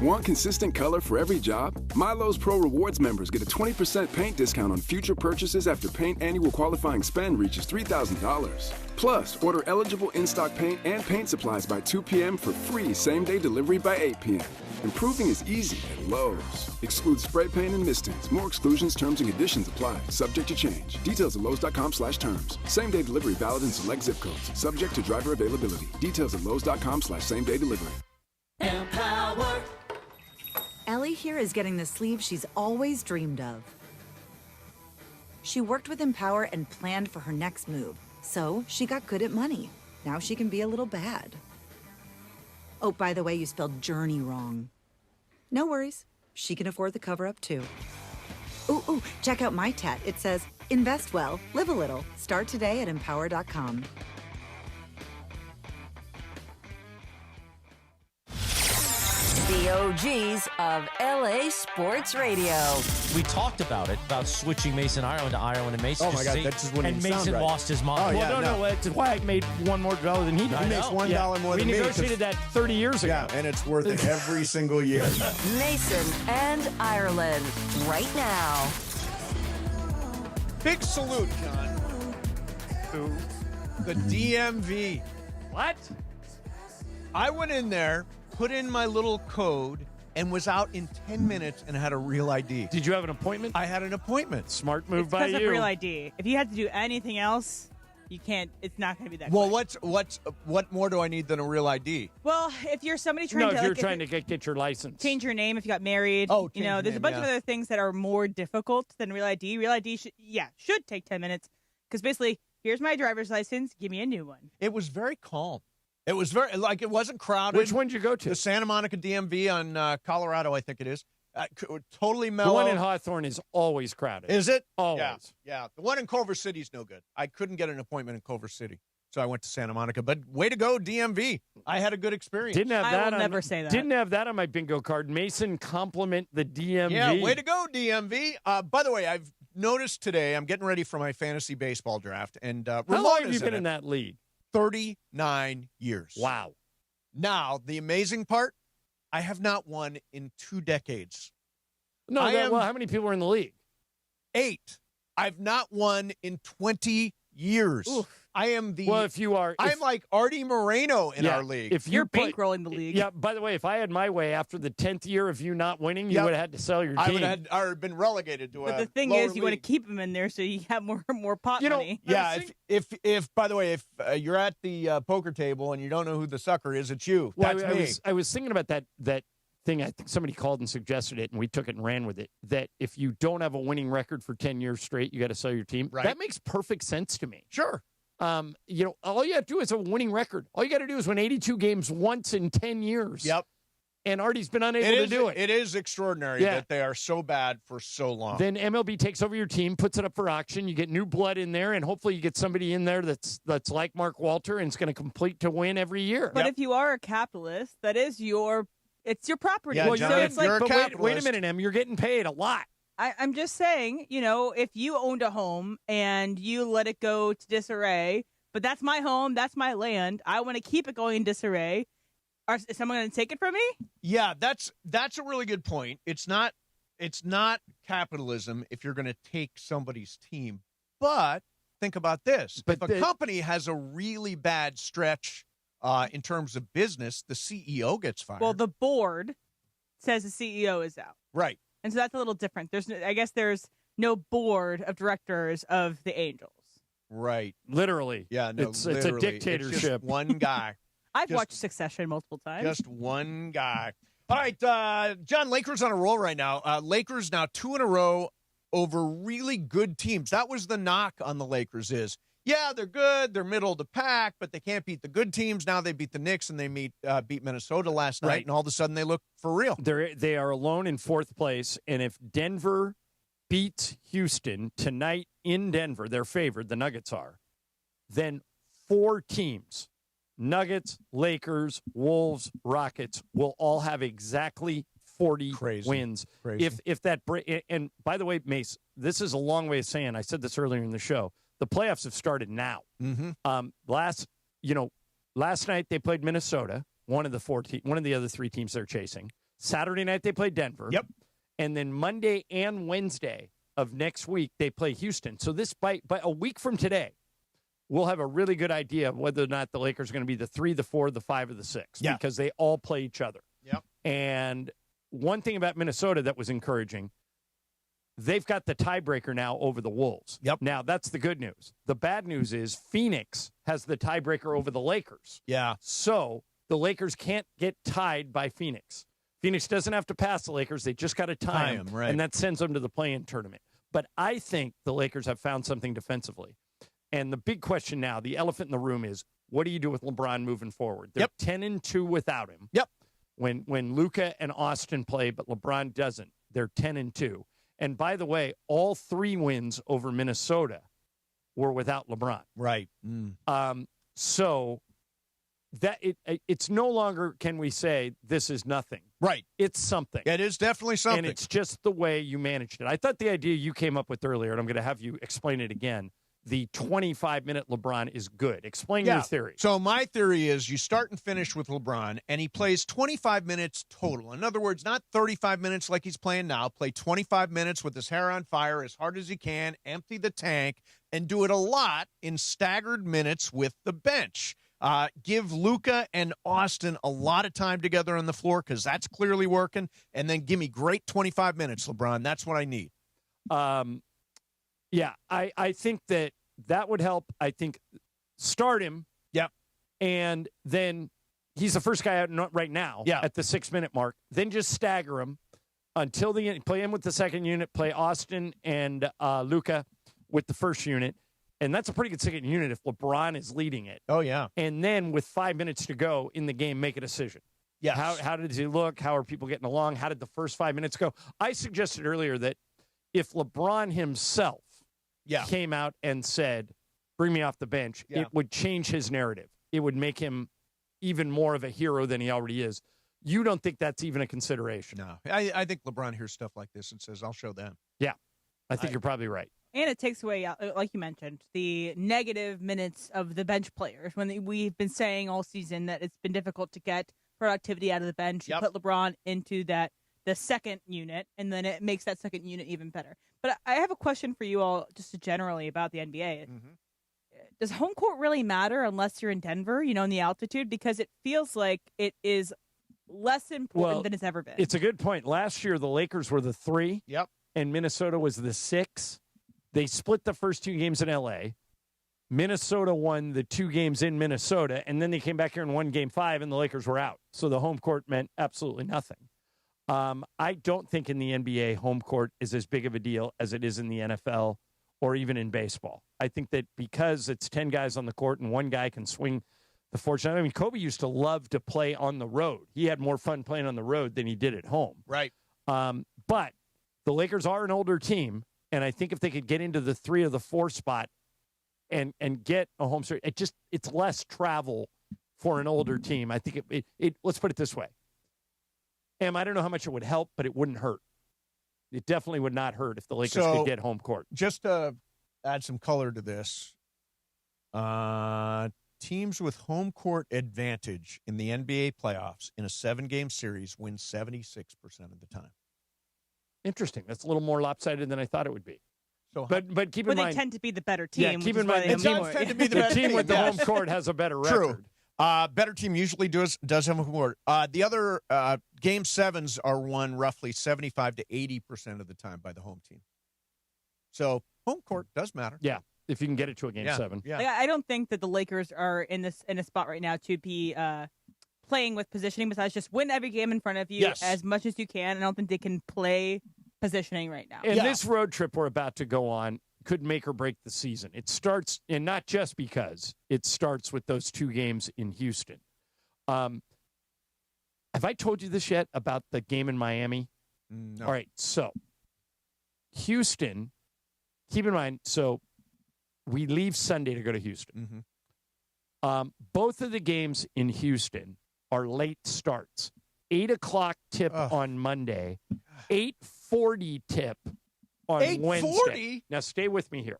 Want consistent color for every job? Milo's Pro Rewards members get a 20% paint discount on future purchases after paint annual qualifying spend reaches $3,000. Plus, order eligible in-stock paint and paint supplies by 2 p.m. for free same-day delivery by 8 p.m. Improving is easy at Lowe's. Excludes spray paint and mistings. More exclusions, terms, and conditions apply. Subject to change. Details at Lowe's.com/terms. Same-day delivery valid in select zip codes. Subject to driver availability. Details at Lowe's.com/same-day delivery. Empower. Ellie here is getting the sleeve she's always dreamed of. She worked with Empower and planned for her next move, so she got good at money. Now she can be a little bad. Oh, by the way, you spelled journey wrong. No worries. She can afford the cover-up, too. Ooh, check out my tat. It says, invest well, live a little. Start today at Empower.com. The OGs of LA Sports Radio. We talked about it, about switching Mason Ireland to Ireland, and Mason that just wouldn't and even sound Mason right. lost his mind. Oh, yeah, No, that's why I made $1 more than he did. He makes $1 more than me. We negotiated that 30 years ago. Yeah, and it's worth it every single year. Mason and Ireland, right now. Big salute, John, to the DMV. What? I went in there, put in my little code, and was out in 10 minutes and had a real ID. Did you have an appointment? I had an appointment. Smart move It's by because you. of Real ID. If you had to do anything else, you can't. It's not going to be that. Well, quick. what more do I need than a real ID? Well, if you're somebody trying to, if you're like, trying to get your license, change your name if you got married. Oh, there's a bunch of other things that are more difficult than Real ID. Real ID should take 10 minutes because basically, here's my driver's license. Give me a new one. It was very calm. It was very, it wasn't crowded. Which one did you go to? The Santa Monica DMV on Colorado, I think it is. Totally mellow. The one in Hawthorne is always crowded. Is it? Always. Yeah. The one in Culver City is no good. I couldn't get an appointment in Culver City, so I went to Santa Monica. But way to go, DMV. I had a good experience. Didn't have that. I will never say that. Didn't have that on my bingo card. Mason, compliment the DMV. Yeah, way to go, DMV. By the way, I've noticed today, I'm getting ready for my fantasy baseball draft. And how long have you been in that league? 39 years. Wow. Now, the amazing part, I have not won in 2 decades. No, how many people are in the league? 8. I've not won in 20 years. Oof. I am I'm like Artie Moreno in our league. If you're bankrolling the league. Yeah, by the way, if I had my way after the 10th year of you not winning, you would have had to sell your team. I would have been relegated to But the thing is, you want to keep them in there so you have more pot money. Yeah, if by the way, if you're at the poker table and you don't know who the sucker is, it's you. Well, That's me. I was thinking about that thing. I think somebody called and suggested it, and we took it and ran with it, that if you don't have a winning record for 10 years straight, you got to sell your team. Right. That makes perfect sense to me. Sure. All you have to do is a winning record. All you got to do is win 82 games once in 10 years. Yep. and Artie's been unable to do it. It is extraordinary that they are so bad for so long. Then MLB takes over your team, puts it up for auction. You get new blood in there, and hopefully you get somebody in there that's like Mark Walter and it's going to complete to win every year. But if you are a capitalist, that is your property. Yeah, well, John, it's like, you're a but capitalist. wait a minute, Em. You're getting paid a lot. I'm just saying, if you owned a home and you let it go to disarray, but that's my home, that's my land, I want to keep it going in disarray. Is someone going to take it from me? Yeah, that's a really good point. It's not capitalism if you're going to take somebody's team. But think about this. If a company has a really bad stretch in terms of business, the CEO gets fired. Well, the board says the CEO is out. Right. And so that's a little different. I guess there's no board of directors of the Angels. Right. Literally. Yeah, no, it's a literally. dictatorship. It's just one guy. I've watched Succession multiple times. Just one guy. All right, John, Lakers on a roll right now. Lakers now 2 in a row over really good teams. That was the knock on the Lakers is, they're good. They're middle of the pack, but they can't beat the good teams. Now they beat the Knicks and they beat Minnesota last night, and all of a sudden they look for real. They are alone in fourth place, and if Denver beats Houston tonight in Denver, they're favored, the Nuggets are, then 4 teams, Nuggets, Lakers, Wolves, Rockets, will all have exactly 40 wins. Crazy. If that and by the way, Mace, this is a long way of saying, I said this earlier in the show, the playoffs have started now. Mm-hmm. Last night they played Minnesota, one of the other 3 teams they're chasing. Saturday night they played Denver. Yep. And then Monday and Wednesday of next week they play Houston. So this by a week from today, we'll have a really good idea of whether or not the Lakers are going to be the 3, the 4, the 5, or the 6, because they all play each other. Yep. And one thing about Minnesota that was encouraging, they've got the tiebreaker now over the Wolves. Yep. Now, that's the good news. The bad news is Phoenix has the tiebreaker over the Lakers. Yeah. So the Lakers can't get tied by Phoenix. Phoenix doesn't have to pass the Lakers. They just got to tie them, right. and that sends them to the play-in tournament. But I think the Lakers have found something defensively. And the big question now, the elephant in the room is, what do you do with LeBron moving forward? They're 10-2 without him. Yep. When Luka and Austin play, but LeBron doesn't, they're 10-2. And by the way, all 3 wins over Minnesota were without LeBron. Right. So that it's no longer can we say this is nothing. Right. It's something. It is definitely something. And it's just the way you managed it. I thought the idea you came up with earlier, and I'm going to have you explain it again, the 25-minute LeBron is good. Explain your theory. So my theory is you start and finish with LeBron, and he plays 25 minutes total. In other words, not 35 minutes like he's playing now. Play 25 minutes with his hair on fire as hard as he can, empty the tank, and do it a lot in staggered minutes with the bench. Give Luka and Austin a lot of time together on the floor because that's clearly working, and then give me great 25 minutes, LeBron. That's what I need. Yeah, I think that would help. I think start him. Yep. And then he's the first guy out right now at the 6-minute mark. Then just stagger him until the end. Play him with the second unit. Play Austin and Luka with the first unit. And that's a pretty good second unit if LeBron is leading it. Oh, yeah. And then with 5 minutes to go in the game, make a decision. Yes. How did he look? How are people getting along? How did the first 5 minutes go? I suggested earlier that if LeBron himself came out and said, bring me off the bench, it would change his narrative. It would make him even more of a hero than he already is. You don't think that's even a consideration? No. I think LeBron hears stuff like this and says, I'll show them. Yeah. I think you're probably right. And it takes away, like you mentioned, the negative minutes of the bench players. When we've been saying all season that it's been difficult to get productivity out of the bench. You put LeBron into the second unit, and then it makes that second unit even better. But I have a question for you all just generally about the NBA. Mm-hmm. Does home court really matter unless you're in Denver, in the altitude? Because it feels like it is less important than it's ever been. It's a good point. Last year, the Lakers were the 3. Yep. And Minnesota was the 6. They split the first 2 games in L.A. Minnesota won the 2 games in Minnesota, and then they came back here and won Game 5, and the Lakers were out. So the home court meant absolutely nothing. I don't think in the NBA home court is as big of a deal as it is in the NFL or even in baseball. I think that because it's 10 guys on the court and one guy can swing the fortunate. I mean, Kobe used to love to play on the road. He had more fun playing on the road than he did at home. Right. But the Lakers are an older team, and I think if they could get into the 3 or the 4 spot and get a home series, it's less travel for an older team. I think it let's put it this way. I don't know how much it would help, but it wouldn't hurt. It definitely would not hurt if the Lakers could get home court. Just to add some color to this, teams with home court advantage in the NBA playoffs in a 7-game series win 76% of the time. Interesting. That's a little more lopsided than I thought it would be. So, but keep in mind, they tend to be the better team. Yeah, keep in mind the team with the home court has a better record. True. Better team usually does have home court. The other game 7s are won roughly 75 to 80% of the time by the home team. So home court does matter. Yeah, if you can get it to a game 7. Yeah. Like, I don't think that the Lakers are in a spot right now to be playing with positioning. Besides, just win every game in front of you as much as you can. I don't think they can play positioning right now. And this road trip we're about to go on could make or break the season. It starts, and not just because it starts with those 2 games in Houston. Have I told you this yet about the game in Miami? No. All right, so Houston, keep in mind, so we leave Sunday to go to Houston. Mm-hmm. Both of the games in Houston are late starts. 8 o'clock tip on Monday, 8:40 tip on Wednesday. Now, stay with me here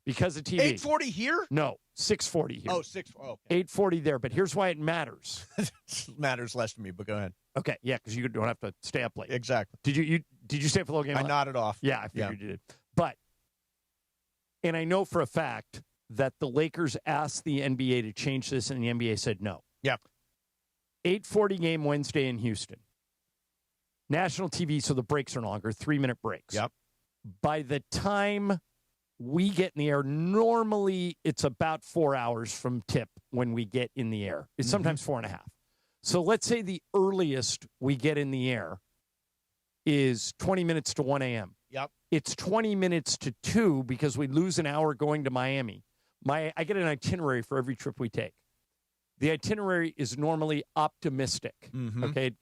because of TV. 8:40 here? No, 6:40 here. Oh, 6. Oh, okay. 8:40 there, but here's why it matters. Matters less to me, but go ahead. Okay, yeah, because you don't have to stay up late. Exactly. Did you stay for the whole game? I nodded off. Yeah, I figured you did. But, and I know for a fact that the Lakers asked the NBA to change this, and the NBA said no. Yeah. 8:40 game Wednesday in Houston. National TV, so the breaks are longer, 3-minute breaks. Yep. By the time we get in the air, normally it's about 4 hours from tip when we get in the air. It's sometimes 4.5. So let's say the earliest we get in the air is 20 minutes to 1 a.m. Yep. It's 20 minutes to 2 because we lose an hour going to Miami. I get an itinerary for every trip we take. The itinerary is normally optimistic. Mm-hmm. Okay,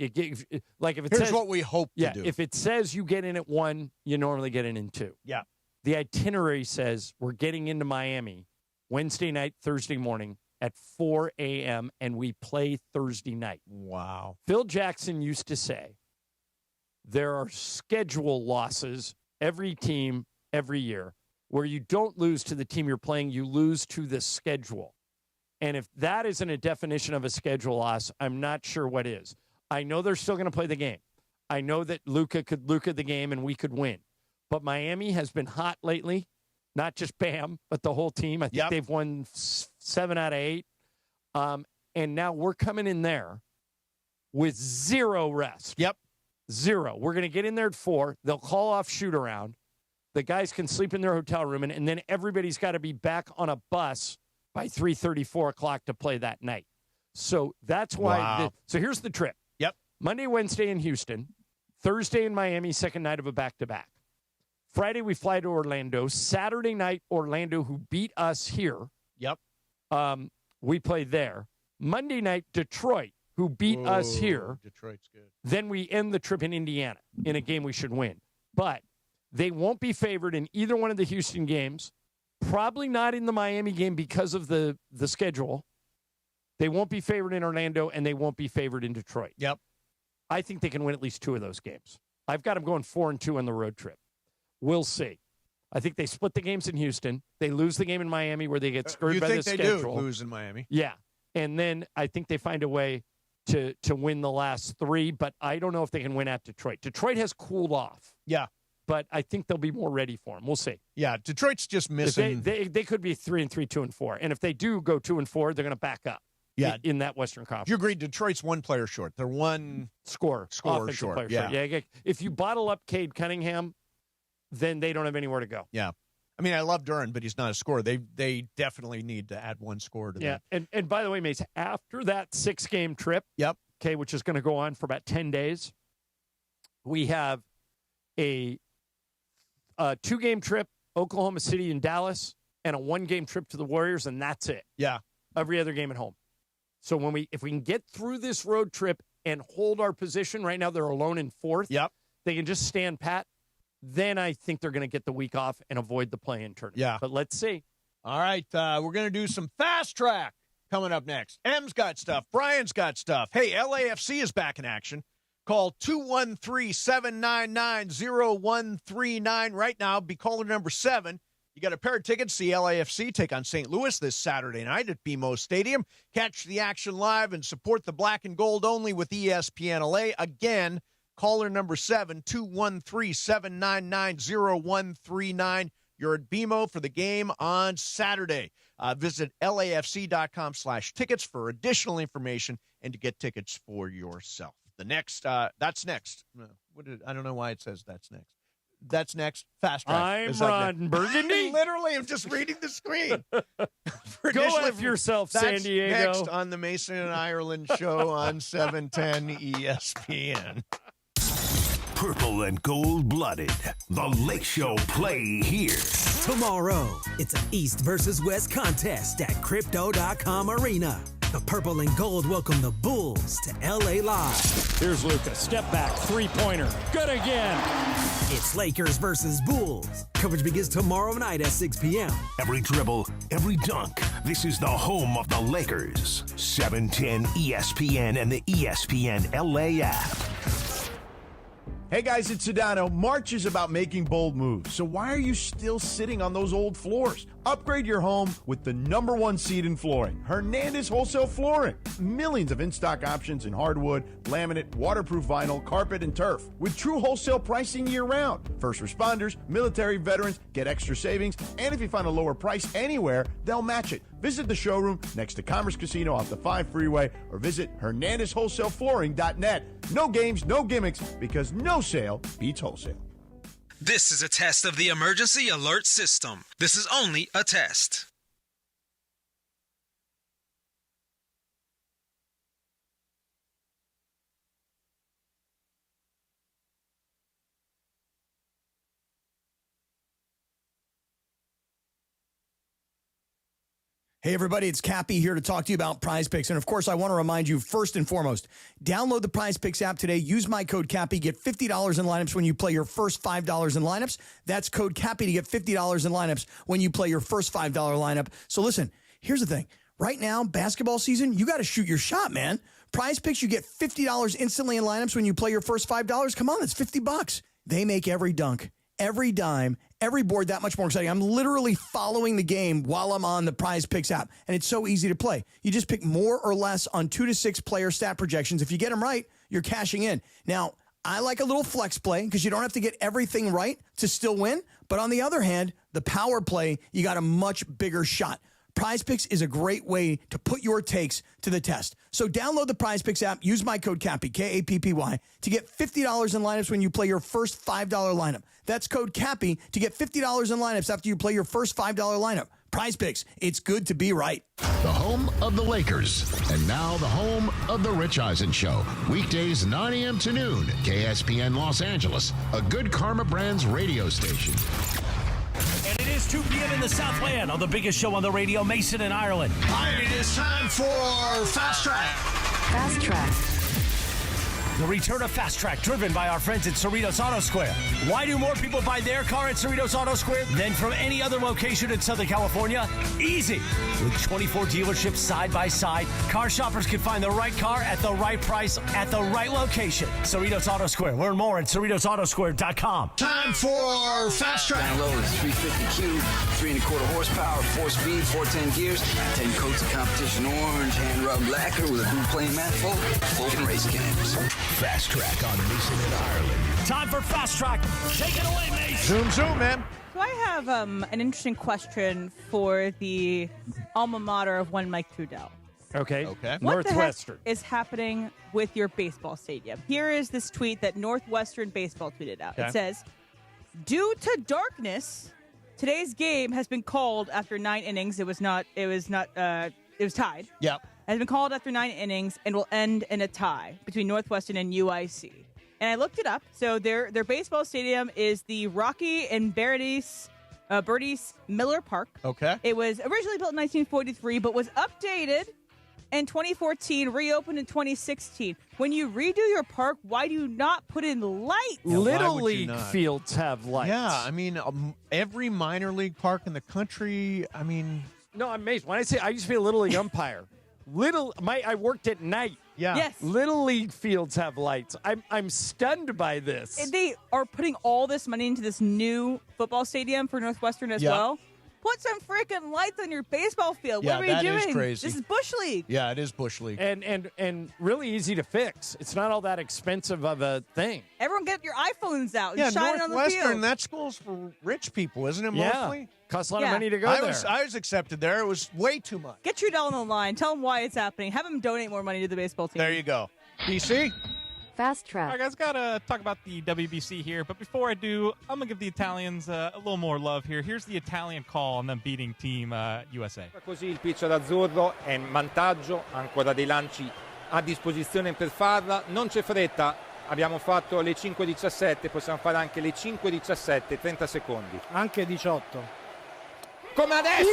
like if it Here's says what we hope to do. If it says you get in at 1, you normally get in 2. Yeah. The itinerary says we're getting into Miami Wednesday night, Thursday morning at 4 a.m. and we play Thursday night. Wow. Phil Jackson used to say there are schedule losses every team every year where you don't lose to the team you're playing, you lose to the schedule. And if that isn't a definition of a schedule loss, I'm not sure what is. I know they're still going to play the game. I know that Luka could Luka the game and we could win. But Miami has been hot lately, not just Bam, but the whole team. I think they've won 7 out of 8. And now we're coming in there with 0 rest. Yep. 0. We're going to get in there at 4. They'll call off shoot around. The guys can sleep in their hotel room, and then everybody's got to be back on a bus by 3:30, 4 o'clock to play that night. So that's why. Wow. So here's the trip. Yep. Monday, Wednesday in Houston. Thursday in Miami, second night of a back-to-back. Friday, we fly to Orlando. Saturday night, Orlando, who beat us here. Yep. We play there. Monday night, Detroit, who beat us here. Detroit's good. Then we end the trip in Indiana in a game we should win. But they won't be favored in either one of the Houston games. Probably not in the Miami game because of the schedule. They won't be favored in Orlando, and they won't be favored in Detroit. Yep. I think they can win at least 2 of those games. I've got them going 4-2 on the road trip. We'll see. I think they split the games in Houston. They lose the game in Miami where they get screwed by the schedule. You think they do lose in Miami? Yeah. And then I think they find a way to win the last 3, but I don't know if they can win at Detroit. Detroit has cooled off. Yeah. But I think they'll be more ready for them. We'll see. Yeah, Detroit's just missing. They could be 3-3, 2-4. And if they do go 2-4, they're going to back up. Yeah. In that Western Conference. You agree Detroit's 1 player short. They're 1 score short. Player short. Yeah. If you bottle up Cade Cunningham, then they don't have anywhere to go. Yeah. I mean, I love Duran, but he's not a scorer. They definitely need to add 1 score to that. And by the way, Mace, after that 6-game trip, okay, which is going to go on for about 10 days, we have a 2-game trip, Oklahoma City and Dallas, and a 1-game trip to the Warriors, and that's it. Yeah. Every other game at home. So if we can get through this road trip and hold our position right now, they're alone in fourth. Yep. They can just stand pat. Then I think they're going to get the week off and avoid the play-in tournament. Yeah. But let's see. All right, we're going to do some fast track coming up next. M's got stuff. Brian's got stuff. Hey, LAFC is back in action. Call 213-799-0139 right now. Be caller number 7. You got a pair of tickets. See LAFC take on St. Louis this Saturday night at BMO Stadium. Catch the action live and support the black and gold only with ESPN LA. Again, caller number 7, 213-799-0139. You're at BMO for the game on Saturday. Visit LAFC.com/tickets for additional information and to get tickets for yourself. The next, that's next. I don't know why it says that's next. That's next. Fast track. I'm Ron Burgundy. Literally, I'm just reading the screen. Go F yourself, San Diego. Next on the Mason and Ireland show on 710 ESPN. Purple and gold-blooded. The Lake Show play here. Tomorrow, it's an East versus West contest at Crypto.com Arena. The Purple and Gold welcome the Bulls to LA Live. Here's Luka. Step back. Three-pointer. Good again. It's Lakers versus Bulls. Coverage begins tomorrow night at 6 p.m. Every dribble, every dunk. This is the home of the Lakers. 710 ESPN and the ESPN LA app. Hey guys, it's Sedano. March is about making bold moves. So why are you still sitting on those old floors? Upgrade your home with the #1 seed in flooring, Hernandez Wholesale Flooring. Millions of in-stock options in hardwood, laminate, waterproof vinyl, carpet, and turf. With true wholesale pricing year-round. First responders, military veterans get extra savings, and if you find a lower price anywhere, they'll match it. Visit the showroom next to Commerce Casino off the 5 freeway or visit HernandezWholesaleFlooring.net. No games, no gimmicks, because no sale beats wholesale. This is a test of the emergency alert system. This is only a test. Hey, everybody, it's Cappy here to talk to you about Prize Picks. And, of course, I want to remind you, first and foremost, download the Prize Picks app today. Use my code Cappy. Get $50 in lineups when you play your first $5 in lineups. That's code Cappy to get $50 in lineups when you play your first $5 lineup. So, listen, here's the thing. Right now, basketball season, you got to shoot your shot, man. Prize Picks, you get $50 instantly in lineups when you play your first $5. Come on, that's $50. They make every dunk, every dime, every board that much more exciting. I'm literally following the game while I'm on the Prize Picks app, and it's so easy to play. You just pick more or less on 2 to 6 player stat projections. If you get them right, you're cashing in. Now, I like a little flex play because you don't have to get everything right to still win. But on the other hand, the power play, you got a much bigger shot. Prize Picks is a great way to put your takes to the test. So download the Prize Picks app, use my code Cappy, K-A-P-P-Y, to get $50 in lineups when you play your first $5 lineup. That's code Cappy to get $50 in lineups after you play your first $5 lineup. Prize Picks, it's good to be right. The home of the Lakers, and now the home of the Rich Eisen Show. Weekdays 9 a.m. to noon, KSPN Los Angeles, a Good Karma Brands radio station. And it is 2 p.m. in the Southland on the biggest show on the radio, Mason and Ireland. And it is time for Fast Track. Fast Track. The return of Fast Track, driven by our friends at Cerritos Auto Square. Why do more people buy their car at Cerritos Auto Square than from any other location in Southern California? Easy. With 24 dealerships side by side, car shoppers can find the right car at the right price at the right location. Cerritos Auto Square. Learn more at CerritosAutoSquare.com. Time for Fast Track. Down low is 350 cube, 3 1/4 horsepower, 4-speed, 410 gears, 10 coats of competition orange, hand rubbed lacquer with a blue plain manifold, full race cams. Fast Track on Mason and Ireland. Time for Fast Track. Take it away, mate. Zoom, man. So I have an interesting question for the alma mater of one Mike Trudell. Okay. What Northwestern. the heck is happening with your baseball stadium? Here is this tweet that Northwestern Baseball tweeted out. Okay. It says, due to darkness, today's game has been called after 9 innings. It was tied. Yep. Has been called after 9 innings and will end in a tie between Northwestern and UIC. And I looked it up. So their baseball stadium is the Rocky and Bernice Miller Park. Okay. It was originally built in 1943, but was updated in 2014, reopened in 2016. When you redo your park, why do you not put in lights? Little League fields have lights. Yeah, I mean, every minor league park in the country, I mean... No, I'm amazed. When I say I used to be a Little League umpire, I worked at night. Yeah. Yes. Little League fields have lights. I'm stunned by this. They are putting all this money into this new football stadium for Northwestern as well. Put some freaking lights on your baseball field. Yeah, what are you doing? that is crazy. This is Bush League. Yeah, it is Bush League. And really easy to fix. It's not all that expensive of a thing. Everyone get your iPhones out and Yeah, shine it on the Northwestern, field. that school's for rich people, isn't it, Yeah. mostly? Costs a lot of money to go there. I was accepted there. It was way too much. Get Trudell on the line. Tell him why it's happening. Have him donate more money to the baseball team. There you go. PC? Fast track. All right, guys, got to talk about the WBC here. But before I do, I'm going to give the Italians a little more love here. Here's the Italian call on them beating Team USA. Così il pitch d'azzurro è in vantaggio, ancora dei lanci a disposizione per farla. Non c'è fretta, abbiamo fatto le 5:17, possiamo fare anche le 5:17, 30 secondi. Anche 18. Come adesso!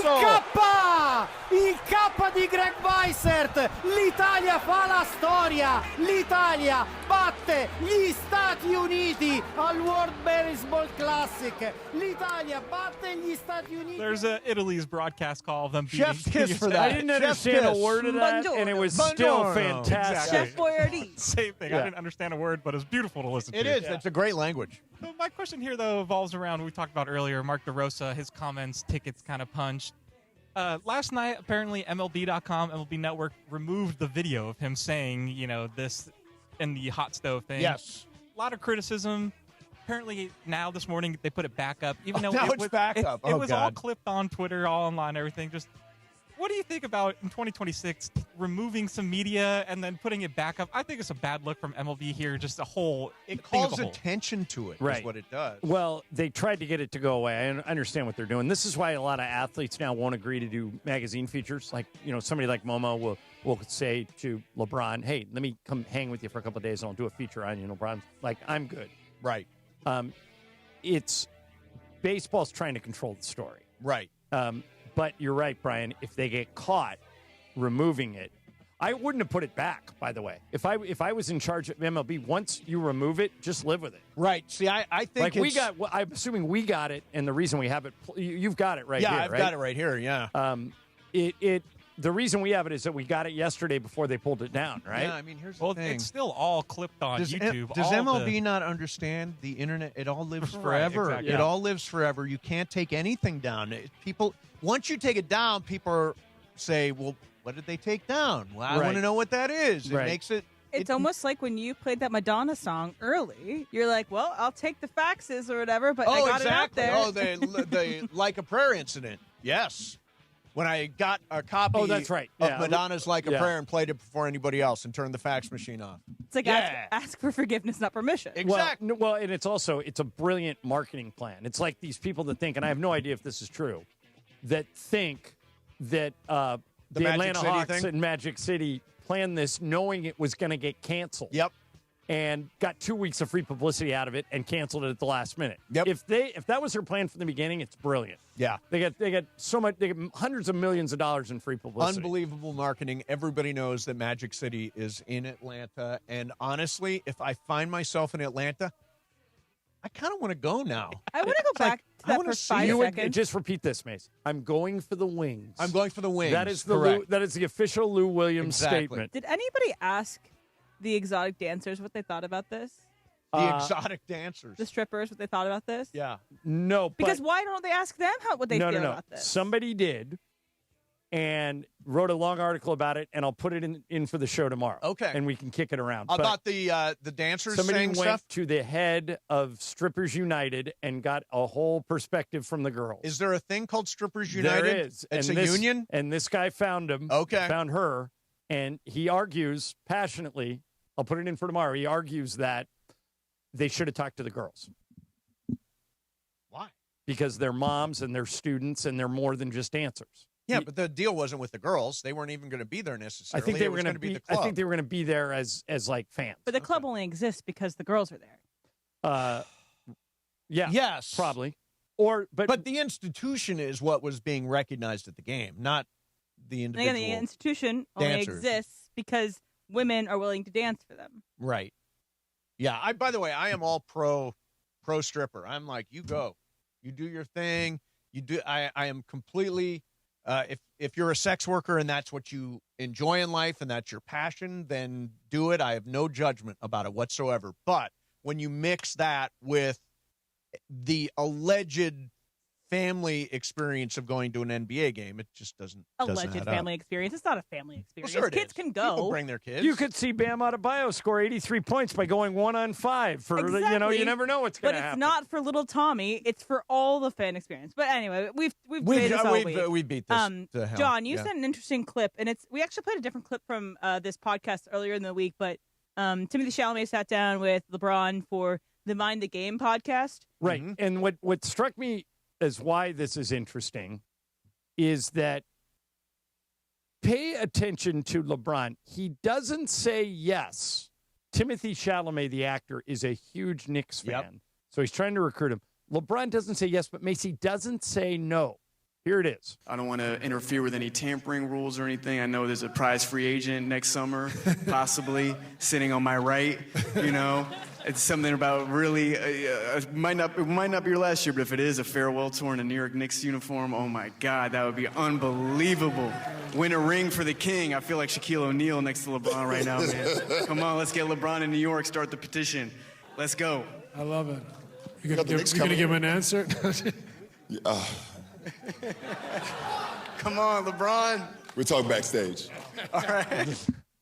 Il K di Greg Weissert. L'Italia fa la storia. L'Italia batte gli Stati Uniti al World Baseball Classic. L'Italia batte gli Stati Uniti. There's Italy's broadcast call of them beating Chef's kiss for that. I didn't understand a word of that, and it was still fantastic. Chef Boyardee. Same thing. Yeah. I didn't understand a word, but it was beautiful to listen to. It is. It's a great language. So my question here, though, evolves around what we talked about earlier. Mark DeRosa, his comments, tickets kind of punched. Last night, apparently, MLB.com, MLB Network, removed the video of him saying, this in the hot stove thing. Yes. A lot of criticism. Apparently, now this morning, they put it back up. Even though now it it's was, back up. It Oh, was God. all clipped on Twitter, all online, everything. Just what do you think about in 2026 removing some media and then putting it back up? I think it's a bad look from MLB here. Just a whole It thing as calls a whole. attention to it, Right. is what it does. Well, they tried to get it to go away. I understand what they're doing. This is why a lot of athletes now won't agree to do magazine features. Like, somebody like Momo will say to LeBron, hey, let me come hang with you for a couple of days and I'll do a feature on you. LeBron's like, I'm good. Right. It's baseball's trying to control the story. Right. But you're right, Brian. If they get caught removing it, I wouldn't have put it back, by the way. If I was in charge of MLB, once you remove it, just live with it. Right. See, I think I'm assuming we got it, and the reason we have it, you've got it right here, Yeah, I've right? got it right here, yeah. The reason we have it is that we got it yesterday before they pulled it down, right? Yeah, I mean, here's the thing. It's still all clipped on YouTube. Does all MLB not understand the internet? It all lives Right, forever. exactly. It Yeah. all lives forever. You can't take anything down. Once you take it down, people say, well, what did they take down? Well, I want to know what that is. It makes it... It's almost like when you played that Madonna song early. You're like, well, I'll take the faxes or whatever, but I got exactly. it out there. The Like a Prayer incident. Yes. When I got a copy that's right. of Yeah. Madonna's Like a Yeah. Prayer and played it before anybody else and turned the fax machine off. It's like ask for forgiveness, not permission. Exactly. Well, and it's a brilliant marketing plan. It's like these people that think, and I have no idea if this is true, that think that the Magic Atlanta City Hawks thing? and Magic City planned this knowing it was going to get canceled. Yep. And got 2 weeks of free publicity out of it and canceled it at the last minute. Yep. If that was their plan from the beginning, it's brilliant. Yeah. They get so much. They get hundreds of millions of dollars in free publicity. Unbelievable marketing. Everybody knows that Magic City is in Atlanta. And honestly, if I find myself in Atlanta, I kind of want to go now. I want to go back to that for 5 seconds. Just repeat this, Mace. I'm going for the wings. I'm going for the wings. That is the Correct. that is the official Lou Williams statement. Did anybody ask the exotic dancers what they thought about this? The exotic dancers. The strippers, what they thought about this? Yeah. No, Because why don't they ask them what they feel no. about this? Somebody did, and wrote a long article about it, and I'll put it in for the show tomorrow. Okay. And we can kick it around. About the dancers somebody saying went stuff? to the head of Strippers United and got a whole perspective from the girls. Is there a thing called Strippers United? There is. It's And a this- union? And this guy found him. Okay. Found her. And he argues passionately, I'll put it in for tomorrow, he argues that they should have talked to the girls. Why? Because they're moms and they're students and they're more than just dancers. Yeah, but the deal wasn't with the girls. They weren't even going to be there necessarily. I think they It were was going to be be. the I club. think they were going to be there as like fans. But the club only exists because the girls are there. Yeah. Yes. Probably. But the institution is what was being recognized at the game, not the And individual. again, the institution only dancers. exists because women are willing to dance for them. Right. Yeah. By the way, I am all pro stripper. I'm like, you go, you do your thing. You do. I am completely. If you're a sex worker and that's what you enjoy in life and that's your passion, then do it. I have no judgment about it whatsoever. But when you mix that with the alleged family experience of going to an NBA game, it just doesn't Alleged add family up. experience. It's not a family experience. sure it Kids is. can go. People bring their kids. You could see Bam Adebayo score 83 points by going 1-on-5 for Exactly. you never know what's going to happen. But it's not for little Tommy. It's for all the fan experience. But anyway, we've made this all week. We beat this to hell. John, you Yeah. sent an interesting clip, and we actually played a different clip from this podcast earlier in the week. But Timothy Chalamet sat down with LeBron for the Mind the Game podcast. Right. And what struck me as why this is interesting is that pay attention to LeBron. He doesn't say yes. Timothy Chalamet, the actor, is a huge Knicks fan. So he's trying to recruit him. LeBron doesn't say yes, but Macy doesn't say no. Here it is. I don't want to interfere with any tampering rules or anything. I know there's a prize free agent next summer, possibly sitting on my right. You know, it's something about really it might not be your last year, but if it is a farewell tour in a New York Knicks uniform, oh my God, that would be unbelievable. Win a ring for the king. I feel like Shaquille O'Neal next to LeBron right now, man. Come on, let's get LeBron in New York. Start the petition. Let's go. I love it. You're going to give him an answer? Come on, LeBron. We'll talk backstage. All right.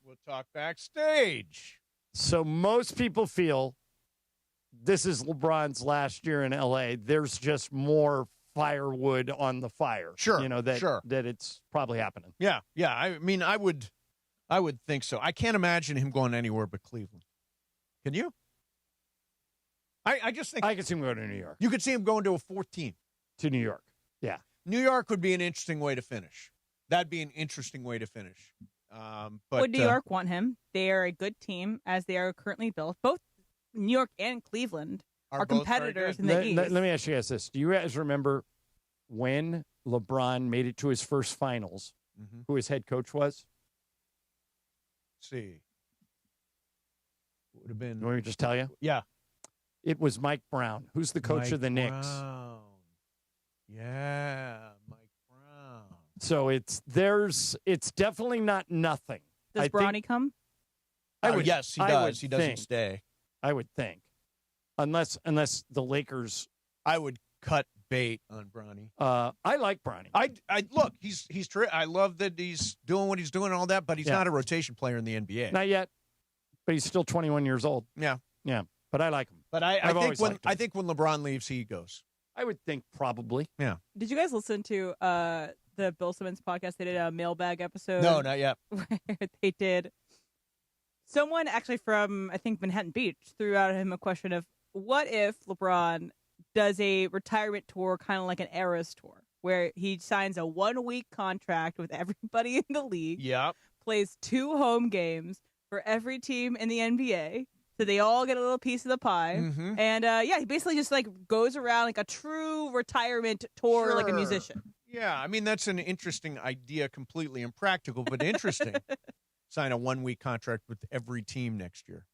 We'll talk backstage. So most people feel this is LeBron's last year in L.A. There's just more firewood on the fire. Sure. You know, that it's probably happening. Yeah. I mean, I would think so. I can't imagine him going anywhere but Cleveland. Can you? I just think I could see him going to New York. You could see him going to a 14. To New York. Yeah. New York would be an interesting way to finish. That'd be an interesting way to finish. But Would New York want him? They are a good team as they are currently built. Both New York and Cleveland are both very competitors good. in the East. Let me ask you guys this. Do you guys remember when LeBron made it to his first finals, who his head coach was? Let's see. Would have been. You want me to just tell you? Yeah. It was Mike Brown, who's the coach of the Knicks. Brown. Yeah, Mike Brown. So it's definitely not nothing. Does Bronny come? Yes, he does. He doesn't stay. I would think, unless the Lakers. I would cut bait on Bronny. I like Bronny. I look. He's I love that he's doing what he's doing and all that, but he's not a rotation player in the NBA. Not yet, but he's still 21 years old. Yeah. But I like him. But I think when LeBron leaves, he goes. I would think probably. Yeah. Did you guys listen to the Bill Simmons podcast? They did a mailbag episode. No, not yet. Where they did. Someone actually from, I think, Manhattan Beach threw out at him a question of, what if LeBron does a retirement tour, kind of like an Eras tour, where he signs a 1-week contract with everybody in the league, plays 2 home games for every team in the NBA, so they all get a little piece of the pie. And, he basically just, goes around like a true retirement tour, like a musician. Yeah, I mean, that's an interesting idea, completely impractical, but interesting. Sign a 1-week contract with every team next year.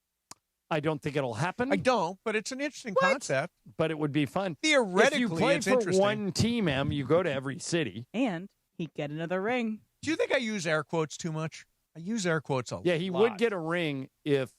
I don't think it'll happen. I don't, but it's an interesting concept. But it would be fun. Theoretically, if you play it's for interesting. one team, you go to every city. And he'd get another ring. Do you think I use air quotes too much? I use air quotes a lot. Yeah, he would get a ring if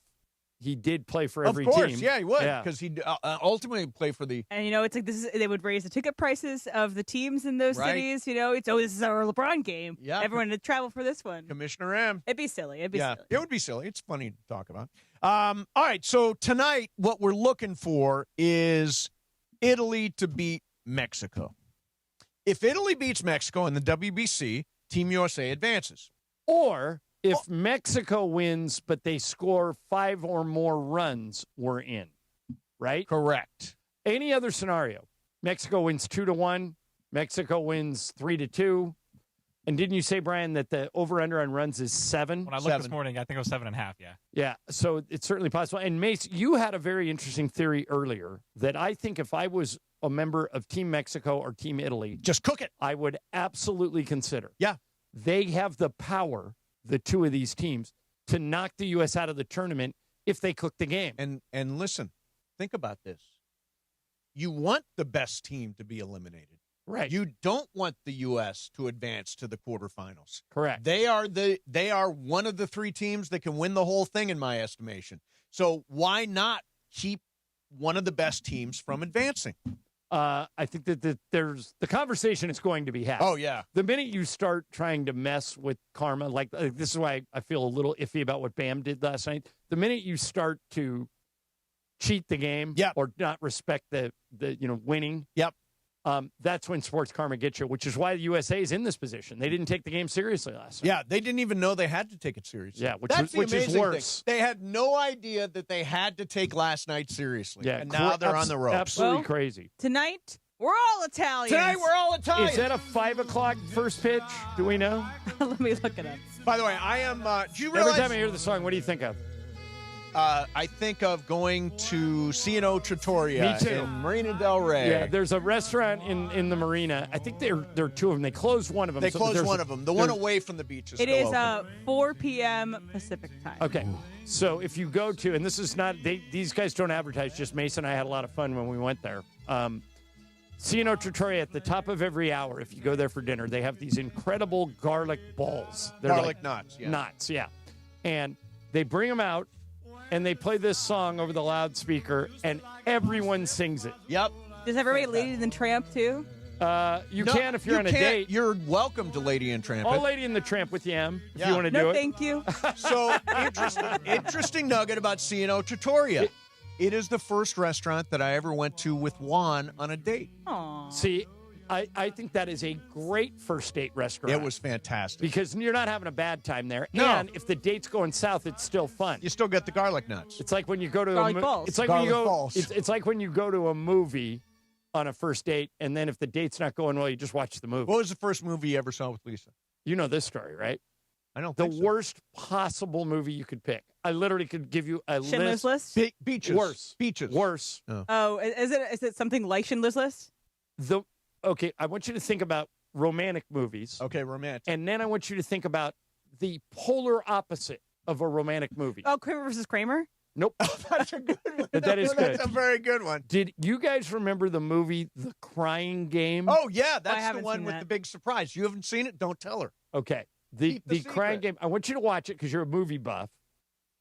he did play for every Of course, team. yeah, he would, because he'd ultimately play for the... And, it's like they would raise the ticket prices of the teams in those Right. cities. This is our LeBron game. Yeah. Everyone would travel for this one. Commissioner M. It'd be silly. It'd be Yeah, silly. it would be silly. It's funny to talk about. All right, so tonight what we're looking for is Italy to beat Mexico. If Italy beats Mexico in the WBC, Team USA advances. Or if Mexico wins, but they score 5 or more runs, we're in. Right? Correct. Any other scenario, Mexico wins 2-1, Mexico wins 3-2. And didn't you say, Brian, that the over-under on runs is 7? When I looked this morning, I think it was 7.5, yeah. Yeah, so it's certainly possible. And, Mace, you had a very interesting theory earlier that I think if I was a member of Team Mexico or Team Italy, just cook it. I would absolutely consider. Yeah. they have the power, the two of these teams, to knock the U.S. out of the tournament if they cook the game. And listen, think about this. You want the best team to be eliminated. Right. You don't want the U.S. to advance to the quarterfinals. Correct. They are one of the three teams that can win the whole thing, in my estimation. So why not keep one of the best teams from advancing? I think that there's the conversation is going to be had. Oh, yeah. The minute you start trying to mess with karma, like this is why I feel a little iffy about what Bam did last night. The minute you start to cheat the game or not respect the winning, that's when sports karma gets you, which is why the USA is in this position. They didn't take the game seriously last night. Yeah, they didn't even know they had to take it seriously. Yeah, which That's is worse. Thing. They had no idea that they had to take last night seriously. Yeah, and now they're on the ropes. Absolutely crazy. Tonight, we're all Italians. Tonight, we're all Italians. Is that a 5 o'clock first pitch? Do we know? Let me look it up. By the way, I am. Do you realize? Every time I hear the song, what do you think of? I think of going to C&O Trattoria Me too. in Marina del Rey. Yeah, there's a restaurant in the marina. I think there are two of them. They closed one of them. They closed one of them. The one away from the beach is It still is open. 4 p.m. Pacific time. Okay. So if you go to, and this is not, these guys don't advertise, just Mason and I had a lot of fun when we went there. C&O Trattoria, at the top of every hour, if you go there for dinner, they have these incredible garlic balls. They're Garlic like knots, yeah. Knots, yeah. And they bring them out, and they play this song over the loudspeaker, and everyone sings it. Yep. Does everybody Lady and the Tramp too? You can if you're on a can't. date. You're welcome to Lady and Tramp. All Lady and the Tramp with you, Em, if you want to no, do it. thank you. So, interesting nugget about C&O Trattoria. It is the first restaurant that I ever went to with Juan on a date. Aww. See, I think that is a great first date restaurant. It was fantastic. Because you're not having a bad time there. No. And if the date's going south, it's still fun. You still get the garlic nuts. It's like when you go to Garlic balls. It's like Garlic when you go. balls. It's like when you go to a movie on a first date, and then if the date's not going well, you just watch the movie. What was the first movie you ever saw with Lisa? You know this story, right? I don't The think so. worst possible movie you could pick. I literally could give you a Schindler's List? Beaches. Worse. Beaches. Worse. Oh, is it something like Schindler's List? Okay, I want you to think about romantic movies. Okay, romantic. And then I want you to think about the polar opposite of a romantic movie. Oh, Kramer versus Kramer? Nope. That's a good one. That is good. That's a very good one. Did you guys remember the movie The Crying Game? Oh, yeah. That's the haven't one seen with that. the big surprise. You haven't seen it? Don't tell her. Okay. The Keep the Crying secret. Game. I want you to watch it because you're a movie buff.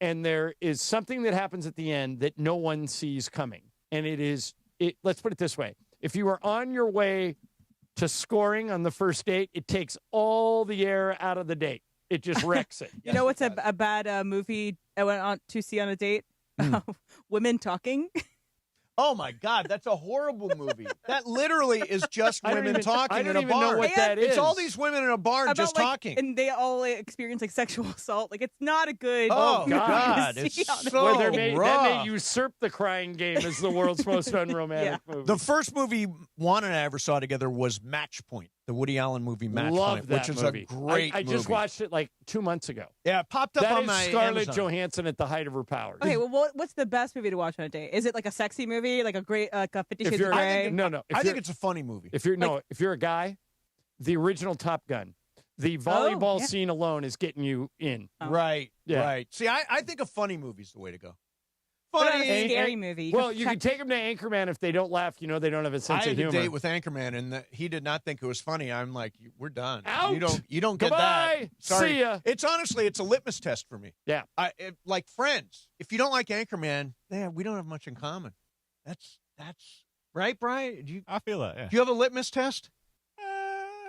And there is something that happens at the end that no one sees coming. And let's put it this way. If you are on your way to scoring on the first date, it takes all the air out of the date. It just wrecks it. You know what's a bad movie I went on to see on a date? Women Talking. Oh, my God. That's a horrible movie. That literally is just I don't women even- talking I don't in a even know bar. what that It's is. all these women in a bar About, just like, talking. And they all experience sexual assault. It's not a good Oh, movie God. to It's see on a so Where date. that may usurp The Crying Game as the world's most unromantic movie. The first movie Juan and I ever saw together was Match Point, the Woody Allen movie Match Love Point, that which is movie. a great I just movie. watched it like 2 months ago. Yeah, it popped up That on is my Scarlett Amazon. Johansson at the height of her powers. Okay, well, what's the best movie to watch on a date? Is it like a sexy movie, like a great, like a 50 If Shades of you're- Grey? No. I think it's a funny movie. If you're a guy, the original Top Gun, the volleyball yeah. scene alone is getting you in. Right, Yeah. right. See, I think a funny movie is the way to go. What about Funny. a scary movie? Well, you can take them to Anchorman. If they don't laugh, they don't have a I sense had of a humor. date with Anchorman, and he did not think it was funny. I'm like, we're done. Out. You don't get Goodbye. that. Sorry. See ya. It's honestly, it's a litmus test for me. Yeah. Like Friends. If you don't like Anchorman, we don't have much in common. That's right, Brian. I feel that. Yeah. Do you have a litmus test?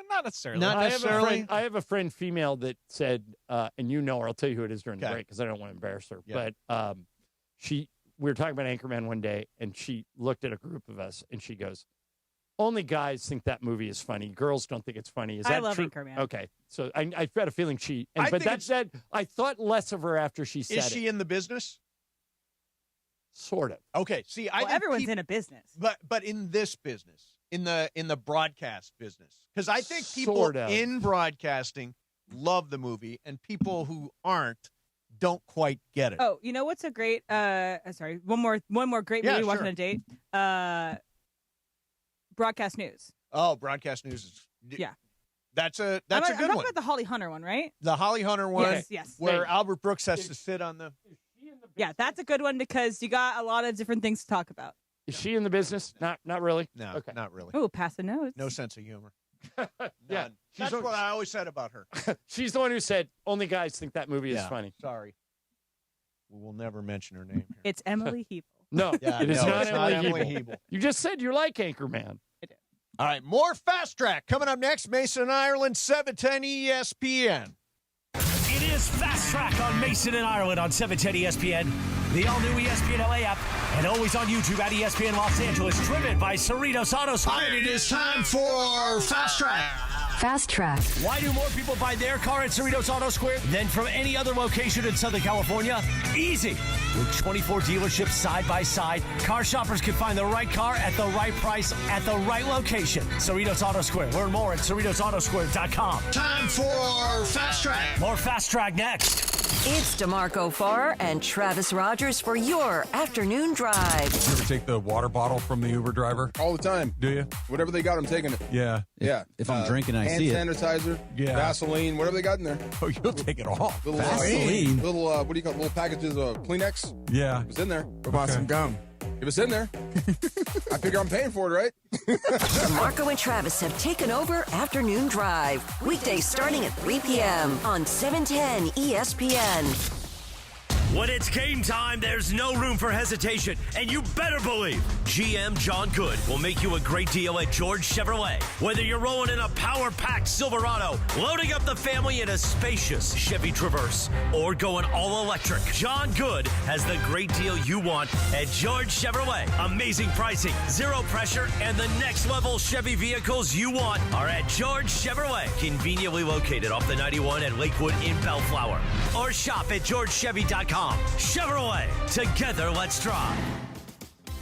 Not necessarily. Not necessarily. I have a friend female that said, and you know her. I'll tell you who it is during the Okay. break because I don't want to embarrass her. Yeah. But we were talking about Anchorman one day, and she looked at a group of us, and she goes, "Only guys think that movie is funny. Girls don't think it's funny." Is I that love true? Anchorman. Okay, so I had a feeling she. I But think that said, I thought less of her after she said Is she it. in the business? Sort of. Okay. See, I Well, think everyone's in a business. but in this business, in the broadcast business, because I think people Sort of. in broadcasting love the movie, and people who aren't don't quite get it. Oh, you know what's a great? Sorry, one more great movie Yeah, to watch sure. on a date. Broadcast news. Oh, broadcast news is Yeah. That's a I'm good talking one. about the Holly Hunter one, right? The Holly Hunter one, Yes. where Albert Brooks has to sit on the. Yeah, that's a good one because you got a lot of different things to talk about. Is she in the business? Not really. No, Okay. not really. Oh, pass the notes. No sense of humor. Yeah, That's what I always said about her. She's the one who said only guys think that movie is Yeah, funny. Sorry. We will never mention her name here. It's Emily Hebel. No, it is not it's not Emily Emily Hebel. Hebel. You just said you like Anchorman. All right, more Fast Track coming up next. Mason and Ireland, 710 ESPN. It is Fast Track on Mason and Ireland on 710 ESPN, the all-new ESPN LA app, and always on YouTube at ESPN Los Angeles, driven by Cerritos Auto Square. It is time for Fast Track. Fast Track. Why do more people buy their car at Cerritos Auto Square than from any other location in Southern California? Easy. With 24 dealerships side by side, car shoppers can find the right car at the right price at the right location. Cerritos Auto Square. Learn more at CerritosAutoSquare.com. Time for Fast Track. More Fast Track next. It's DeMarco Farr and Travis Rogers for your afternoon drive. You ever take the water bottle from the Uber driver? All the time. Do you? Whatever they got, I'm taking it. Yeah. Yeah. If I'm drinking, I see it. Hand sanitizer, Vaseline, whatever they got in there. Oh, you'll take it all. Little, Vaseline? Little, what do you call it? Little packages of Kleenex. Yeah. If it's in there. What about some gum? If it's in there, I figure I'm paying for it, right? DeMarco and Travis have taken over Afternoon Drive. Weekdays starting at 3 p.m. on 710 ESPN. When it's game time, there's no room for hesitation, and you better believe GM John Good will make you a great deal at George Chevrolet. Whether you're rolling in a power-packed Silverado, loading up the family in a spacious Chevy Traverse, or going all electric, John Good has the great deal you want at George Chevrolet. Amazing pricing, zero pressure, and the next level Chevy vehicles you want are at George Chevrolet, conveniently located off the 91 at Lakewood in Bellflower. Or shop at georgechevy.com. Chevrolet, together let's drive.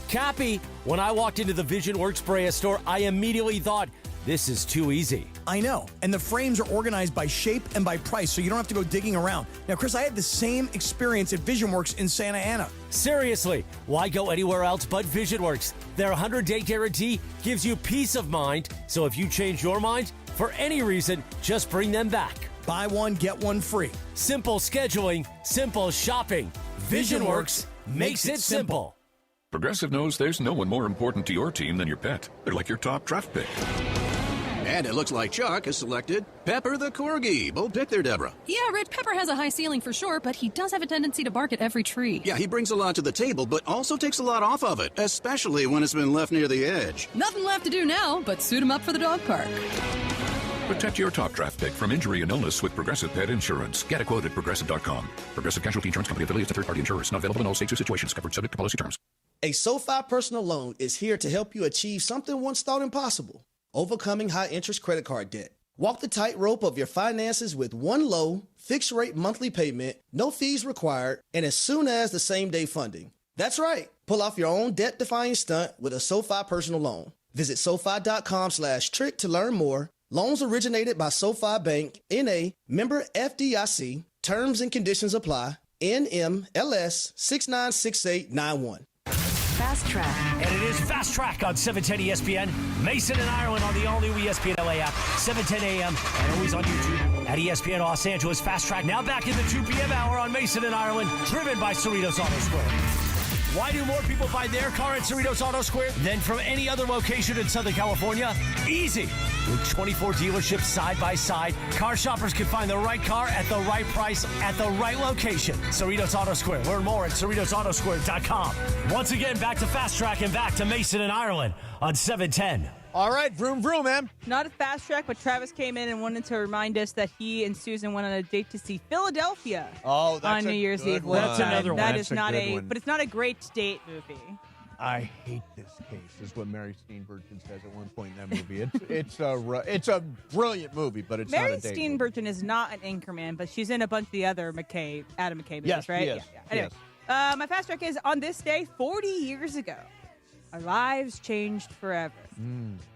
Cappy, when I walked into the Vision Works Brea store, I immediately thought, this is too easy. I know. And the frames are organized by shape and by price, so you don't have to go digging around. Now, Chris, I had the same experience at VisionWorks in Santa Ana. Seriously, why go anywhere else but VisionWorks? Their 100-day guarantee gives you peace of mind, so if you change your mind, for any reason, just bring them back. Buy one, get one free. Simple scheduling, simple shopping. VisionWorks makes it simple. Progressive knows there's no one more important to your team than your pet. They're like your top draft pick. And it looks like Chuck has selected Pepper the Corgi. Bold pick there, Deborah. Yeah, Red Pepper has a high ceiling for sure, but he does have a tendency to bark at every tree. Yeah, he brings a lot to the table, but also takes a lot off of it, especially when it's been left near the edge. Nothing left to do now but suit him up for the dog park. Protect your top draft pick from injury and illness with Progressive Pet Insurance. Get a quote at Progressive.com. Progressive Casualty Insurance Company affiliates and third-party insurers. Not available in all states or situations. Covered subject to policy terms. A SoFi personal loan is here to help you achieve something once thought impossible. Overcoming high-interest credit card debt. Walk the tightrope of your finances with one low, fixed-rate monthly payment, no fees required, and as soon as the same-day funding. That's right. Pull off your own debt-defying stunt with a SoFi personal loan. Visit SoFi.com/trick to learn more. Loans originated by SoFi Bank, N.A., member FDIC. Terms and conditions apply. NMLS 696891. Fast Track. And it is Fast Track on 710 ESPN. Mason and Ireland on the all-new ESPN LA app, 7:10 a.m. and always on YouTube at ESPN Los Angeles. Fast Track now back in the 2 p.m. hour on Mason and Ireland, driven by Cerritos Auto Square. Why do more people buy their car at Cerritos Auto Square than from any other location in Southern California? Easy. With 24 dealerships side by side, car shoppers can find the right car at the right price at the right location. Cerritos Auto Square. Learn more at CerritosAutoSquare.com. Once again, back to Fast Track and back to Mason and Ireland on 710. All right, vroom, vroom, man. Not a fast track, but Travis came in and wanted to remind us that he and Susan went on a date to see Philadelphia on New Year's Eve. That's another one. That That's is a not good one. but it's not a great date movie. I hate this case, is what Mary Steenburgen says at one point in that movie. It's a brilliant movie, but it's Mary not a date Steenburgen is not an Anchorman, but she's in a bunch of the other Adam McKay movies, Yes, right? yes, Yeah. Anyway, my fast track is on this day 40 years ago. Our lives changed forever.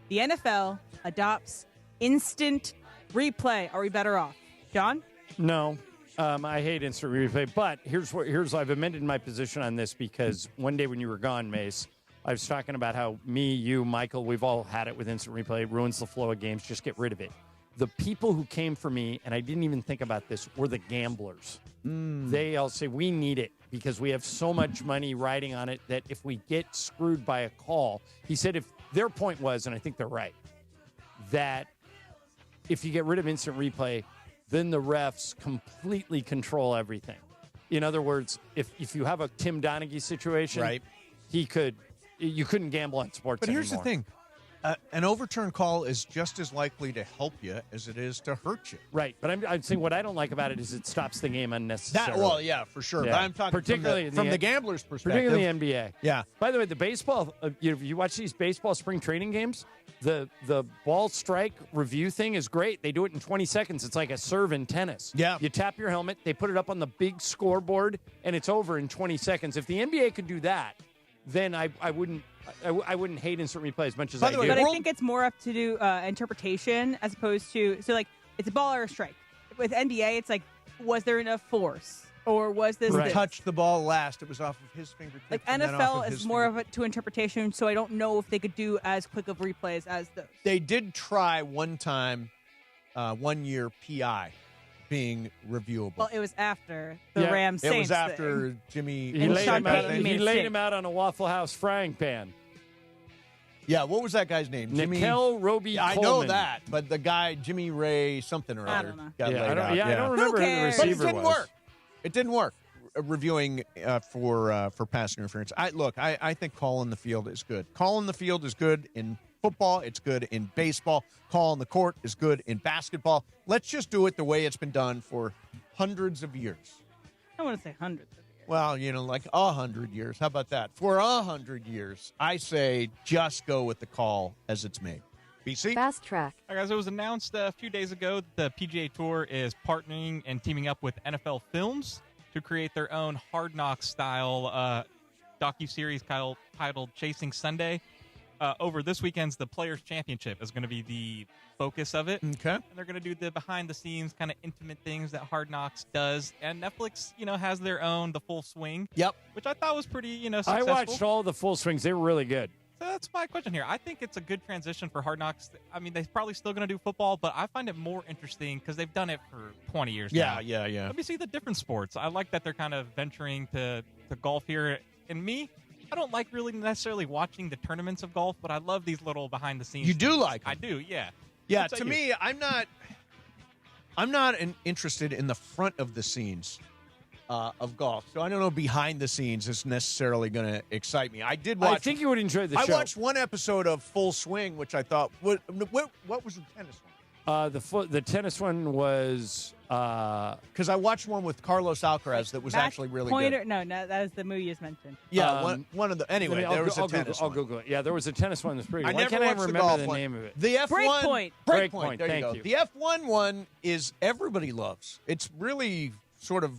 The NFL adopts instant replay. Are we better off? John? No. I hate instant replay, but here's I've amended my position on this because one day when you were gone, Mace, I was talking about how me, you, Michael, we've all had it with instant replay. It ruins the flow of games. Just get rid of it. the people who came for me, and I didn't even think about this, were the gamblers. They all say, we need it because we have so much money riding on it that if we get screwed by a call, he said if their point was, and I think they're right, that if you get rid of instant replay, then the refs completely control everything. In other words, if you have a Tim Donaghy situation, right, you couldn't gamble on sports But here's anymore. the thing. An overturned call is just as likely to help you as it is to hurt you. Right, but I'm saying what I don't like about it is it stops the game unnecessarily. Yeah, for sure. Yeah. But I'm talking particularly from the gambler's perspective. Particularly the NBA. Yeah. By the way, the baseball, you watch these baseball spring training games, the ball strike review thing is great. They do it in 20 seconds. It's like a serve in tennis. Yeah. You tap your helmet, they put it up on the big scoreboard, and it's over in 20 seconds. If the NBA could do that, then I wouldn't hate instant replay as much as I do. But I think it's more up to do interpretation as opposed to it's a ball or a strike. With NBA, it's like, was there enough force or was this? Who this? touched the ball last? It was off of his fingertips. Like and then off NFL of is his more of it to interpretation, so I don't know if they could do as quick of replays as those. They did try one time, 1 year PI being reviewable. Well, it was after the Rams It Saints was after thing. Jimmy. He laid him out on a Waffle House frying pan. Yeah, what was that guy's name? Nickel Roby I know Coleman. that, but the guy Jimmy Ray something or I other don't know. got Yeah, laid I don't- out. yeah, I don't remember who the cares? But it receiver didn't was. work. It didn't work. Reviewing for pass interference. I think call in the field is good. Call in the field is good in football. It's good in baseball. Call on the court is good in basketball. Let's just do it the way it's been done for hundreds of years. I don't want to say hundreds of years. Well, like 100 years. How about that? For 100 years, I say just go with the call as it's made. BC? Fast track. All right, guys, it was announced a few days ago that the PGA Tour is partnering and teaming up with NFL Films to create their own Hard Knocks style docuseries titled Chasing Sunday. Over this weekend's the Players' Championship is going to be the focus of it. Okay. And they're going to do the behind-the-scenes kind of intimate things that Hard Knocks does. And Netflix, has their own, The Full Swing. Yep. Which I thought was pretty, I successful. watched all the full swings. They were really good. So that's my question here. I think it's a good transition for Hard Knocks. I mean, they're probably still going to do football, but I find it more interesting because they've done it for 20 years now. Yeah. Let me see the different sports. I like that they're kind of venturing to golf here. And me, I don't like really necessarily watching the tournaments of golf, but I love these little behind-the-scenes You do things. like them. I do, yeah. Yeah, What's to that me, I'm not interested in the front of the scenes of golf. So I don't know behind the scenes is necessarily going to excite me. I did watch. I think you would enjoy the show. I watched one episode of Full Swing, which I thought, what was the tennis one? The tennis one was because I watched one with Carlos Alcaraz that was actually really good. No, that is the movie you just mentioned. Yeah, one of the. Anyway, there was a tennis I'll one. Google it. Yeah, there was a tennis one that's pretty good. I Why never can't I watched the remember golf the one. name of it? The F1 Breakpoint. Breakpoint. There Thank you go. you. The F1 one is everybody loves. It's really sort of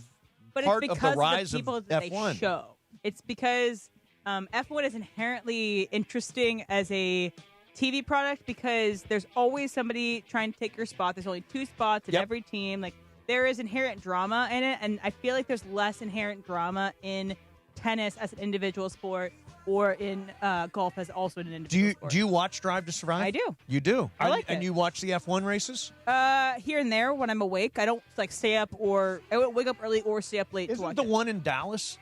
But part it's of because the rise of the people that F1. they show. It's because F1 is inherently interesting as a TV product because there's always somebody trying to take your spot. There's only 2 spots in every team. Like there is inherent drama in it, and I feel like there's less inherent drama in tennis as an individual sport or in golf as also an individual sport. Do you watch Drive to Survive? I do. You do. I like And it. you watch the F1 races? Here and there when I'm awake. I don't stay up I won't wake up early or stay up late to watch Isn't the it. one in Dallas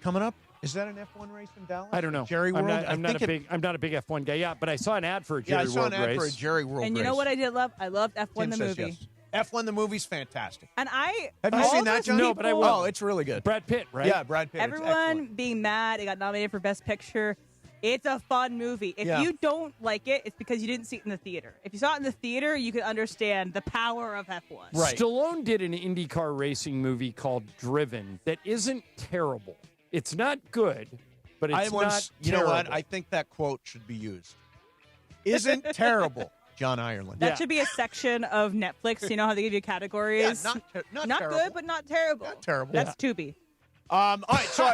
coming up? Is that an F1 race in Dallas? I don't know. Jerry World? I'm not a big F1 guy. Yeah, but I saw an ad for a Jerry I saw World an ad race. for a Jerry World And you know race. what I did love? I loved F1 Tim the says movie. yes. F1 the movie's fantastic. And Have you all seen that, those John? No, but I people- will. Oh, it's really good. Brad Pitt, right? Yeah, Brad Pitt. It's Everyone excellent. being mad, it got nominated for Best Picture. It's a fun movie. If Yeah. you don't like it, it's because you didn't see it in the theater. If you saw it in the theater, you could understand the power of F1. Right. Stallone did an IndyCar racing movie called Driven that isn't terrible. It's not good, but it's not You terrible. know what? I think that quote should be used. Isn't terrible, John Ireland. That should be a section of Netflix. You know how they give you categories? Yeah, not not terrible. good, but not terrible. Not terrible. That's Tubi. All right, so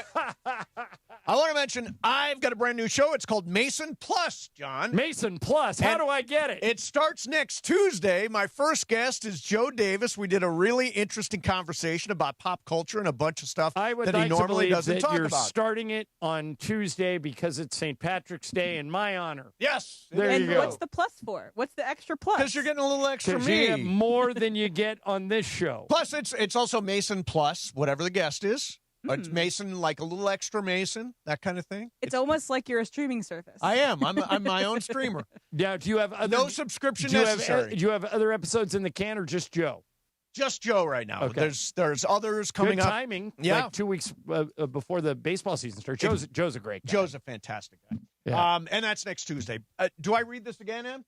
I want to mention I've got a brand new show. It's called Mason Plus, John. Mason Plus. How do I get it? It starts next Tuesday. My first guest is Joe Davis. We did a really interesting conversation about pop culture and a bunch of stuff I would that like he normally to doesn't believe talk that you're about. starting it on Tuesday because it's St. Patrick's Day in my honor. Yes. There and you go. what's the plus for? What's the extra plus? Because you're getting a little extra Because me. you get more than you get on this show. Plus, it's also Mason Plus, whatever the guest is. It's Mason, like a little extra Mason, that kind of thing. It's almost like you're a streaming service. I am. I'm my own streamer. Now, do you have other, no subscription do you necessary? do you have other episodes in the can or just Joe? Just Joe right now. Okay. There's others coming Good up. timing. Yeah. Like 2 weeks before the baseball season starts. Joe's a great guy. Joe's a fantastic guy. Yeah. And that's next Tuesday. Do I read this again, Em?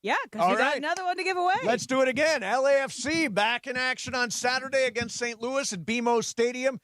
Yeah, because we got another one to give away. Let's do it again. LAFC back in action on Saturday against St. Louis at BMO Stadium.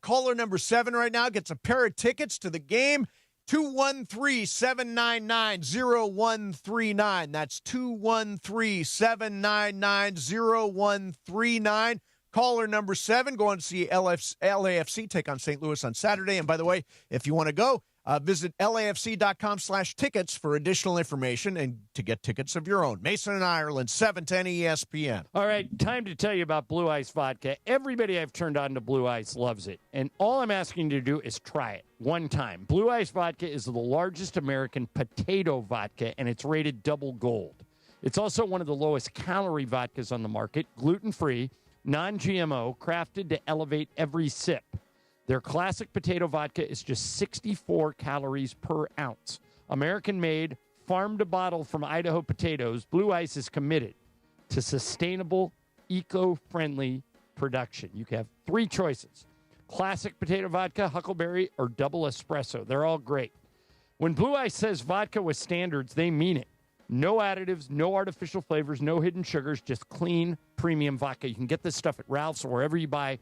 Caller number 7 right now gets a pair of tickets to the game. 213-799-0139. That's 213-799-0139. Caller number 7 going to see LAFC take on St. Louis on Saturday. And by the way, if you want to go, visit LAFC.com/tickets for additional information and to get tickets of your own. Mason and Ireland, 710 ESPN. All right, time to tell you about Blue Ice Vodka. Everybody I've turned on to Blue Ice loves it. And all I'm asking you to do is try it one time. Blue Ice Vodka is the largest American potato vodka, and it's rated double gold. It's also one of the lowest calorie vodkas on the market, gluten-free, non-GMO, crafted to elevate every sip. Their classic potato vodka is just 64 calories per ounce. American-made, farm-to-bottle from Idaho potatoes, Blue Ice is committed to sustainable, eco-friendly production. You can have 3 choices: classic potato vodka, huckleberry, or double espresso. They're all great. When Blue Ice says vodka with standards, they mean it. No additives, no artificial flavors, no hidden sugars, just clean, premium vodka. You can get this stuff at Ralph's or wherever you buy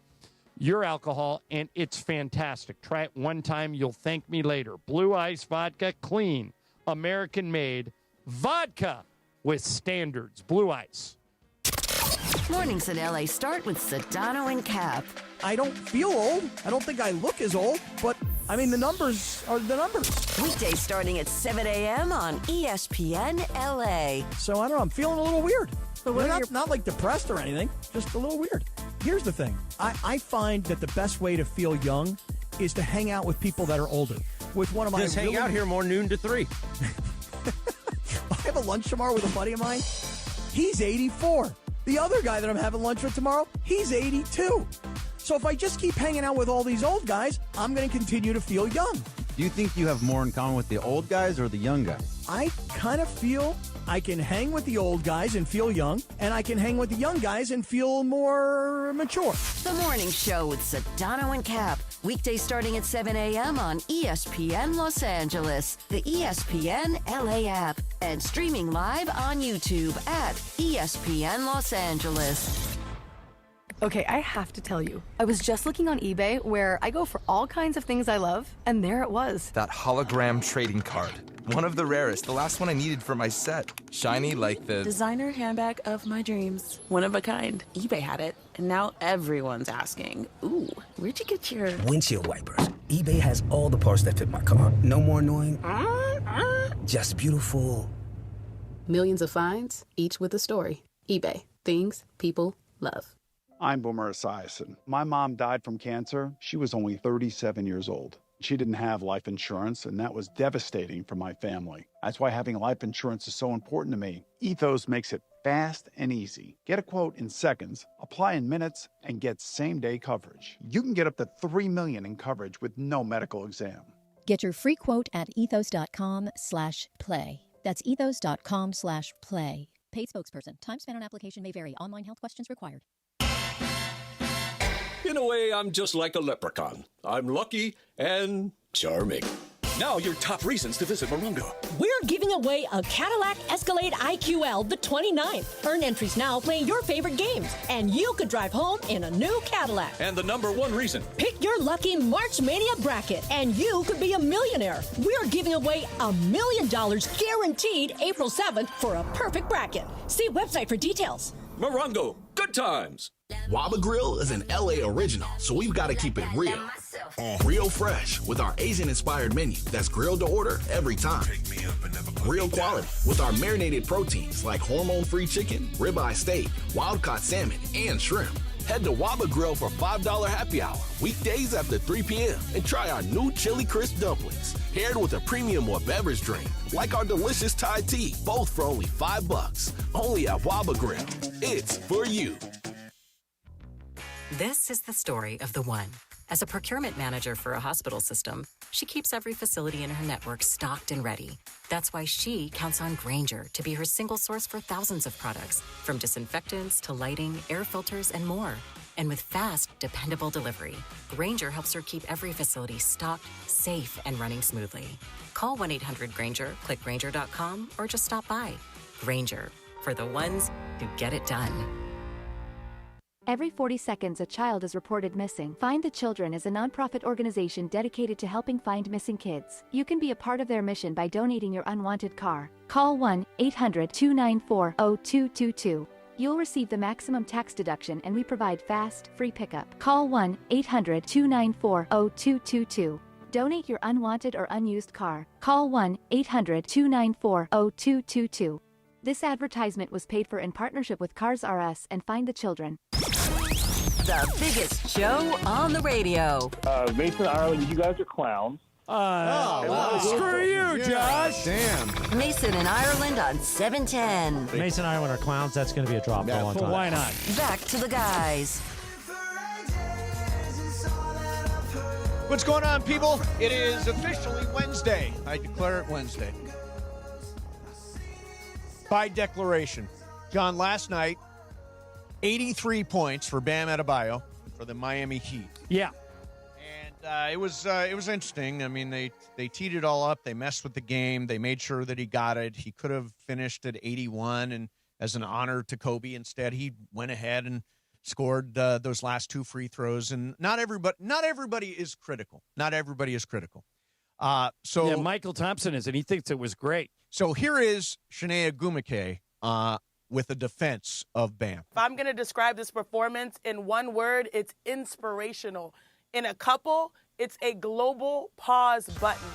your alcohol, and it's fantastic. Try it one time. You'll thank me later. Blue Ice Vodka, clean, American-made vodka with standards. Blue Ice. Mornings in LA start with Sedano and Cap. I don't feel old. I don't think I look as old, but I mean, the numbers are the numbers. Weekdays starting at 7 a.m. on ESPN LA. So I don't know. I'm feeling a little weird. So what are Not like depressed or anything, just a little weird. Here's the thing. I find that the best way to feel young is to hang out with people that are older. With one of my Just hang out here more noon to 3. I have a lunch tomorrow with a buddy of mine. He's 84. The other guy that I'm having lunch with tomorrow, he's 82. So if I just keep hanging out with all these old guys, I'm going to continue to feel young. Do you think you have more in common with the old guys or the young guys? I kind of feel I can hang with the old guys and feel young, and I can hang with the young guys and feel more mature. The Morning Show with Sedano and Cap. Weekdays starting at 7 a.m. on ESPN Los Angeles, the ESPN LA app, and streaming live on YouTube at ESPN Los Angeles. Okay, I have to tell you, I was just looking on eBay where I go for all kinds of things I love, and there it was. That hologram trading card. One of the rarest, the last one I needed for my set. Shiny like the designer handbag of my dreams. One of a kind. eBay had it, and now everyone's asking, ooh, where'd you get your windshield wipers? eBay has all the parts that fit my car. No more annoying, just beautiful. Millions of finds, each with a story. eBay. Things people love. I'm Boomer Esiason. My mom died from cancer. She was only 37 years old. She didn't have life insurance, and that was devastating for my family. That's why having life insurance is so important to me. Ethos makes it fast and easy. Get a quote in seconds, apply in minutes, and get same-day coverage. You can get up to $3 million in coverage with no medical exam. Get your free quote at ethos.com/play. That's ethos.com/play. Paid spokesperson. Time spent on application may vary. Online health questions required. In a way, I'm just like a leprechaun. I'm lucky and charming. Now your top reasons to visit Morongo. We're giving away a Cadillac Escalade IQL the 29th. Earn entries now playing your favorite games, and you could drive home in a new Cadillac. And the number one reason. Pick your lucky March Mania bracket, and you could be a millionaire. We're giving away $1 million guaranteed April 7th for a perfect bracket. See website for details. Morongo, good times. Waba Grill is an LA original, so we've got to keep it real. Real fresh with our Asian-inspired menu that's grilled to order every time. Real quality with our marinated proteins like hormone-free chicken, ribeye steak, wild-caught salmon, and shrimp. Head to Waba Grill for $5 happy hour, weekdays after 3 p.m. and try our new chili crisp dumplings, paired with a premium or beverage drink, like our delicious Thai tea, both for only $5. Only at Waba Grill. It's for you. This is the story of the one. As a procurement manager for a hospital system, she keeps every facility in her network stocked and ready. That's why she counts on Grainger to be her single source for thousands of products, from disinfectants to lighting, air filters, and more. And with fast, dependable delivery, Grainger helps her keep every facility stocked, safe, and running smoothly. Call 1-800-GRAINGER, click Grainger.com, or just stop by. Grainger, for the ones who get it done. Every 40 seconds, a child is reported missing. Find the Children is a nonprofit organization dedicated to helping find missing kids. You can be a part of their mission by donating your unwanted car. Call 1-800-294-0222. You'll receive the maximum tax deduction, and we provide fast, free pickup. Call 1-800-294-0222. Donate your unwanted or unused car. Call 1-800-294-0222. This advertisement was paid for in partnership with Cars R Us and Find the Children. The biggest show on the radio. Mason, Ireland, you guys are clowns. Wow. Screw you, Josh. Damn. Mason and Ireland on 710. Mason and Ireland are clowns. That's going to be a drop for a long time. Why not? Back to the guys. What's going on, people? It is officially Wednesday. I declare it Wednesday. By declaration. John, last night, 83 points for Bam Adebayo for the Miami Heat. Yeah. And it was interesting. I mean, they teed it all up. They messed with the game. They made sure that he got it. He could have finished at 81 and as an honor to Kobe. Instead, he went ahead and scored those last two free throws. And not everybody is critical. Not everybody is critical. So Michael Thompson is, and he thinks it was great. So here is Shania Gumake with a defense of Bam. If I'm going to describe this performance in one word, it's inspirational. In a couple, it's a global pause button.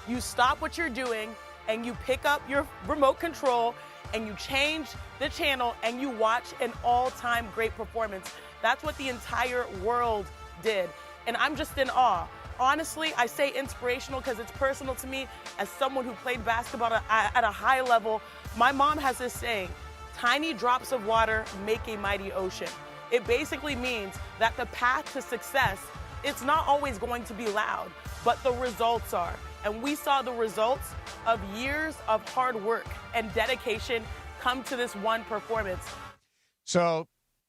You stop what you're doing and you pick up your remote control and you change the channel and you watch an all-time great performance. That's what the entire world did. And I'm just in awe. Honestly, I say inspirational because it's personal to me as someone who played basketball at a high level. My mom has this saying, tiny drops of water make a mighty ocean. It basically means that the path to success, it's not always going to be loud, but the results are. And we saw the results of years of hard work and dedication come to this one performance. So,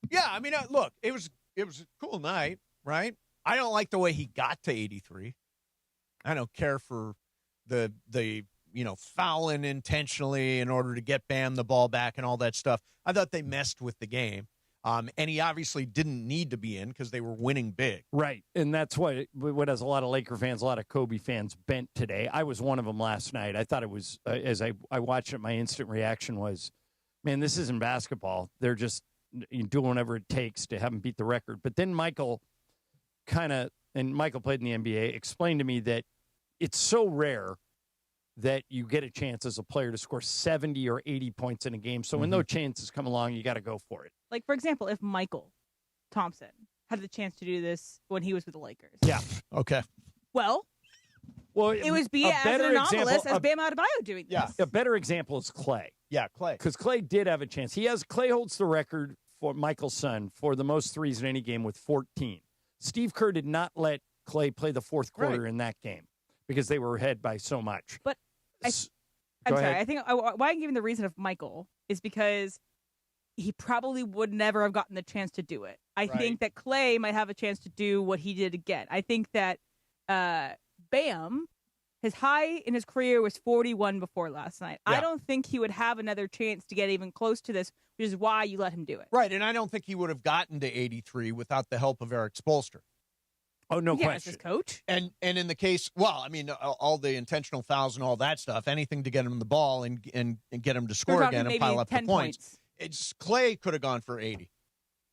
yeah, I mean, look, it was a cool night, right? I don't like the way he got to 83. I don't care for the fouling intentionally in order to get Bam the ball back and all that stuff. I thought they messed with the game. And he obviously didn't need to be in because they were winning big. Right. And that's what has a lot of Laker fans, a lot of Kobe fans bent today. I was one of them last night. I thought it was, as I watched it, my instant reaction was, man, this isn't basketball. They're just doing whatever it takes to have him beat the record. But then Michael played in the NBA, explained to me that it's so rare that you get a chance as a player to score 70 or 80 points in a game. So when those chances come along, you got to go for it. Like, for example, if Michael Thompson had the chance to do this when he was with the Lakers. Yeah. Okay. Well, it would be as anomalous as Bam Adebayo doing this. Yeah. A better example is Clay. Yeah, Clay. Because Clay did have a chance. Clay holds the record for Michael's son for the most threes in any game with 14. Steve Kerr did not let Clay play the fourth quarter in that game because they were ahead by so much. But I'm sorry. I think why I'm giving the reason of Michael is because he probably would never have gotten the chance to do it. I think that Clay might have a chance to do what he did again. I think that Bam, his high in his career was 41 before last night. Yeah. I don't think he would have another chance to get even close to this, which is why you let him do it. Right, and I don't think he would have gotten to 83 without the help of Eric Spoelstra. Oh, no question. As his coach. And in the case, well, I mean, all the intentional fouls and all that stuff, anything to get him the ball and get him to score again and pile up the points. Clay could have gone for 80.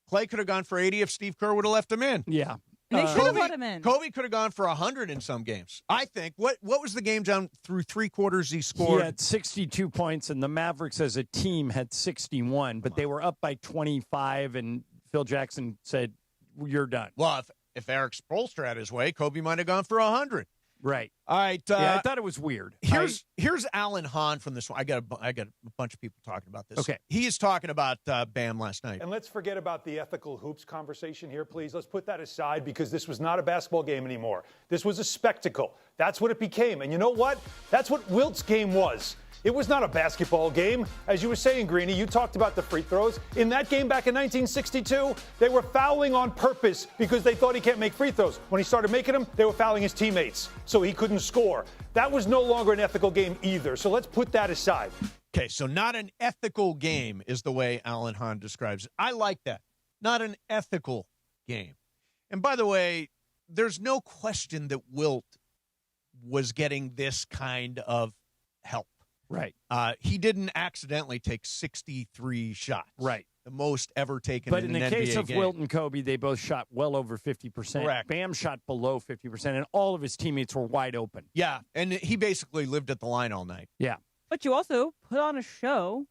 Clay could have gone for 80 if Steve Kerr would have left him in. Yeah. And they should have let him in. Kobe could have gone for 100 in some games. I think. What was the game down through 3 quarters he scored? He had 62 points, and the Mavericks as a team had 61, but they were up by 25, and Phil Jackson said, you're done. Well, if Eric Spoelstra had his way, Kobe might have gone for 100. Right. All right. Yeah, I thought it was weird. Here's Alan Hahn from this one. I got a bunch of people talking about this. Okay. He is talking about Bam last night. And let's forget about the ethical hoops conversation here, please. Let's put that aside because this was not a basketball game anymore. This was a spectacle. That's what it became. And you know what? That's what Wilt's game was. It was not a basketball game. As you were saying, Greeny, you talked about the free throws. In that game back in 1962, they were fouling on purpose because they thought he can't make free throws. When he started making them, they were fouling his teammates, so he couldn't score. That was no longer an ethical game either, so let's put that aside. Okay, so not an ethical game is the way Alan Hahn describes it. I like that. Not an ethical game. And by the way, there's no question that Wilt was getting this kind of help. Right. He didn't accidentally take 63 shots. Right. The most ever taken But in in an the NBA case of game. Wilt and Kobe, they both shot well over 50%. Correct. Bam shot below 50%, and all of his teammates were wide open. Yeah, and he basically lived at the line all night. Yeah. But you also put on a show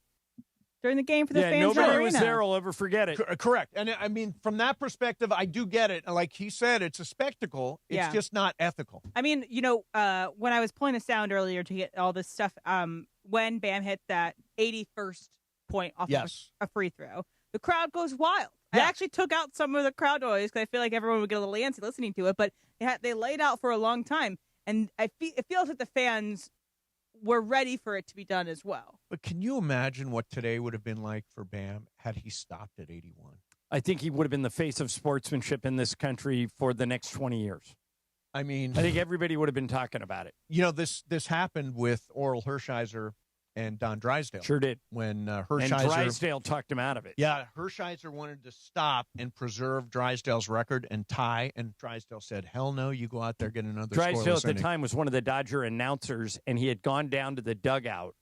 during the game for the fans in the nobody was arena. there will ever forget it. Correct. And I mean, from that perspective, I do get it. Like he said, it's a spectacle. It's Yeah. just not ethical. I mean, when I was pulling the sound earlier to get all this stuff, when Bam hit that 81st point off of a free throw, the crowd goes wild. I actually took out some of the crowd noise because I feel like everyone would get a little antsy listening to it, but they laid out for a long time, and it feels like the fans were ready for it to be done as well. But can you imagine what today would have been like for Bam had he stopped at 81? I think he would have been the face of sportsmanship in this country for the next 20 years. I mean, I think everybody would have been talking about it. You know, this happened with Oral Hershiser and Don Drysdale. Sure did. When And Hershiser... Drysdale talked him out of it. Yeah, Hershiser wanted to stop and preserve Drysdale's record and tie, and Drysdale said, hell no, you go out there, get another Drysdale scoreless at the inning. time was one of the Dodger announcers, and he had gone down to the dugout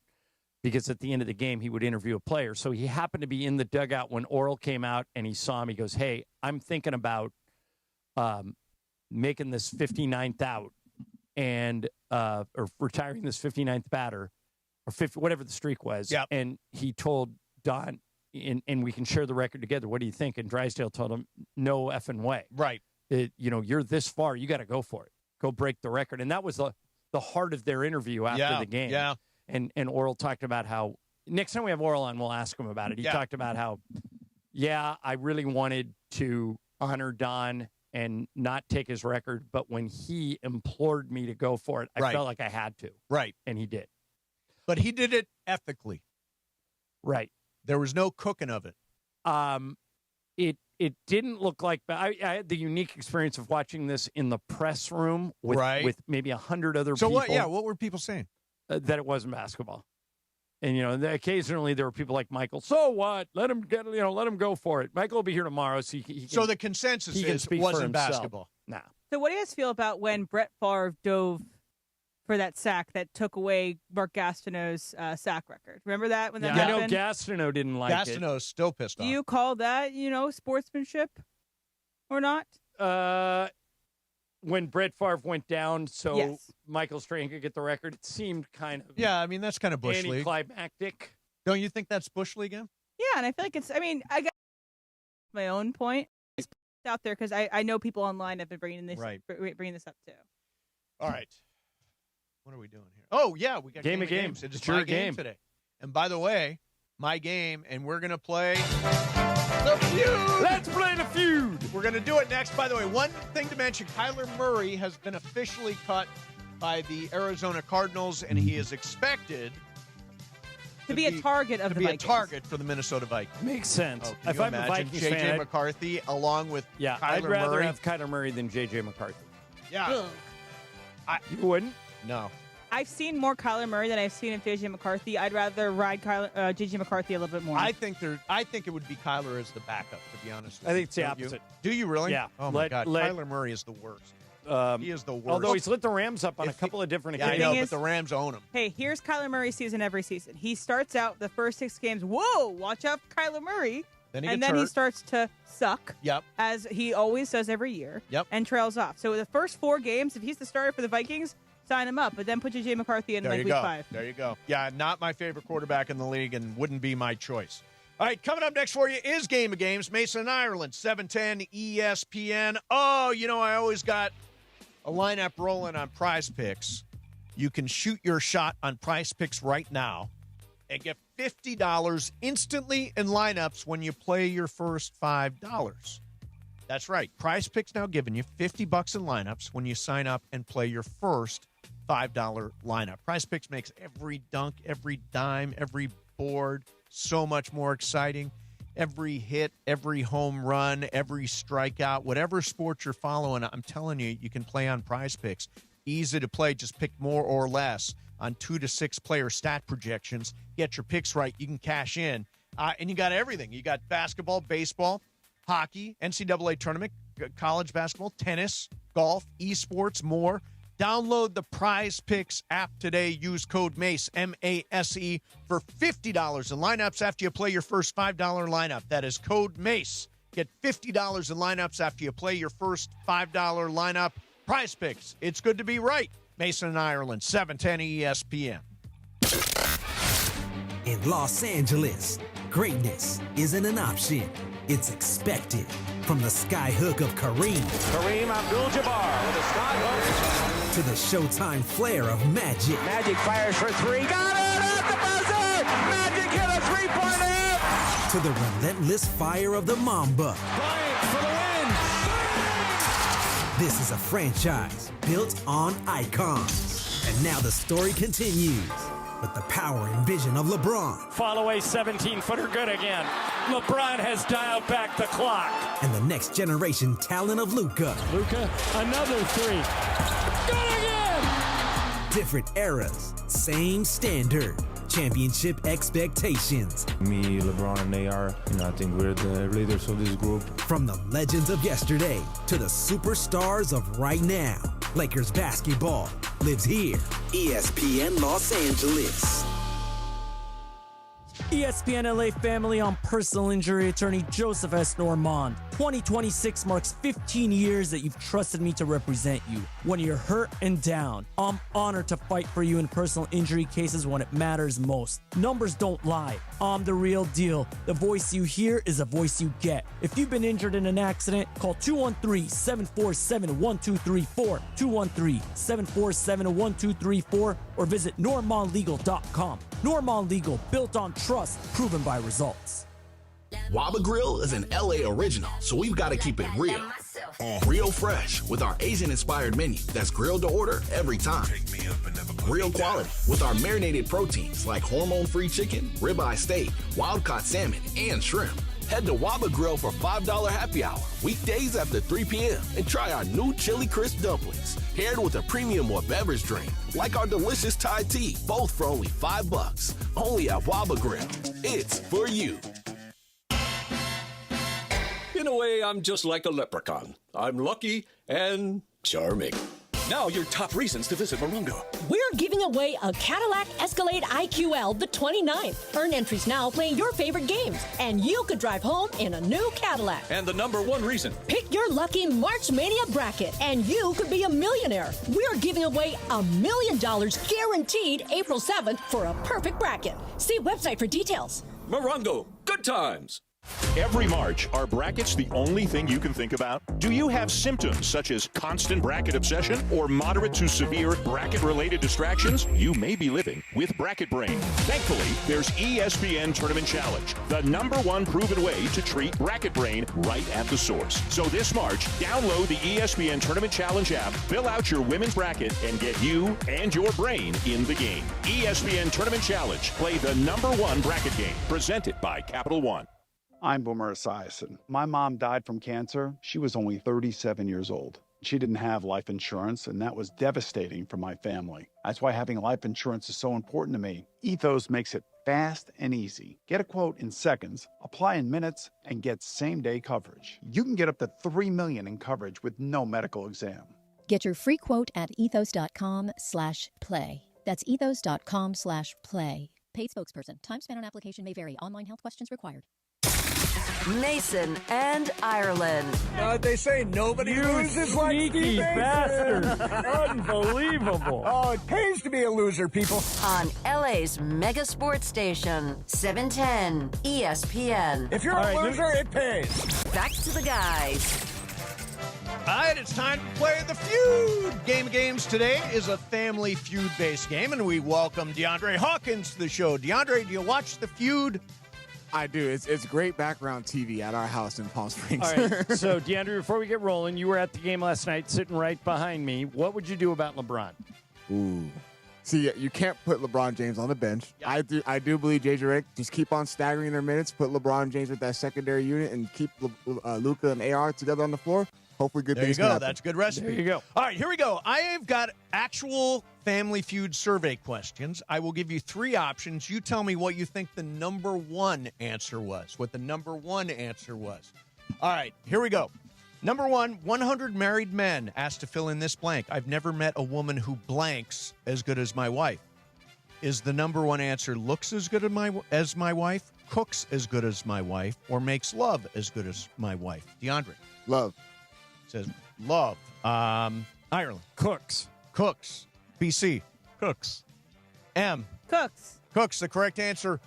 because at the end of the game he would interview a player. So he happened to be in the dugout when Oral came out, and he saw him. He goes, hey, I'm thinking about making this 59th out and or retiring this 59th batter or 50, whatever the streak was. Yep. And he told Don, and we can share the record together. What do you think? And Drysdale told him, no effing way. Right. You're this far. You got to go for it. Go break the record. And that was the heart of their interview after the game. Yeah. And Oral talked about how, next time we have Oral on, we'll ask him about it. He talked about how, I really wanted to honor Don and not take his record, but when he implored me to go for it, I felt like I had to. Right. And he did. But he did it ethically. Right. There was no cooking of it. It didn't look like, I had the unique experience of watching this in the press room with maybe 100 other people. So what were people saying? That it wasn't basketball. And, occasionally there were people like Michael, so what? Let him go for it. Michael will be here tomorrow. So so the consensus is it wasn't basketball. No. So what do you guys feel about when Brett Favre dove for that sack that took away Mark Gastineau's sack record? Remember that when that happened? I know Gastineau didn't like it. Gastineau's still pissed off. Do you call that, sportsmanship or not? When Brett Favre went down, so Michael Strahan could get the record, it seemed kind of that's kind of Bush League. Anticlimactic. Don't you think that's Bush League? Yeah, and I feel like I got my own point out there because I know people online have been bringing this up too. All right. What are we doing here? Oh, yeah, we got Game of Games. It's your my game today. And by the way, my game, and we're going to play the feud. Let's play the feud. We're going to do it next. By the way, one thing to mention, Kyler Murray has been officially cut by the Arizona Cardinals, and he is expected to be a target of the Vikings. To be a target for the Minnesota Vikings. Makes sense. Oh, if I'm a Vikings fan, J.J. McCarthy along with Kyler I'd rather Murray. have Kyler Murray than J.J. McCarthy. Yeah. You wouldn't? No. I've seen more Kyler Murray than I've seen of J.J. McCarthy. I'd rather ride J.J. McCarthy a little bit more. I think it would be Kyler as the backup, to be honest with I you. think it's the opposite. Do you really? Yeah. Oh, my God. Kyler Murray is the worst. He is the worst. Although he's lit the Rams up on a couple of different occasions. I know, but the Rams own him. Hey, here's Kyler Murray's season every season. He starts out the first 6 games. Whoa, watch out for Kyler Murray. Then he starts to suck. Yep. As he always does every year. Yep. And trails off. So the first 4 games, if he's the starter for the Vikings, sign him up. But then put J.J. McCarthy in week 5. There you go. Yeah, not my favorite quarterback in the league and wouldn't be my choice. All right, coming up next for you is Game of Games. Mason and Ireland, 710 ESPN. Oh, I always got a lineup rolling on Prize Picks. You can shoot your shot on Prize Picks right now and get $50 instantly in lineups when you play your first $5. That's right. Prize Picks now giving you $50 in lineups when you sign up and play your first $5 lineup. Prize Picks makes every dunk, every dime, every board so much more exciting. Every hit, every home run, every strikeout, whatever sport you're following, I'm telling you, you can play on Prize Picks. Easy to play. Just pick more or less on 2 to 6 player stat projections. Get your picks right. You can cash in. And you got everything. You got basketball, baseball, hockey, NCAA tournament, college basketball, tennis, golf, esports, more. Download the Prize Picks app today. Use code MACE, M-A-S-E, for $50 in lineups after you play your first $5 lineup. That is code MACE. Get $50 in lineups after you play your first $5 lineup. Prize Picks. It's good to be right. Mason and Ireland, 710 ESPN. In Los Angeles, greatness isn't an option. It's expected. From the skyhook of Kareem Abdul-Jabbar with a skyhook to the Showtime flair of Magic. Magic fires for 3. Got it at the buzzer! Magic hit a 3-pointer! To the relentless fire of the Mamba. Bryant for the win! This is a franchise built on icons. And now the story continues with the power and vision of LeBron. Follow a 17-footer good again. LeBron has dialed back the clock. And the next generation talent of Luka. Luka, another 3. Good again! Different eras, same standard. Championship expectations. Me, LeBron, and AR, I think we're the leaders of this group. From the legends of yesterday to the superstars of right now, Lakers basketball lives here. ESPN Los Angeles. ESPN LA family, I'm personal injury attorney Joseph S. Normand. 2026 marks 15 years that you've trusted me to represent you. When you're hurt and down, I'm honored to fight for you in personal injury cases when it matters most. Numbers don't lie. I'm the real deal. The voice you hear is a voice you get. If you've been injured in an accident, call 213-747-1234, 213-747-1234, or visit normandlegal.com. Normand Legal, built on trust, proven by results. Waba Grill is an LA original, so we've got to keep it real. Real fresh with our Asian-inspired menu that's grilled to order every time. Real quality with our marinated proteins like hormone-free chicken, ribeye steak, wild-caught salmon, and shrimp. Head to Waba Grill for $5 happy hour, weekdays after 3 p.m. and try our new chili crisp dumplings, paired with a premium or beverage drink, like our delicious Thai tea, both for only $5. Only at Waba Grill. It's for you. In a way, I'm just like a leprechaun. I'm lucky and charming. Now your top reasons to visit Morongo. We're giving away a Cadillac Escalade IQL the 29th. Earn entries now playing your favorite games, and you could drive home in a new Cadillac. And the number 1 reason. Pick your lucky March Mania bracket, and you could be a millionaire. We're giving away $1 million guaranteed April 7th for a perfect bracket. See website for details. Morongo, good times. Every March, are brackets the only thing you can think about? Do you have symptoms such as constant bracket obsession or moderate to severe bracket-related distractions? You may be living with bracket brain. Thankfully, there's ESPN Tournament Challenge, the #1 proven way to treat bracket brain right at the source. So this March, download the ESPN Tournament Challenge app, fill out your women's bracket, and get you and your brain in the game. ESPN Tournament Challenge. Play the #1 bracket game. Presented by Capital One. I'm Boomer Esiason. My mom died from cancer. She was only 37 years old. She didn't have life insurance, and that was devastating for my family. That's why having life insurance is so important to me. Ethos makes it fast and easy. Get a quote in seconds, apply in minutes, and get same-day coverage. You can get up to $3 million in coverage with no medical exam. Get your free quote at ethos.com/play. That's ethos.com/play. Paid spokesperson. Time spent on application may vary. Online health questions required. Mason and Ireland. They say nobody loses like sneaky Steve Mason. bastard. Unbelievable. Oh, it pays to be a loser, people. On LA's mega sports station, 710 ESPN. If you're a loser, it pays. Back to the guys. All right, it's time to play the Feud. Game of Games today is a family feud-based game, and we welcome DeAndre Hawkins to the show. DeAndre, do you watch the Feud? I do. It's great background TV at our house in Palm Springs. All right. So, DeAndre, before we get rolling, you were at the game last night, sitting right behind me. What would you do about LeBron? Ooh. See, you can't put LeBron James on the bench. Yep. I do believe J.J. Redick just keep on staggering their minutes, put LeBron James with that secondary unit, and keep Luka and AR together on the floor. Hopefully good things can happen. That's a good recipe. There you go. All right, here we go. I have got actual Family Feud survey questions. I will give you 3 options. You tell me what you think the number 1 answer was, All right, here we go. Number 1, 100 married men asked to fill in this blank. I've never met a woman who blanks as good as my wife. Is the number 1 answer looks as good as my wife, cooks as good as my wife, or makes love as good as my wife? DeAndre. Love. Says love. Ireland. Cooks. BC. Cooks. M. Cooks. The correct answer.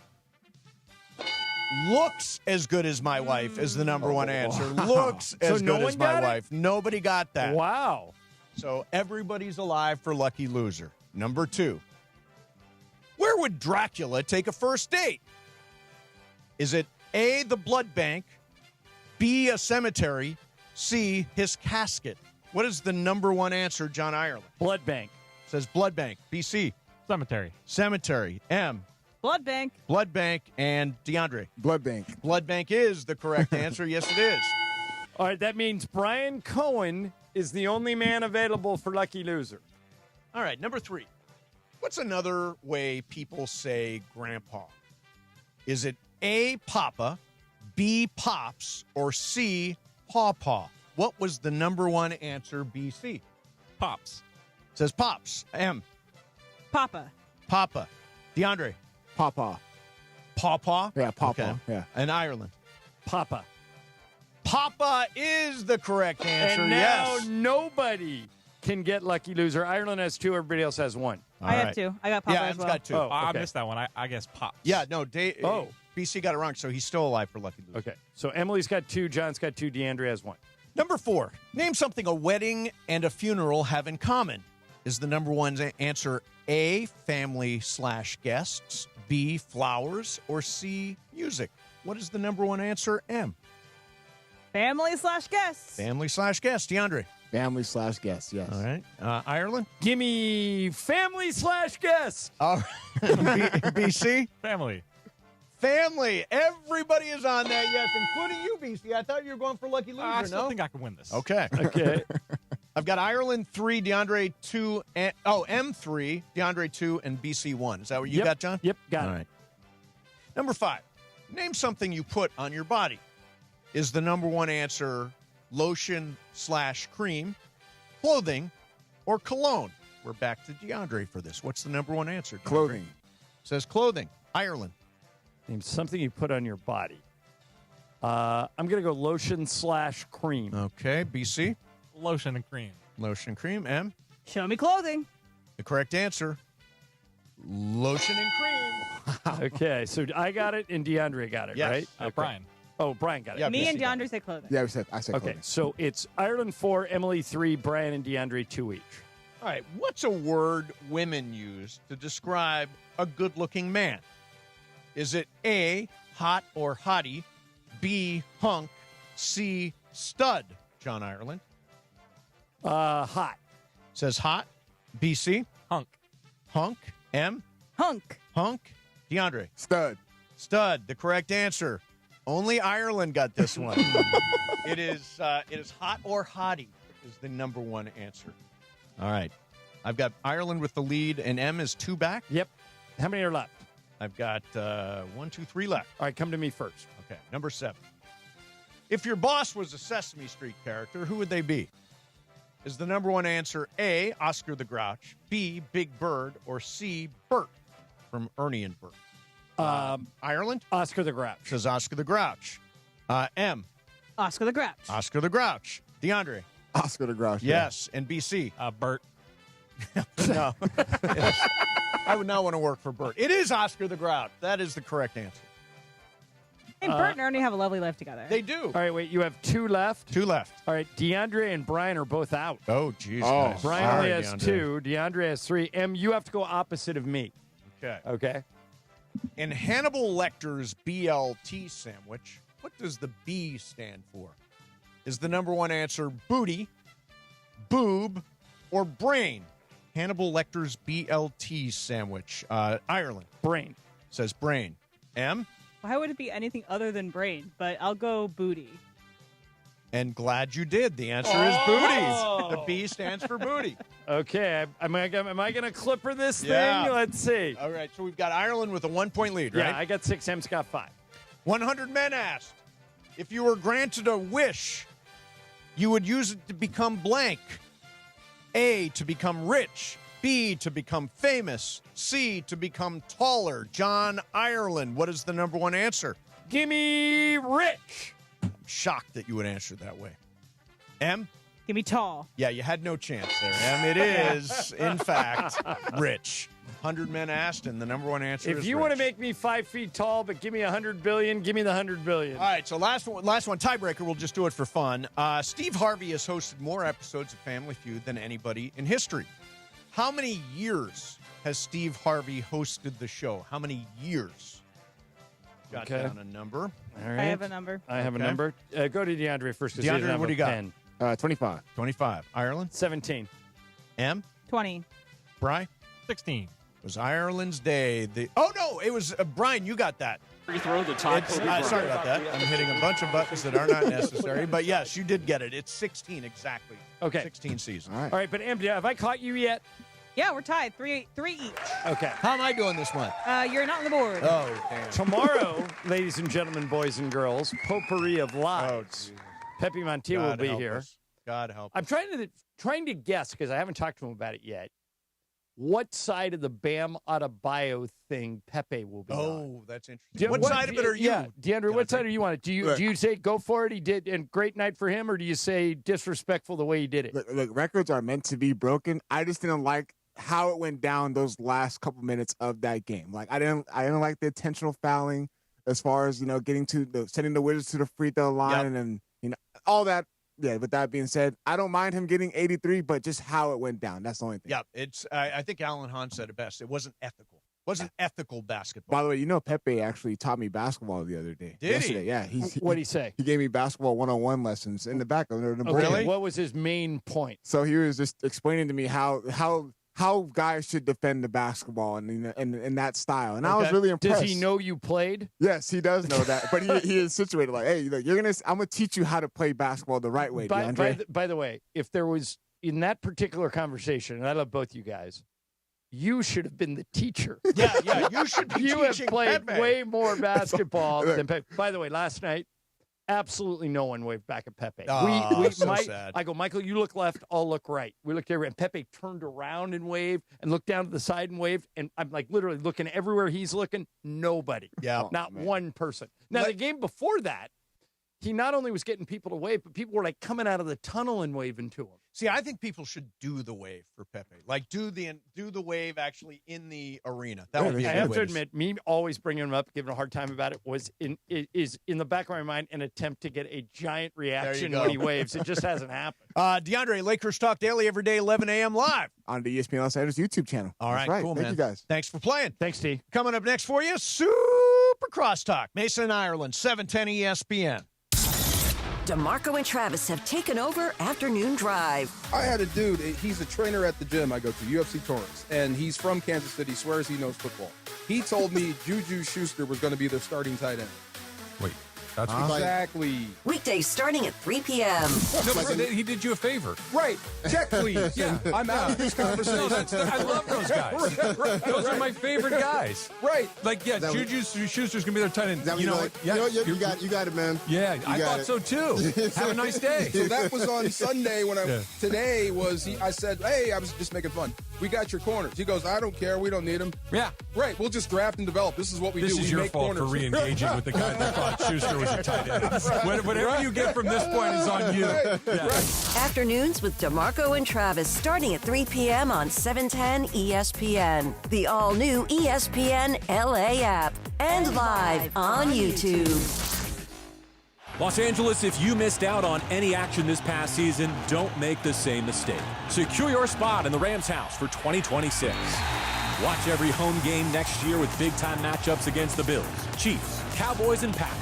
Looks as good as my wife is the number 1 answer. Looks as good as my wife. Nobody got that. Wow. So everybody's alive for lucky loser. Number 2. Where would Dracula take a first date? Is it A, the blood bank, B, a cemetery, C, his casket? What is the number 1 answer, John Ireland? Blood bank. Says blood bank. BC. Cemetery. M. Blood bank. And DeAndre. Blood bank. Blood bank is the correct answer. Yes, it is. All right, that means Brian Cohen is the only man available for lucky loser. All right, number 3. What's another way people say grandpa? Is it A, Papa, B, Pops, or C, Pawpaw? What was the number 1 answer, BC? Pops. Says Pops. M. Papa. DeAndre. Pawpaw. Yeah, Pawpaw. Okay. Yeah. And Ireland. Papa is the correct answer. And now yes. Nobody can get lucky loser. Ireland has 2. Everybody else has 1. I have 2. I got Papa as well. Got 2. Oh, I missed that one. I guess Pops. Yeah, no. BC got it wrong, so he's still alive for lucky loser. Okay. So Emily's got 2. John's got 2. DeAndre has 1. Number 4. Name something a wedding and a funeral have in common. Is the number 1 answer A, family/guests, B, flowers, or C, music? What is the number 1 answer, M? Family/guests. Family/guests. DeAndre. Family/guests, yes. All right. Ireland? Give me family/guests. All right. BC? Family. Everybody is on that, yes, including you, BC. I thought you were going for lucky loser, I still think I can win this. Okay. I've got Ireland 3, DeAndre 2, and M3, DeAndre 2, and BC 1. Is that what you got, John? Yep, got it. All right. Number 5. Name something you put on your body. Is the number 1 answer lotion/cream, clothing, or cologne? We're back to DeAndre for this. What's the number 1 answer, DeAndre? Clothing. Says clothing. Ireland. Name something you put on your body. I'm going to go lotion/cream. Okay, BC. Lotion and cream. Lotion and cream. M. Show me clothing. The correct answer. Lotion and cream. Okay, so I got it and DeAndre got it, Yes. right? Okay. Brian. Oh, Brian got it. Yeah, Me BC and DeAndre said clothing. Yeah, I said Okay, clothing. so it's Ireland 4, Emily 3, Brian and DeAndre 2 each. All right, what's a word women use to describe a good-looking man? Is it A, hot or hottie, B, hunk, C, stud? John Ireland. Hot. Says hot. BC. Hunk. Hunk. M. Hunk. DeAndre. Stud. The correct answer. Only Ireland got this one. It is hot or hottie is the number 1 answer. All right. I've got Ireland with the lead, and M is 2 back. Yep. How many are left? I've got 1, 2, 3 left. All right, come to me first. Okay, number 7. If your boss was a Sesame Street character, who would they be? Is the number one answer A, Oscar the Grouch, B, Big Bird, or C, Bert from Ernie and Bert? Ireland? Oscar the Grouch. Says Oscar the Grouch. M. Oscar the Grouch. Oscar the Grouch. DeAndre? Oscar the Grouch. Yes. And BC? Bert. No. I would not want to work for Bert. It is Oscar the Grouch. That is the correct answer. Hey, Bert and Ernie have a lovely life together. They do. All right, wait. You have 2 left? 2 left. All right. DeAndre and Brian are both out. Oh, jeez. Brian only has 2. DeAndre has 3. M, you have to go opposite of me. Okay. Okay. In Hannibal Lecter's BLT sandwich, what does the B stand for? Is the number one answer booty, boob, or brain? Hannibal Lecter's BLT sandwich. Ireland. Brain. Says brain. M? Why would it be anything other than brain? But I'll go booty. And glad you did. The answer is booty. The B stands for booty. Okay. Am I going to clipper this Yeah. thing? Let's see. All right, so we've got Ireland with a 1-point lead, right? Yeah, I got 6. M's got 5. 100 men asked, if you were granted a wish, you would use it to become blank. A, to become rich. B, to become famous. C, to become taller. John, Ireland, what is the number one answer? Gimme rich. I'm shocked that you would answer that way. M? Give me tall. Yeah, you had no chance there, M. It is, in fact, rich. 100 men asked, and the number one answer is If you rich. want to make me 5 feet tall, but give me $100 billion, give me the $100 billion. All right, so last one, tiebreaker. We'll just do it for fun. Steve Harvey has hosted more episodes of Family Feud than anybody in history. How many years has Steve Harvey hosted the show? How many years? Got down a number. All right. I have a number. I have a number. Go to DeAndre first. DeAndre, what do you got? 25. 25. Ireland? 17. M? 20. Bri? 16. It was Ireland's day. Oh, no, it was Brian, you got that. Free throw, the top. Sorry about that. I'm hitting a bunch of buttons that are not necessary. But, yes, you did get it. It's 16 exactly. Okay. 16 seasons. All right. All right, but Em, have I caught you yet? Yeah, we're tied. Three each. Okay. How am I doing this month? You're not on the board. Oh, damn. Tomorrow, ladies and gentlemen, boys and girls, potpourri of lives. Pepe Montilla will be here. God help I'm trying to guess, because I haven't talked to him about it yet, what side of the Bam Adebayo thing Pepe will be on. Oh, that's interesting. What side of it are you? Yeah, DeAndre, what side are you on it? Do you say go for it? He did, and great night for him, or do you say disrespectful the way he did it? Look, records are meant to be broken. I just didn't like how it went down those last couple minutes of that game. Like I didn't like the intentional fouling as far as getting to sending the Wizards to the free throw line and all that. Yeah, with that being said, I don't mind him getting 83, but just how it went down. That's the only thing. Yeah, I think Alan Hahn said it best. It wasn't ethical. It wasn't ethical basketball. By the way, Pepe actually taught me basketball the other day. Yesterday. He? Yeah. What'd he say? He gave me basketball 101 lessons in the back of the board. Really? What was his main point? So he was just explaining to me how guys should defend the basketball and in that style. And I was really impressed. Does he know you played? Yes, he does know that. But he is situated like, hey, look, I'm going to teach you how to play basketball the right way, DeAndre. By the way, if there was, in that particular conversation, and I love both you guys, you should have been the teacher. Yeah, you should be You have teaching played Pepe. way more basketball than Pepe. By the way, last night, absolutely no one waved back at Pepe. Oh, so sad. I go, Michael, you look left, I'll look right. We looked everywhere, and Pepe turned around and waved and looked down to the side and waved, and I'm like literally looking everywhere he's looking, nobody. Yeah. Not one person. Now, the game before that, he not only was getting people to wave, but people were like coming out of the tunnel and waving to him. See, I think people should do the wave for Pepe. Like do the wave actually in the arena. That would be a I good have way to admit, me always bringing him up, giving him a hard time about it, is in the back of my mind an attempt to get a giant reaction go. when he waves. It just hasn't happened. DeAndre, Lakers Talk Daily every day, 11 a.m. live. On the ESPN Los Angeles YouTube channel. All right, That's right. cool, Thank man. you guys. Thanks for playing. Thanks, T. Coming up next for you, Super Crosstalk. Mason, Ireland, 710 ESPN. DeMarco and Travis have taken over Afternoon Drive. I had a dude, he's a trainer at the gym I go to, UFC Torrance, and he's from Kansas City, swears he knows football. He told me Juju Schuster was going to be the starting tight end. Wait. That's exactly. Weekdays starting at 3 p.m. He did you a favor. Right. Check, please. Yeah. I'm out of this conversation. I love those guys. Those are my favorite guys. Right. Like, yeah, Juju Schuster's going to be their tight end. You know what? Yeah, you got it, man. Yeah, I thought so too. Have a nice day. So that was on Sunday when today was, I said, hey, I was just making fun. We got your corners. He goes, I don't care. We don't need them. Yeah. Right. We'll just draft and develop. This is what we do. This is your make fault corners. for re-engaging with the guy that thought Schuster was a tight end. Whatever you get from this point is on you. Afternoons with DeMarco and Travis starting at 3 p.m. on 710 ESPN. The all-new ESPN LA app. And live on YouTube. Los Angeles, if you missed out on any action this past season, don't make the same mistake. Secure your spot in the Rams house for 2026. Watch every home game next year with big-time matchups against the Bills, Chiefs, Cowboys, and Packers.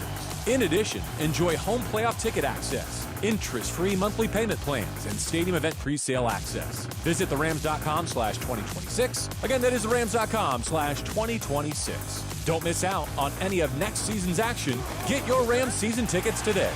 In addition, enjoy home playoff ticket access, interest-free monthly payment plans, and stadium event pre-sale access. Visit therams.com/2026. Again, that is therams.com/2026. Don't miss out on any of next season's action. Get your Rams season tickets today.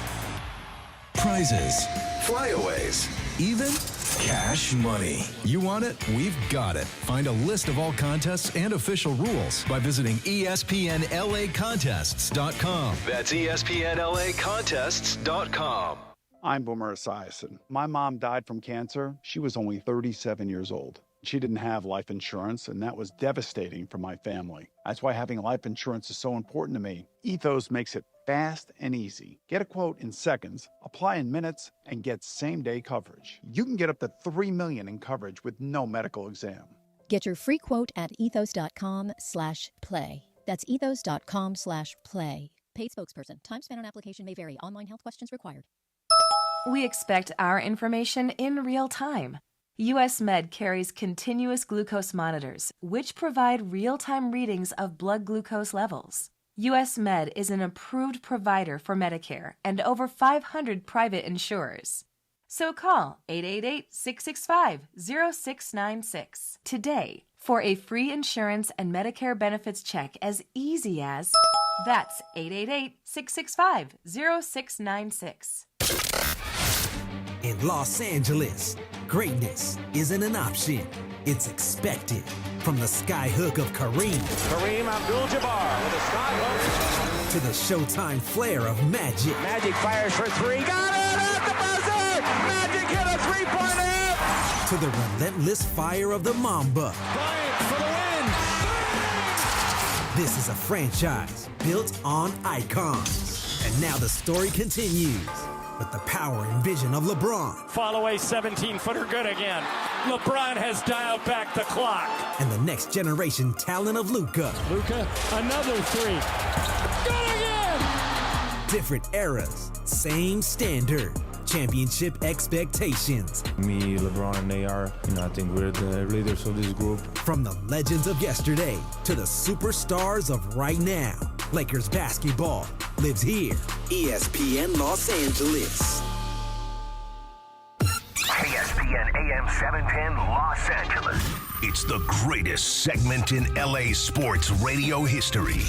Prizes, flyaways, even cash money. You want it? We've got it. Find a list of all contests and official rules by visiting ESPNLAcontests.com. That's ESPNLAcontests.com. I'm Boomer Esiason. My mom died from cancer. She was only 37 years old. She didn't have life insurance, and that was devastating for my family. That's why having life insurance is so important to me. Ethos makes it fast and easy. Get a quote in seconds, apply in minutes, and get same-day coverage. You can get up to $3 million in coverage with no medical exam. Get your free quote at ethos.com/play. That's ethos.com/play. Paid spokesperson. Time spent on application may vary. Online health questions required. We expect our information in real time. U.S. Med carries continuous glucose monitors, which provide real-time readings of blood glucose levels. U.S. Med is an approved provider for Medicare and over 500 private insurers. So call 888-665-0696 today for a free insurance and Medicare benefits check as easy as... That's 888-665-0696. In Los Angeles, greatness isn't an option. It's expected. From the skyhook of Kareem. Kareem Abdul-Jabbar with a skyhook. To the showtime flair of Magic. Magic fires for three. Got it at the buzzer. Magic hit a three-pointer. To the relentless fire of the Mamba. Bryant for the win. This is a franchise built on icons. And now the story continues. With the power and vision of LeBron. Fall away 17-footer good again. LeBron has dialed back the clock. And the next generation talent of Luka. Luka, another three. Good again! Different eras, same standard. Championship expectations. Me, LeBron, and AR, I think we're the leaders of this group. From the legends of yesterday to the superstars of right now. Lakers basketball lives here. ESPN Los Angeles. ESPN AM 710 Los Angeles. It's the greatest segment in LA sports radio history.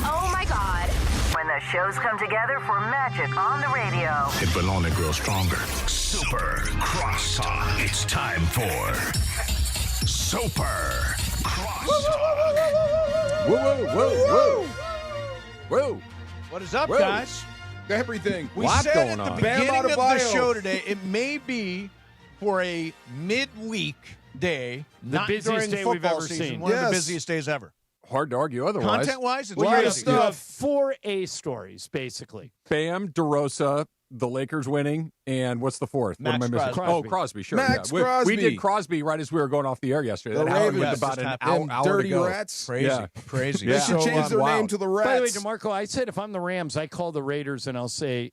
Oh my God. When the shows come together for magic on the radio. It will only grow stronger. Super Crosstalk. It's time for Super Crosstalk. Whoa, whoa, whoa, whoa. Whoa. What is up, Whoa. guys? Everything. We said at the beginning of the show today, it may be for a midweek day, not busiest during day football we've ever season, seen. one of the busiest days ever. Hard to argue otherwise. Content-wise, it's Well, great you stuff. You have 4 A stories, basically. Bam, DeRosa, the Lakers winning, and what's the fourth? Max what am I missing? Crosby. Oh, Crosby, sure. Max yeah. Crosby. We did Crosby right as we were going off the air yesterday. The That hour Ravens was about an just hour, them hour dirty to go. rats. Crazy, Yeah. crazy. They Yeah. should change their Wow. name to the By the way, Rats. DeMarco, I said if I'm the Rams, I call the Raiders and I'll say,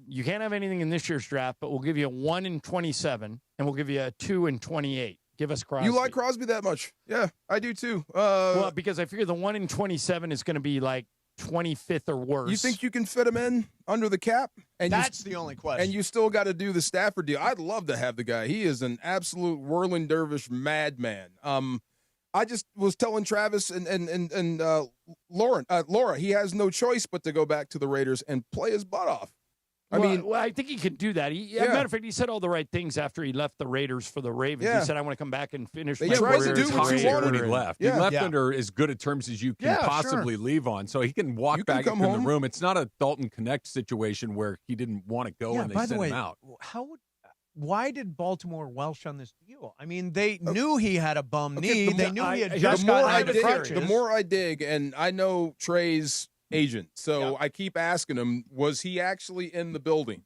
you can't have anything in this year's draft, but we'll give you a 1 in 27, and we'll give you a 2 in 28. Give us Crosby. You like Crosby that much? Yeah, I do too. Well, because I figure the 1 in 27 is going to be like 25th or worse. You think you can fit him in under the cap? And That's the only question. And you still got to do the Stafford deal. I'd love to have the guy. He is an absolute whirling dervish madman. I just was telling Travis and Laura, he has no choice but to go back to the Raiders and play his butt off. I think he can do that. As a matter of fact, he said all the right things after he left the Raiders for the Ravens. Yeah. He said, I want to come back and finish my tried career. to do what you wanted. When he left. Yeah. He left under as good a terms as you can possibly leave on. So he can walk back in the room. It's not a Dalton Connect situation where he didn't want to go and they sent him out. Why did Baltimore welsh on this deal? I mean, they knew he had a bum knee. They knew he had just gotten out of crutches. The more I dig, and I know Trey's agent, so I keep asking him, was he actually in the building?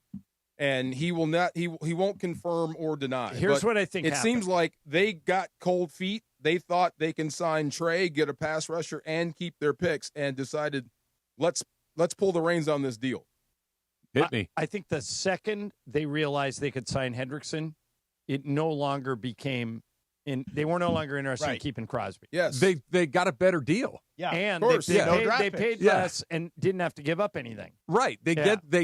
And he will not. He won't confirm or deny. Here's what I think It happened. seems like they got cold feet. They thought they can sign Trey, get a pass rusher, and keep their picks, and decided, let's pull the reins on this deal. Hit me. I think the second they realized they could sign Hendrickson, it no longer became. They were no longer interested in keeping Crosby. Yes, they got a better deal. Yeah, and of course. they paid less and didn't have to give up anything. Right. They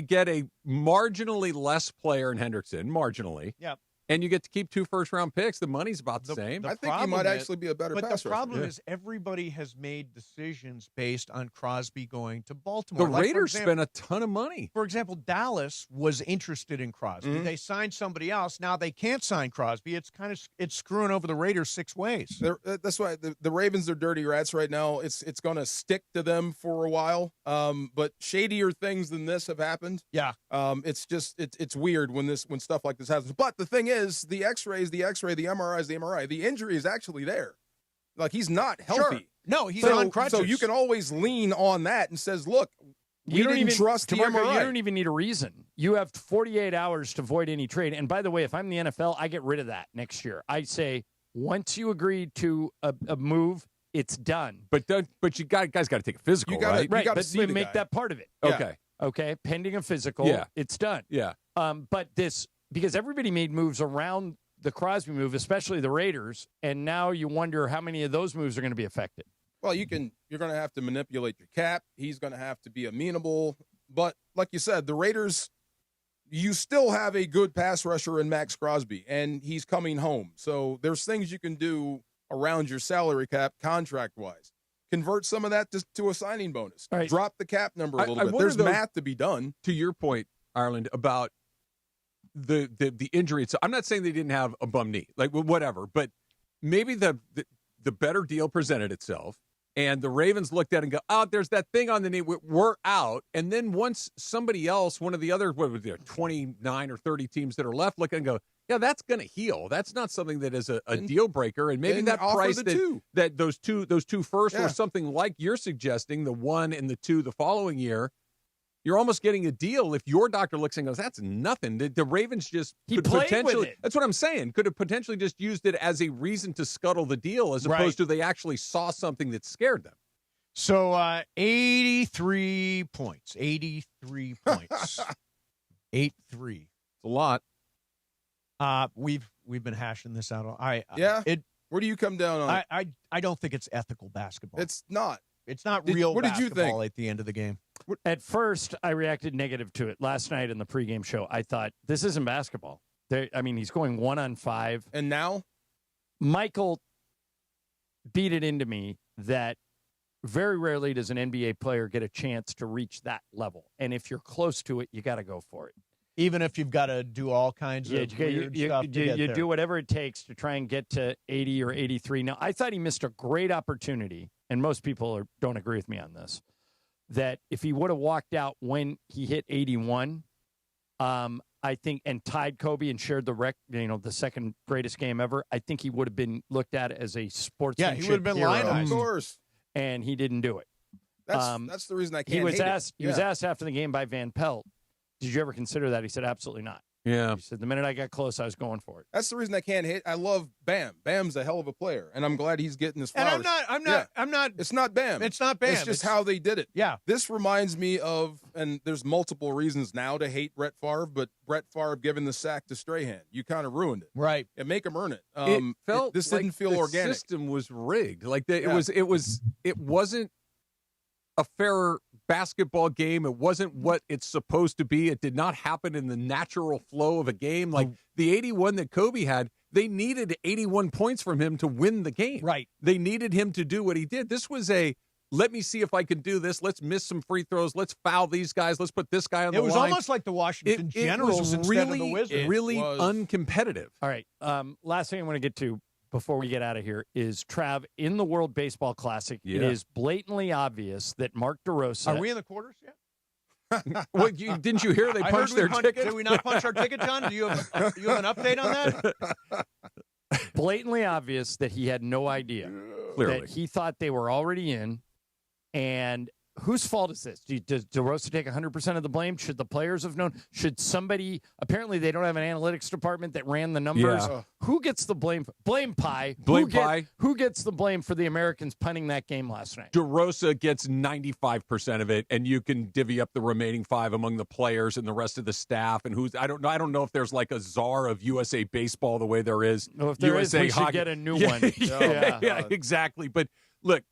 get a marginally less player in Hendrickson, marginally. Yeah. And you get to keep 2 first-round picks. The money's about the same. I think he might actually be a better But pass the rusher. problem is everybody has made decisions based on Crosby going to Baltimore. The Raiders spent a ton of money. For example, Dallas was interested in Crosby. Mm-hmm. They signed somebody else. Now they can't sign Crosby. It's screwing over the Raiders 6 ways. That's why the Ravens are dirty rats right now. It's going to stick to them for a while. But shadier things than this have happened. Yeah. It's just it's weird when stuff like this happens. But the thing is, the X-ray, the MRI is the MRI. The injury is actually there. Like, he's not healthy. Sure. No, he's on crutches. So you can always lean on that and says, look, we didn't trust the MRI. You don't even need a reason. You have 48 hours to void any trade. And by the way, if I'm the NFL, I get rid of that next year. I say, once you agree to a move, it's done. But you guys got to take a physical, right? Right, gotta but see the make guy. that part of it. Okay. Okay, pending a physical, it's done. Yeah. But because everybody made moves around the Crosby move, especially the Raiders, and now you wonder how many of those moves are going to be affected. Well, you're going to have to manipulate your cap. He's going to have to be amenable. But like you said, the Raiders, you still have a good pass rusher in Maxx Crosby, and he's coming home. So there's things you can do around your salary cap contract-wise. Convert some of that to a signing bonus. Right. Drop the cap number a little bit. wonder, There's though, math to be done. To your point, Ireland, about the injury. So I'm not saying they didn't have a bum knee, like whatever, but maybe the better deal presented itself, and the Ravens looked at it and go, oh, there's that thing on the knee. We're out. And then once somebody else, one of the other 29 or 30 teams that are left, look and go, yeah, that's going to heal. That's not something that is a deal breaker. And maybe that price that those two first or something like you're suggesting, the 1 and the 2 the following year, you're almost getting a deal if your doctor looks and goes, that's nothing. The Ravens just could potentially. That's what I'm saying. Could have potentially just used it as a reason to scuttle the deal as opposed to they actually saw something that scared them. So 83 points. 83 points. 8-3. It's a lot. We've been hashing this out. Where do you come down on it? I don't think it's ethical basketball. It's not. It's not real what did you basketball think? at the end of the game. At first, I reacted negative to it. Last night in the pregame show, I thought, this isn't basketball. He's going 1-on-5. And now? Michael beat it into me that very rarely does an NBA player get a chance to reach that level. And if you're close to it, you got to go for it. Even if you've got to do all kinds of weird stuff to get you there. do whatever it takes to try and get to 80 or 83. Now, I thought he missed a great opportunity, and most people don't agree with me on this, that if he would have walked out when he hit 81, I think, and tied Kobe and shared the second greatest game ever, I think he would have been looked at as a sportsmanship he would have been hero. lionized. Of course. And he didn't do it. That's the reason I can't He was hate asked. it. He was asked after the game by Van Pelt, "Did you ever consider that?" He said, "Absolutely not." Yeah. He said, "The minute I got close, I was going for it." That's the reason I can't hate. I love Bam. Bam's a hell of a player, and I'm glad he's getting his flowers. And I'm not. It's not Bam. It's not Bam. It's just how they did it. Yeah. This reminds me of, and there's multiple reasons now to hate Brett Favre, but Brett Favre giving the sack to Strahan, you kind of ruined it. Right. And make him earn it. This didn't feel the organic. System was rigged. Like it wasn't a fair basketball game. It wasn't what it's supposed to be. It did not happen in the natural flow of a game. Like the 81 that Kobe had, They needed 81 points from him to win the game. Right. They needed him to do what he did. This was let me see if I can do this. Let's miss some free throws. Let's foul these guys. Let's put this guy on the line. It was almost like the Washington Generals instead of the Wizards. Really uncompetitive. All right. Last thing I want to get to before we get out of here is, Trav, in the World Baseball Classic, it is blatantly obvious that Mark DeRosa. Are we in the quarters yet? Well, didn't you hear they punched their ticket? Did we not punch our ticket, John? Do you have an update on that? Blatantly obvious that he had no idea. Clearly. That he thought they were already in. And whose fault is this? Does DeRosa take 100% of the blame? Should the players have known? Should somebody – apparently they don't have an analytics department that ran the numbers. Yeah. Who gets the blame? Blame Pie. Who gets the blame for the Americans punting that game last night? DeRosa gets 95% of it, and you can divvy up the remaining 5 among the players and the rest of the staff. And who's I don't know if there's like a czar of USA baseball the way there is. Well, if there USA is, we should get a new one. Yeah, exactly. But look,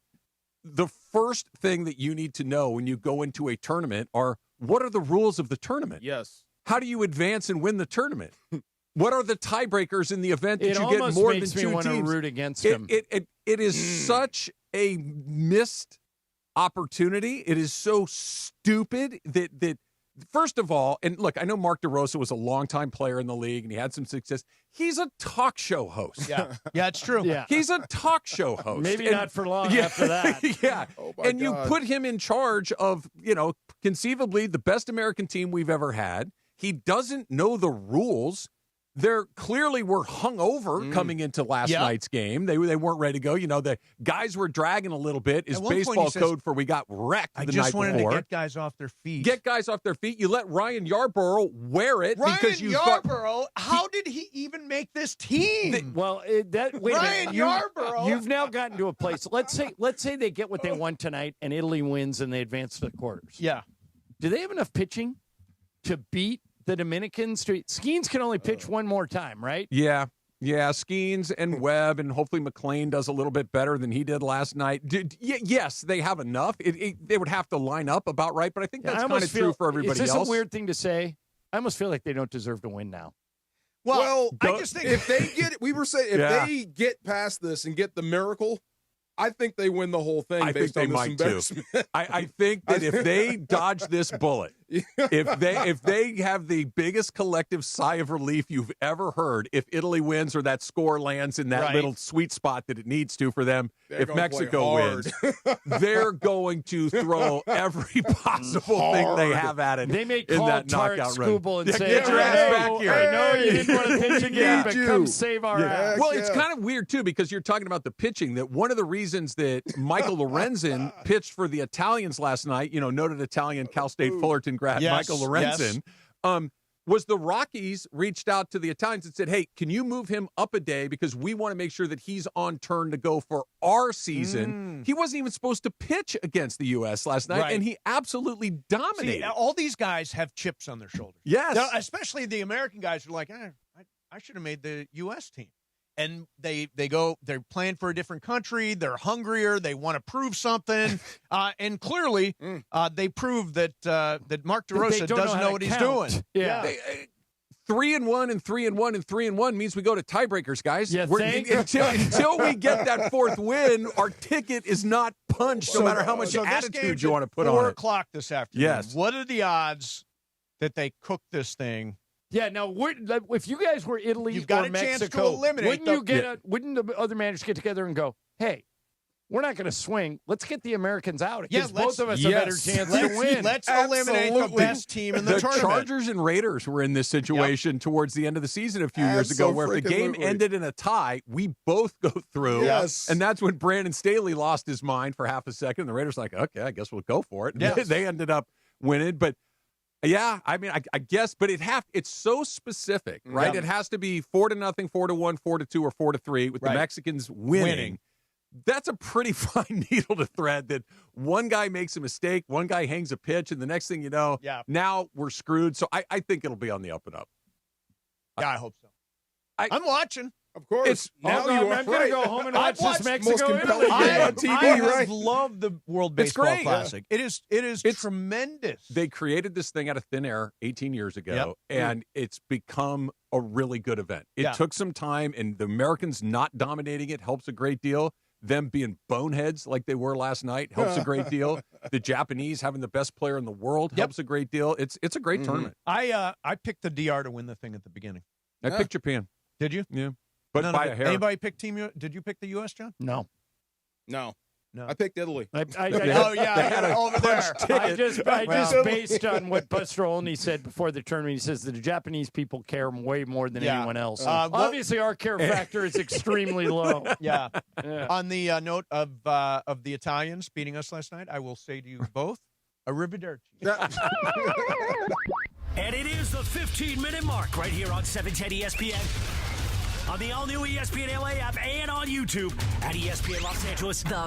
the first thing that you need to know when you go into a tournament are, what are the rules of the tournament? Yes. How do you advance and win the tournament? What are the tiebreakers in the event that you get more than 2 teams? It almost makes me want to root against him. It is such a missed opportunity. It is so stupid that first of all, and look, I know Mark DeRosa was a longtime player in the league and he had some success. He's a talk show host. Yeah, it's true. Yeah. He's a talk show host. Maybe not for long after that. Yeah. Oh my and God. you put him in charge of, conceivably the best American team we've ever had. He doesn't know the rules. They're clearly were hungover coming into last night's game. They weren't ready to go. The guys were dragging a little bit. Is baseball code for we got wrecked the night before. I just wanted to get guys off their feet. Get guys off their feet. You let Ryan Yarborough wear it because you Yarborough. How did he even make this team? Wait a Ryan minute. Yarborough. You've now gotten to a place. Let's say they get what they want tonight and Italy wins and they advance to the quarters. Yeah. Do they have enough pitching to beat the Dominicans? Skeens can only pitch one more time, right? Yeah, Skeens and Webb, and hopefully McLean does a little bit better than he did last night. Yes, they have enough. They would have to line up about right, but I think that's kind of true for everybody else. Is this a weird thing to say? I almost feel like they don't deserve to win now. Well, I just think if they get it, we were saying they get past this and get the miracle, I think they win the whole thing. I think they might too. I think that if they dodge this bullet, if they have the biggest collective sigh of relief you've ever heard, if Italy wins or that score lands in that little sweet spot that it needs to for them, if Mexico wins, they're going to throw every possible thing they have at it. They may in call that Tarek knockout run. Skubal and say, get your ass back here. I know you didn't want to pitch again, but come save our ass. Well, it's kind of weird, too, because you're talking about the pitching, that one of the reasons that Michael Lorenzen pitched for the Italians last night, noted Italian Cal State Fullerton grad Michael Lorenzen, was the Rockies reached out to the Italians and said, hey, can you move him up a day because we want to make sure that he's on turn to go for our season. He wasn't even supposed to pitch against the U.S. last night, and he absolutely dominated. See, all these guys have chips on their shoulders. Yes. Now, especially the American guys who are like, I should have made the U.S. team. And they're playing for a different country. They're hungrier. They want to prove something. And clearly, they prove that Mark DeRosa doesn't know what he's doing. Yeah. 3-1 and 3-1 and 3-1 means we go to tiebreakers, guys. Yeah, until we get that fourth win, our ticket is not punched, no matter how much attitude you want to put on it. 4 o'clock this afternoon. Yes. What are the odds that they cook this thing? Yeah, now, if you guys were Italy You've got or a chance Mexico, to eliminate wouldn't the other managers get together and go, hey, we're not going to swing. Let's get the Americans out. It gives both of us a better chance to win. Let's eliminate the best team in the tournament. Chargers and Raiders were in this situation towards the end of the season a few years ago, where if the game ended in a tie, we both go through. Yes. And that's when Brandon Staley lost his mind for half a second. The Raiders were like, okay, I guess we'll go for it. And they ended up winning. But yeah, I mean, I guess, but it's so specific, right? Yeah. It has to be 4-0, 4-1, 4-2, or 4-3 with the Mexicans winning. That's a pretty fine needle to thread, that one guy makes a mistake, one guy hangs a pitch, and the next thing you know, now we're screwed. So I think it'll be on the up and up. Yeah, I hope so. I'm watching. Of course. I'm going to go home and watch this Mexico-Italy game on TV. I love the World Baseball Classic. It is tremendous. They created this thing out of thin air 18 years ago, and it's become a really good event. It took some time, and the Americans not dominating it helps a great deal. Them being boneheads like they were last night helps a great deal. The Japanese having the best player in the world helps a great deal. It's a great tournament. I picked the DR to win the thing at the beginning. I picked Japan. Did you? Yeah. But None by of a it. hair. Anybody pick Team U? Did you pick the U.S., John? No. I picked Italy. Oh, yeah. Over there. I just based on what Buster Olney said before the tournament. He says that the Japanese people care way more than anyone else. Obviously, our care factor is extremely low. Yeah. On the note of the Italians beating us last night, I will say to you both, arrivederci. And it is the 15-minute mark right here on 710 ESPN. On the all-new ESPN LA app and on YouTube at ESPN Los Angeles.